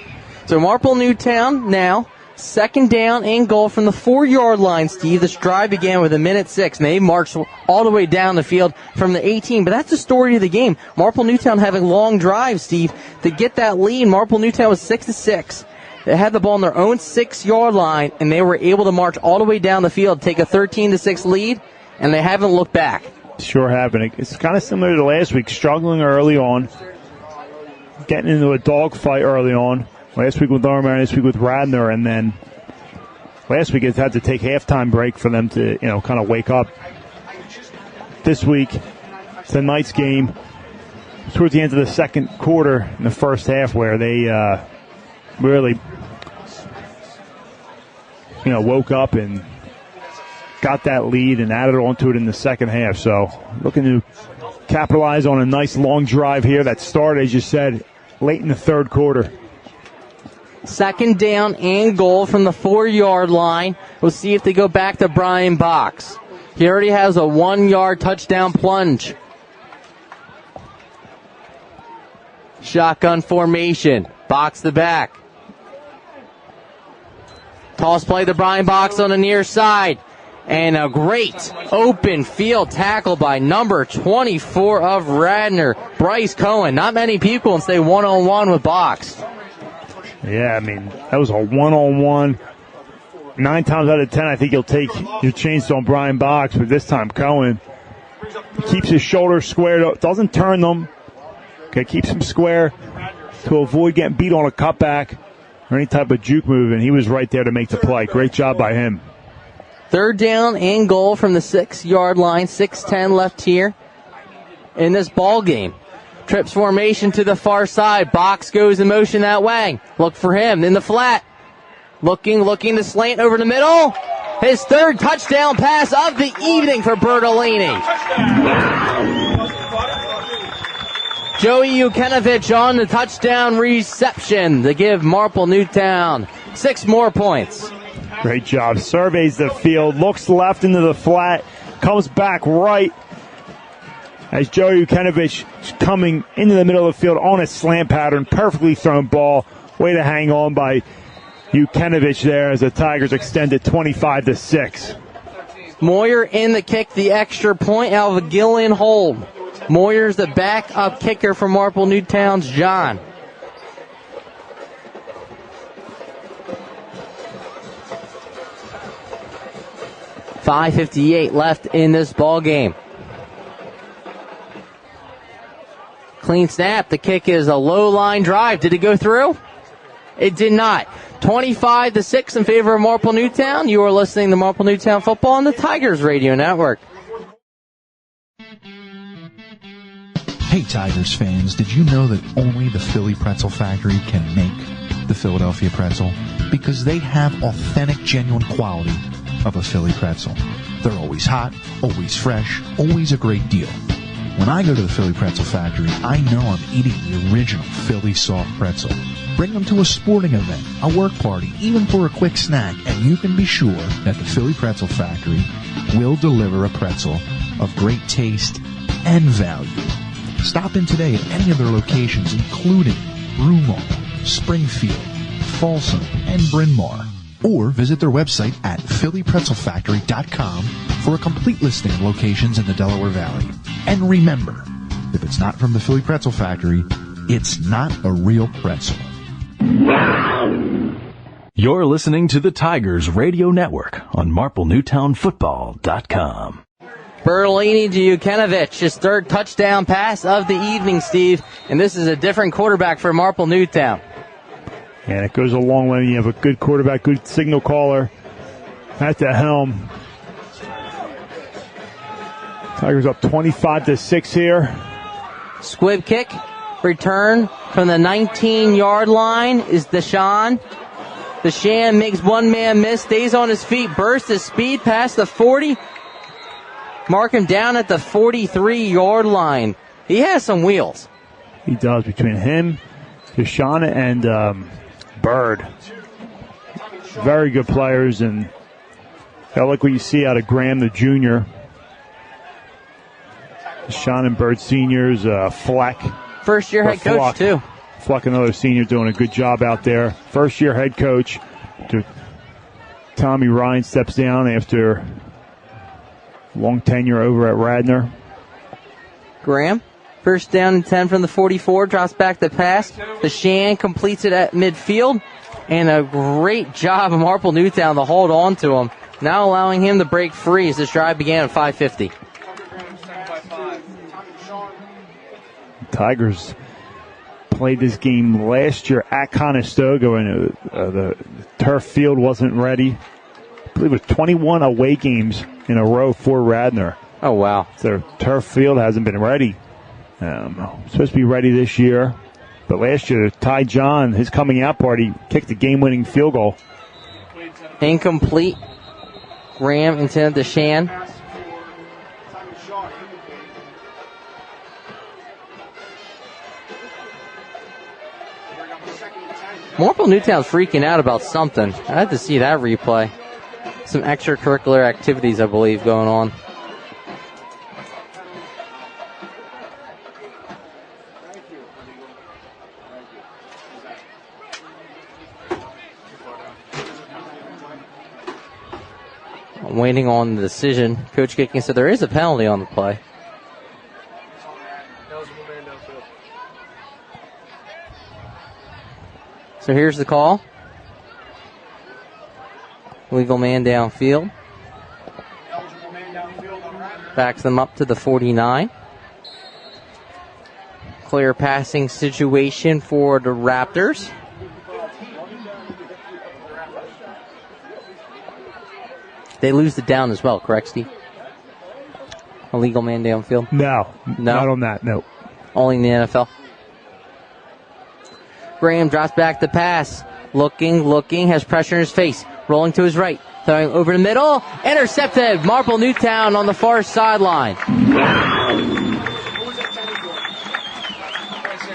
B: So Marple Newtown now, second down and goal from the 4-yard line, Steve. This drive began with a minute 6, and they marched all the way down the field from the 18. But that's the story of the game. Marple Newtown having long drives, Steve, to get that lead. Marple Newtown was 6-6. They had the ball on their own 6-yard line, and they were able to march all the way down the field, take a 13-6 lead, and they haven't looked back.
F: Sure haven't. It's kind of similar to last week, struggling early on. getting into a dogfight early on. Last week with Armour, this week with Radnor, and then last week it had to take halftime break for them to, kind of wake up. This week, tonight's game, towards the end of the second quarter in the first half, where they really, woke up and got that lead and added on to it in the second half. So looking to capitalize on a nice long drive here that started, as you said, late in the third quarter.
B: Second down and goal from the 4-yard line. We'll see if they go back to Brian Box. He already has a 1-yard touchdown plunge. Shotgun formation. Box the back. Toss play to Brian Box on the near side. And a great open field tackle by number 24 of Radnor, Bryce Cohen. Not many people can stay one-on-one with Box.
F: Yeah, that was a one-on-one. 9 times out of 10, I think you'll take your chance on Brian Box, but this time Cohen keeps his shoulders squared up, doesn't turn them. Okay, keeps him square to avoid getting beat on a cutback or any type of juke move, and he was right there to make the play. Great job by him.
B: Third down and goal from the 6-yard line. 6:10 left here in this ball game. Trips formation to the far side. Box goes in motion that way. Look for him in the flat. Looking to slant over the middle. His third touchdown pass of the evening for Bertolini. Joey Ukenovich on the touchdown reception to give Marple Newtown 6 more points.
F: Great job. Surveys the field, looks left into the flat, comes back right as Joey Ukenovich is coming into the middle of the field on a slant pattern. Perfectly thrown ball. Way to hang on by Ukenovich there as the Tigers extend it 25-6.
B: Moyer in the kick, the extra point out of a Gillian hold. Moyer's the backup kicker for Marple Newtown's John. .5:58 left in this ball game. Clean snap. The kick is a low line drive. Did it go through? It did not. 25-6 in favor of Marple Newtown. You are listening to Marple Newtown Football on the Tigers Radio Network.
A: Hey Tigers fans, did you know that only the Philly Pretzel Factory can make the Philadelphia pretzel? Because they have authentic, genuine quality of a Philly pretzel. They're always hot, always fresh, always a great deal. When I go to the Philly Pretzel Factory, I know I'm eating the original Philly soft pretzel. Bring them to a sporting event, a work party, even for a quick snack, and you can be sure that the Philly Pretzel Factory will deliver a pretzel of great taste and value. Stop in today at any of their locations, including Broomall, Springfield, Folsom, and Bryn Mawr. Or visit their website at phillypretzelfactory.com for a complete listing of locations in the Delaware Valley. And remember, if it's not from the Philly Pretzel Factory, it's not a real pretzel.
J: You're listening to the Tigers Radio Network on MarpleNewtownFootball.com.
B: Bertolini to Ukenovich, his third touchdown pass of the evening, Steve. And this is a different quarterback for Marple Newtown.
F: And it goes a long way. You have a good quarterback, good signal caller at the helm. Tigers up 25-6 here.
B: Squib kick, return from the 19-yard line is Deshaun. Deshaun makes one man miss, stays on his feet, bursts his speed past the 40. Mark him down at the 43-yard line. He has some wheels.
F: He does, between him, Deshaun, and Bird. Very good players, and I like what you see out of Graham, the junior. Deshaun and Bird seniors, Fleck.
B: First-year head coach, too.
F: Fleck, another senior, doing a good job out there. First-year head coach. Tommy Ryan steps down after long tenure over at Radnor.
B: Graham, first down and 10 from the 44, drops back the pass. Deshaun completes it at midfield. And a great job of Marple Newtown to hold on to him, now allowing him to break free as this drive began at 5:50.
F: Tigers played this game last year at Conestoga, and the turf field wasn't ready. I believe it was 21 away games in a row for Radnor.
B: Oh, wow.
F: So their turf field hasn't been ready. Supposed to be ready this year. But last year, Ty John, his coming out party, kicked the game-winning field goal.
B: Incomplete. Graham intended to Shan. Marple Newtown's freaking out about something. I had to see that replay. Some extracurricular activities, I believe, going on. I'm waiting on the decision. Coach Kicking said there is a penalty on the play. So here's the call. Legal man downfield. Backs them up to the 49. Clear passing situation for the Raptors. They lose the down as well, correct, Steve? A legal man downfield?
F: No, not on that, no.
B: Only in the NFL. Graham drops back the pass. Looking, has pressure in his face. Rolling to his right. Throwing over the middle. Intercepted. Marple Newtown on the far sideline.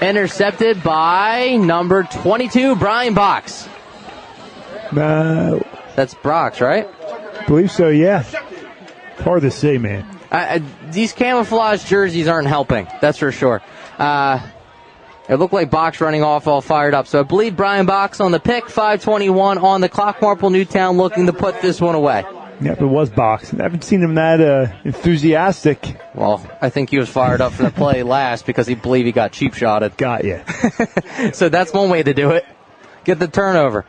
B: Intercepted by number 22, Brian Box.
F: No.
B: That's Brox, right?
F: I believe so, yeah. It's hard to say, man.
B: These camouflage jerseys aren't helping, that's for sure. It looked like Box running off all fired up. So I believe Brian Box on the pick, 5:21 on the clock. Marple Newtown looking to put this one away.
F: Yep, it was Box. I haven't seen him that enthusiastic.
B: Well, I think he was fired up for the play last because he believed he got cheap shotted.
F: Got you.
B: So that's one way to do it. Get the turnover.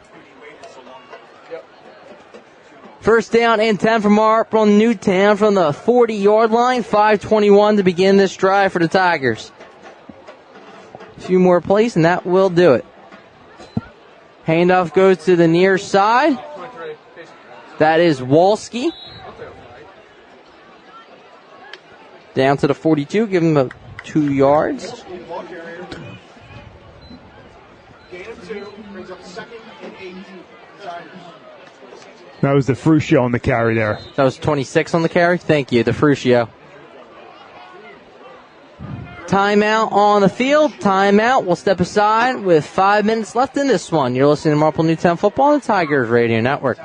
B: First down and 10 for Marple Newtown from the 40-yard line. 5:21 to begin this drive for the Tigers. A few more plays, and that will do it. Handoff goes to the near side. That is Wolski. Down to the 42, give him 2 yards.
F: That was the Fruscio on the carry there.
B: That was 26 on the carry? Thank you, the Fruscio. Timeout on the field. Timeout. We'll step aside with 5 minutes left in this one. You're listening to Marple Newtown Football on the Tigers Radio Network.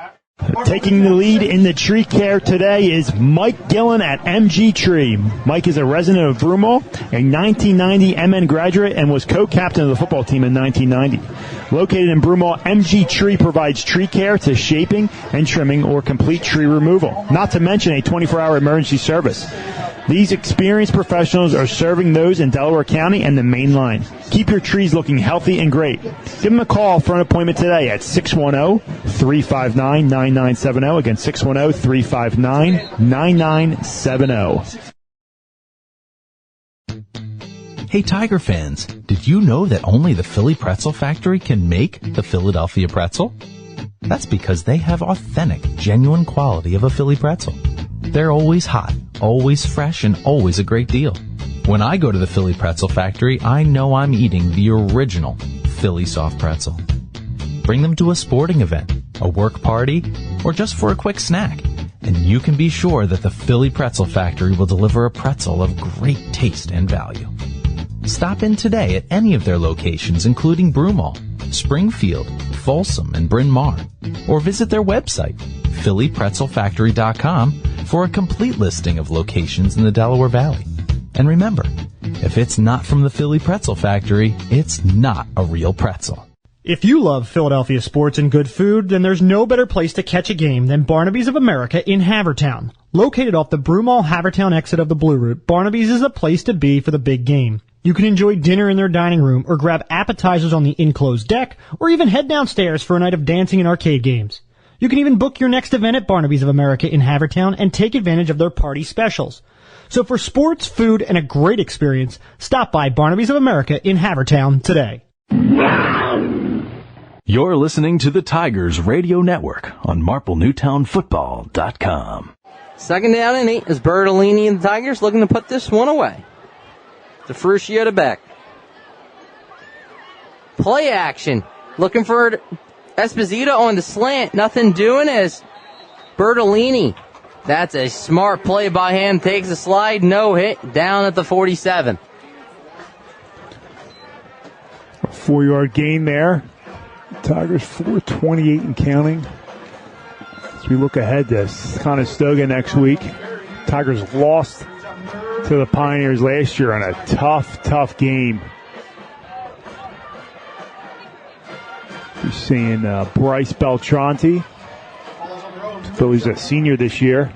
F: Taking the lead in the tree care today is Mike Gillen at MG Tree. Mike is a resident of Broomall, a 1990 MN graduate, and was co-captain of the football team in 1990. Located in Broomall, MG Tree provides tree care to shaping and trimming or complete tree removal, not to mention a 24-hour emergency service. These experienced professionals are serving those in Delaware County and the Main Line. Keep your trees looking healthy and great. Give them a call for an appointment today at 610-359-9970. Again, 610-359-9970.
E: Hey, Tiger fans, did you know that only the Philly Pretzel Factory can make the Philadelphia pretzel? That's because they have authentic, genuine quality of a Philly pretzel. They're always hot, always fresh, and always a great deal. When I go to the Philly Pretzel Factory, I know I'm eating the original Philly soft pretzel. Bring them to a sporting event, a work party, or just for a quick snack, and you can be sure that the Philly Pretzel Factory will deliver a pretzel of great taste and value. Stop in today at any of their locations, including Broomall, Springfield, Folsom, and Bryn Mawr, or visit their website, phillypretzelfactory.com, for a complete listing of locations in the Delaware Valley. And remember, if it's not from the Philly Pretzel Factory, it's not a real pretzel.
G: If you love Philadelphia sports and good food, then there's no better place to catch a game than Barnaby's of America in Havertown. Located off the Broomall-Havertown exit of the Blue Route, Barnaby's is a place to be for the big game. You can enjoy dinner in their dining room or grab appetizers on the enclosed deck or even head downstairs for a night of dancing and arcade games. You can even book your next event at Barnaby's of America in Havertown and take advantage of their party specials. So for sports, food, and a great experience, stop by Barnaby's of America in Havertown today.
J: You're listening to the Tigers Radio Network on MarpleNewtownFootball.com.
B: Second down and 8 as Bertolini and the Tigers looking to put this one away. DeFrucio to Beck. Play action. Looking for Esposito on the slant. Nothing doing as Bertolini. That's a smart play by him. Takes a slide. No hit. Down at the 47.
F: A 4-yard gain there. Tigers 4:28 and counting. As we look ahead to Conestoga next week, Tigers lost to the Pioneers last year in a tough game. You're seeing Bryce Beltranti. He's a senior this year.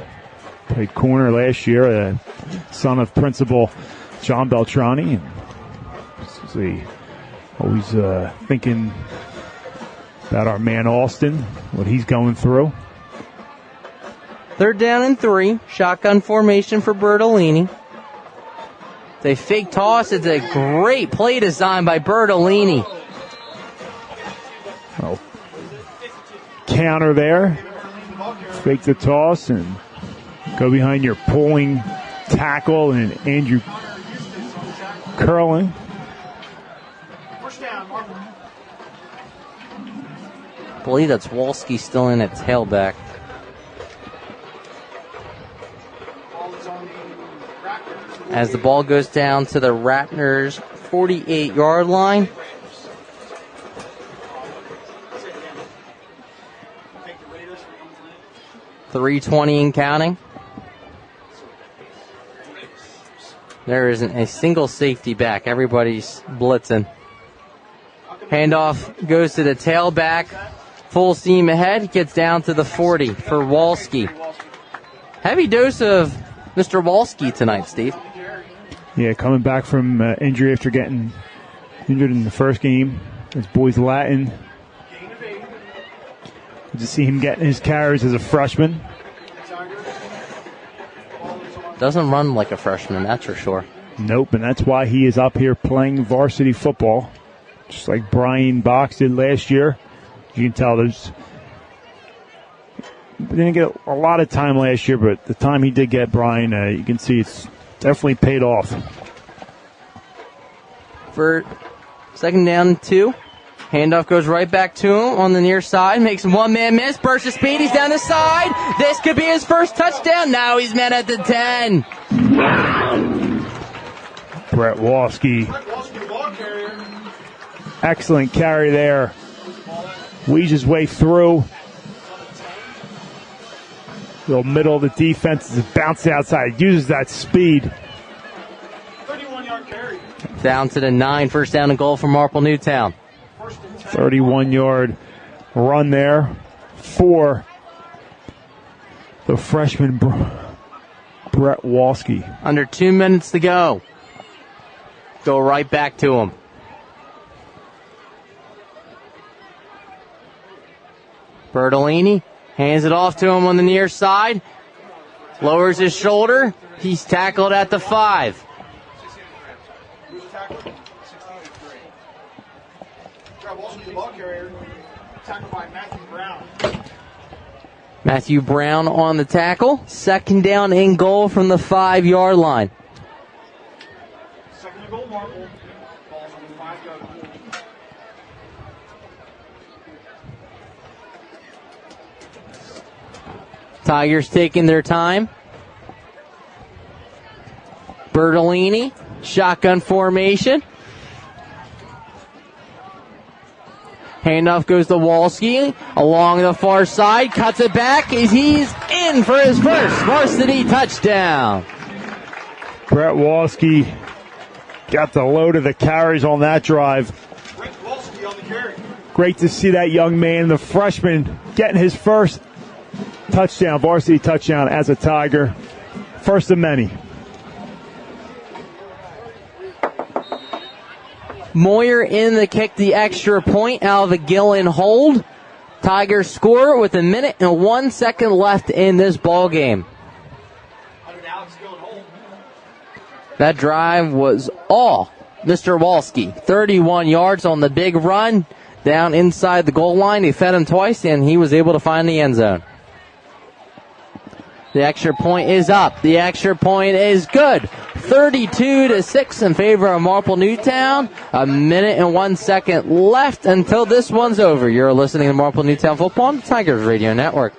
F: Played corner last year, son of Principal John Beltrani. Always thinking about our man Austin, what he's going through.
B: Third down and 3. Shotgun formation for Bertolini. It's a fake toss. It's a great play design by Bertolini.
F: Oh. Counter there. Fake the toss and go behind your pulling tackle and Andrew Curling.
B: I believe that's Walski still in at tailback. As the ball goes down to the Raptors' 48-yard line. .320 and counting. There isn't a single safety back. Everybody's blitzing. Handoff goes to the tailback. Full steam ahead. Gets down to the 40 for Walski. Heavy dose of Mr. Walski tonight, Steve.
F: Yeah, coming back from injury after getting injured in the first game. It's Boys Latin. Good to see him getting his carries as a freshman.
B: Doesn't run like a freshman, that's for sure.
F: Nope, and that's why he is up here playing varsity football. Just like Brian Box did last year. You can tell they didn't get a lot of time last year, but the time he did get, Brian, you can see it's definitely paid off.
B: For second down and 2. Handoff goes right back to him on the near side. Makes a one-man miss. Burst of speed. He's down the side. This could be his first touchdown. Now he's met at the 10.
F: Brett Walski. Excellent carry there. Weaves his way through. The middle of the defense is bouncing outside. Uses that speed.
I: 31-yard carry.
B: Down to the 9. First down and goal for Marple Newtown.
F: 31-yard run there for the freshman Brett Walski.
B: Under 2 minutes to go. Go right back to him. Bertolini hands it off to him on the near side. Lowers his shoulder. He's tackled at the 5. Matthew Brown on the tackle. Second down and goal from the 5-yard line.
I: Second and goal, Marple. Ball's on the 5-yard line.
B: Tigers taking their time. Bertolini, shotgun formation. Handoff goes to Walski along the far side, cuts it back as he's in for his first varsity touchdown.
F: Brett Walski got the load of the carries on that drive. Great to see that young man, the freshman, getting his first touchdown, varsity touchdown as a Tiger. First of many.
B: Moyer in the kick, the extra point out of a Gillen hold. Tigers score with 1 minute and 1 second left in this ball game. That drive was all Mr. Walski. 31 yards on the big run down inside the goal line. He fed him twice, and he was able to find the end zone. The extra point is up. The extra point is good. 32-6 in favor of Marple Newtown. A minute and 1 second left until this one's over. You're listening to Marple Newtown Football on the Tigers Radio Network.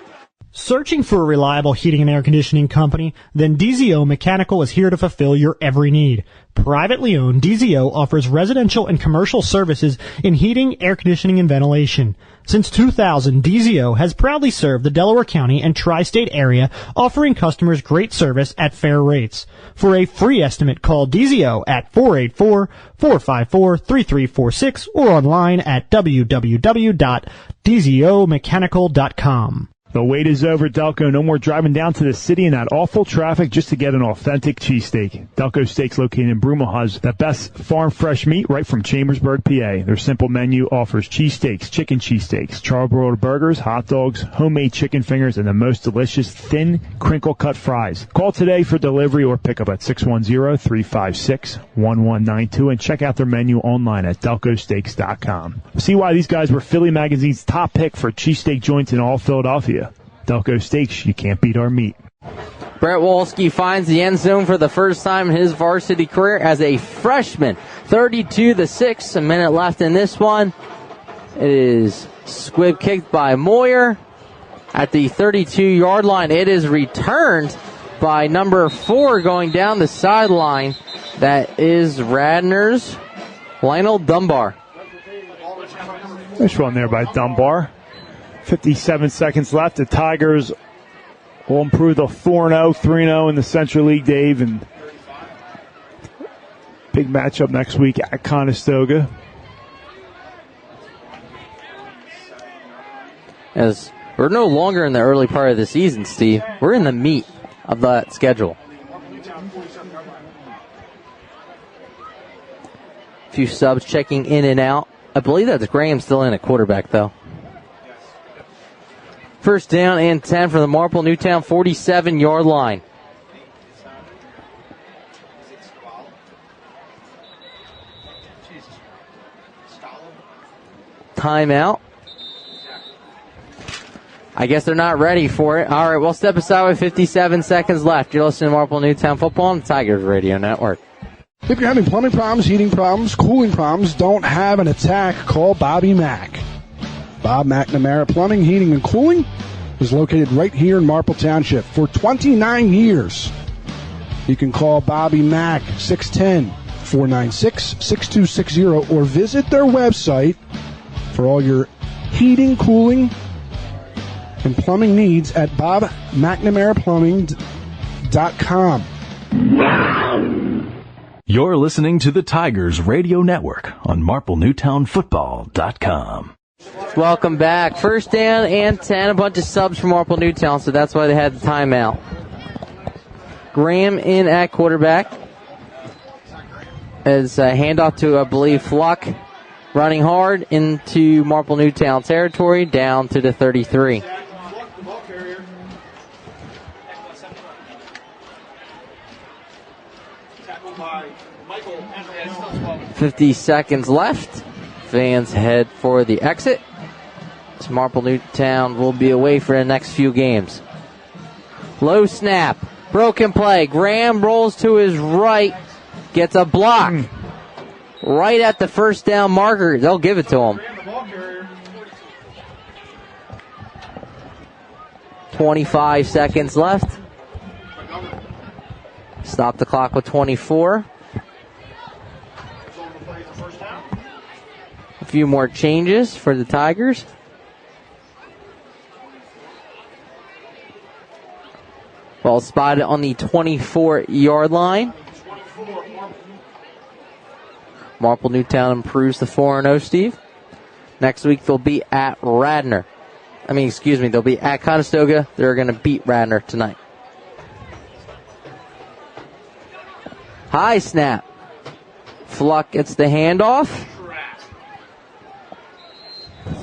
G: Searching for a reliable heating and air conditioning company? Then DZO Mechanical is here to fulfill your every need. Privately owned, DZO offers residential and commercial services in heating, air conditioning, and ventilation. Since 2000, DZO has proudly served the Delaware County and tri-state area, offering customers great service at fair rates. For a free estimate, call DZO at 484-454-3346 or online at www.dzomechanical.com.
F: The wait is over, Delco. No more driving down to the city in that awful traffic just to get an authentic cheesesteak. Delco Steaks, located in Broomall, has the best farm fresh meat right from Chambersburg, PA. Their simple menu offers cheesesteaks, chicken cheesesteaks, charbroiled burgers, hot dogs, homemade chicken fingers, and the most delicious thin, crinkle-cut fries. Call today for delivery or pickup at 610-356-1192 and check out their menu online at delcosteaks.com. See why these guys were Philly Magazine's top pick for cheesesteak joints in all Philadelphia. Delco Steaks, you can't beat our meat.
B: Brett Wolski finds the end zone for the first time in his varsity career as a freshman. 32-6, a minute left in this one. It is squib kicked by Moyer at the 32-yard line. It is returned by number 4 going down the sideline. That is Radnor's Lionel Dunbar.
F: Nice run there by Dunbar. 57 seconds left. The Tigers will improve to 4-0, 3-0 in the Central League, Dave. And big matchup next week at Conestoga.
B: As we're no longer in the early part of the season, Steve. We're in the meat of that schedule. A few subs checking in and out. I believe that's Graham still in at quarterback, though. First down and 10 for the Marple Newtown 47-yard line. Timeout. I guess they're not ready for it. All right, we'll step aside with 57 seconds left. You're listening to Marple Newtown Football on the Tigers Radio Network.
H: If you're having plumbing problems, heating problems, cooling problems, don't have an attack, call Bobby Mack. Bob McNamara Plumbing, Heating, and Cooling is located right here in Marple Township for 29 years. You can call Bobby Mack, 610-496-6260, or visit their website for all your heating, cooling, and plumbing needs at bobmcnamaraPlumbing.com.
J: You're listening to the Tigers Radio Network on MarpleNewtownFootball.com.
B: Welcome back. First down and 10. A bunch of subs from Marple Newtown, so that's why they had the timeout. Graham in at quarterback. As a handoff to, I believe, Fluck. Running hard into Marple Newtown territory, down to the 33. 50 seconds left. Fans head for the exit. So Marple Newtown will be away for the next few games. Low snap. Broken play. Graham rolls to his right. Gets a block. Right at the first down marker. They'll give it to him. 25 seconds left. Stop the clock with 24. A few more changes for the Tigers. Ball spotted on the 24-yard line. Marple Newtown improves to 4-0, Steve. Next week they'll be at Radnor. They'll be at Conestoga. They're going to beat Radnor tonight. High snap. Fluck gets the handoff.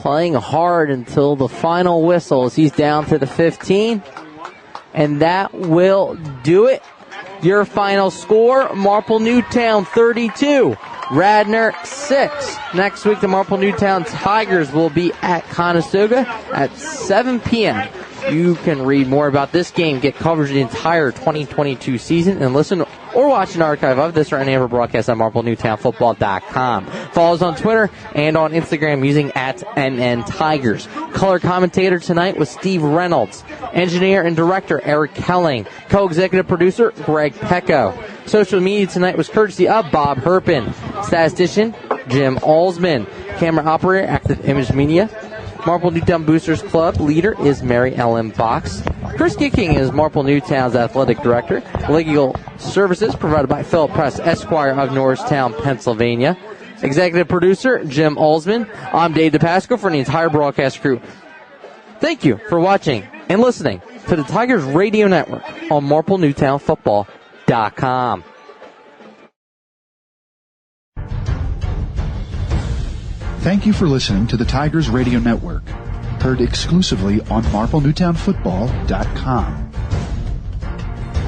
B: Playing hard until the final whistle as he's down to the 15. And that will do it Your final score, Marple Newtown 32, Radnor 6. Next week, the Marple Newtown Tigers will be at Conestoga at 7 p.m. You can read more about this game, get coverage of the entire 2022 season, and listen or watch an archive of this or any other broadcast at marplenewtownfootball.com. Follow us on Twitter and on Instagram using @NNTigers. Color commentator tonight was Steve Reynolds. Engineer and director Eric Kelling. Co-executive producer Greg Pecco. Social media tonight was courtesy of Bob Herpin. Statistician Jim Alsman. Camera operator Active Image Media. Marple Newtown Boosters Club leader is Mary Ellen Box. Chris Kicking is Marple Newtown's athletic director. Legal services provided by Philip Press, Esquire of Norristown, Pennsylvania. Executive producer Jim Alsman. I'm Dave DePasco for the entire broadcast crew. Thank you for watching and listening to the Tigers Radio Network on MarpleNewtownFootball.com.
A: Thank you for listening to the Tigers Radio Network, heard exclusively on MarpleNewtownFootball.com.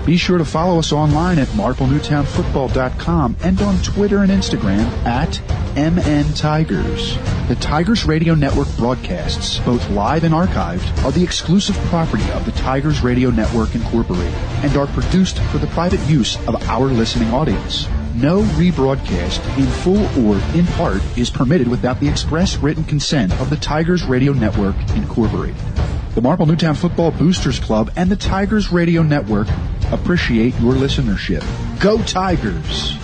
A: Be sure to follow us online at MarpleNewtownFootball.com and on Twitter and Instagram at MNTigers. The Tigers Radio Network broadcasts, both live and archived, are the exclusive property of the Tigers Radio Network Incorporated and are produced for the private use of our listening audience. No rebroadcast in full or in part is permitted without the express written consent of the Tigers Radio Network Incorporated. The Marple Newtown Football Boosters Club and the Tigers Radio Network appreciate your listenership. Go Tigers!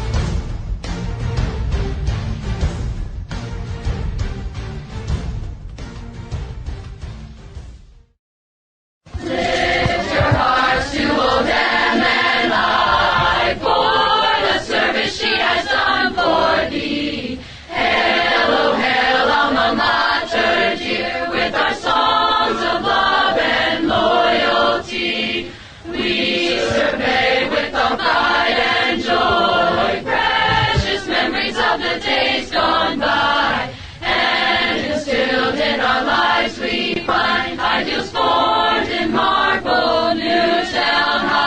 L: Ideals formed in Marple Newtown High.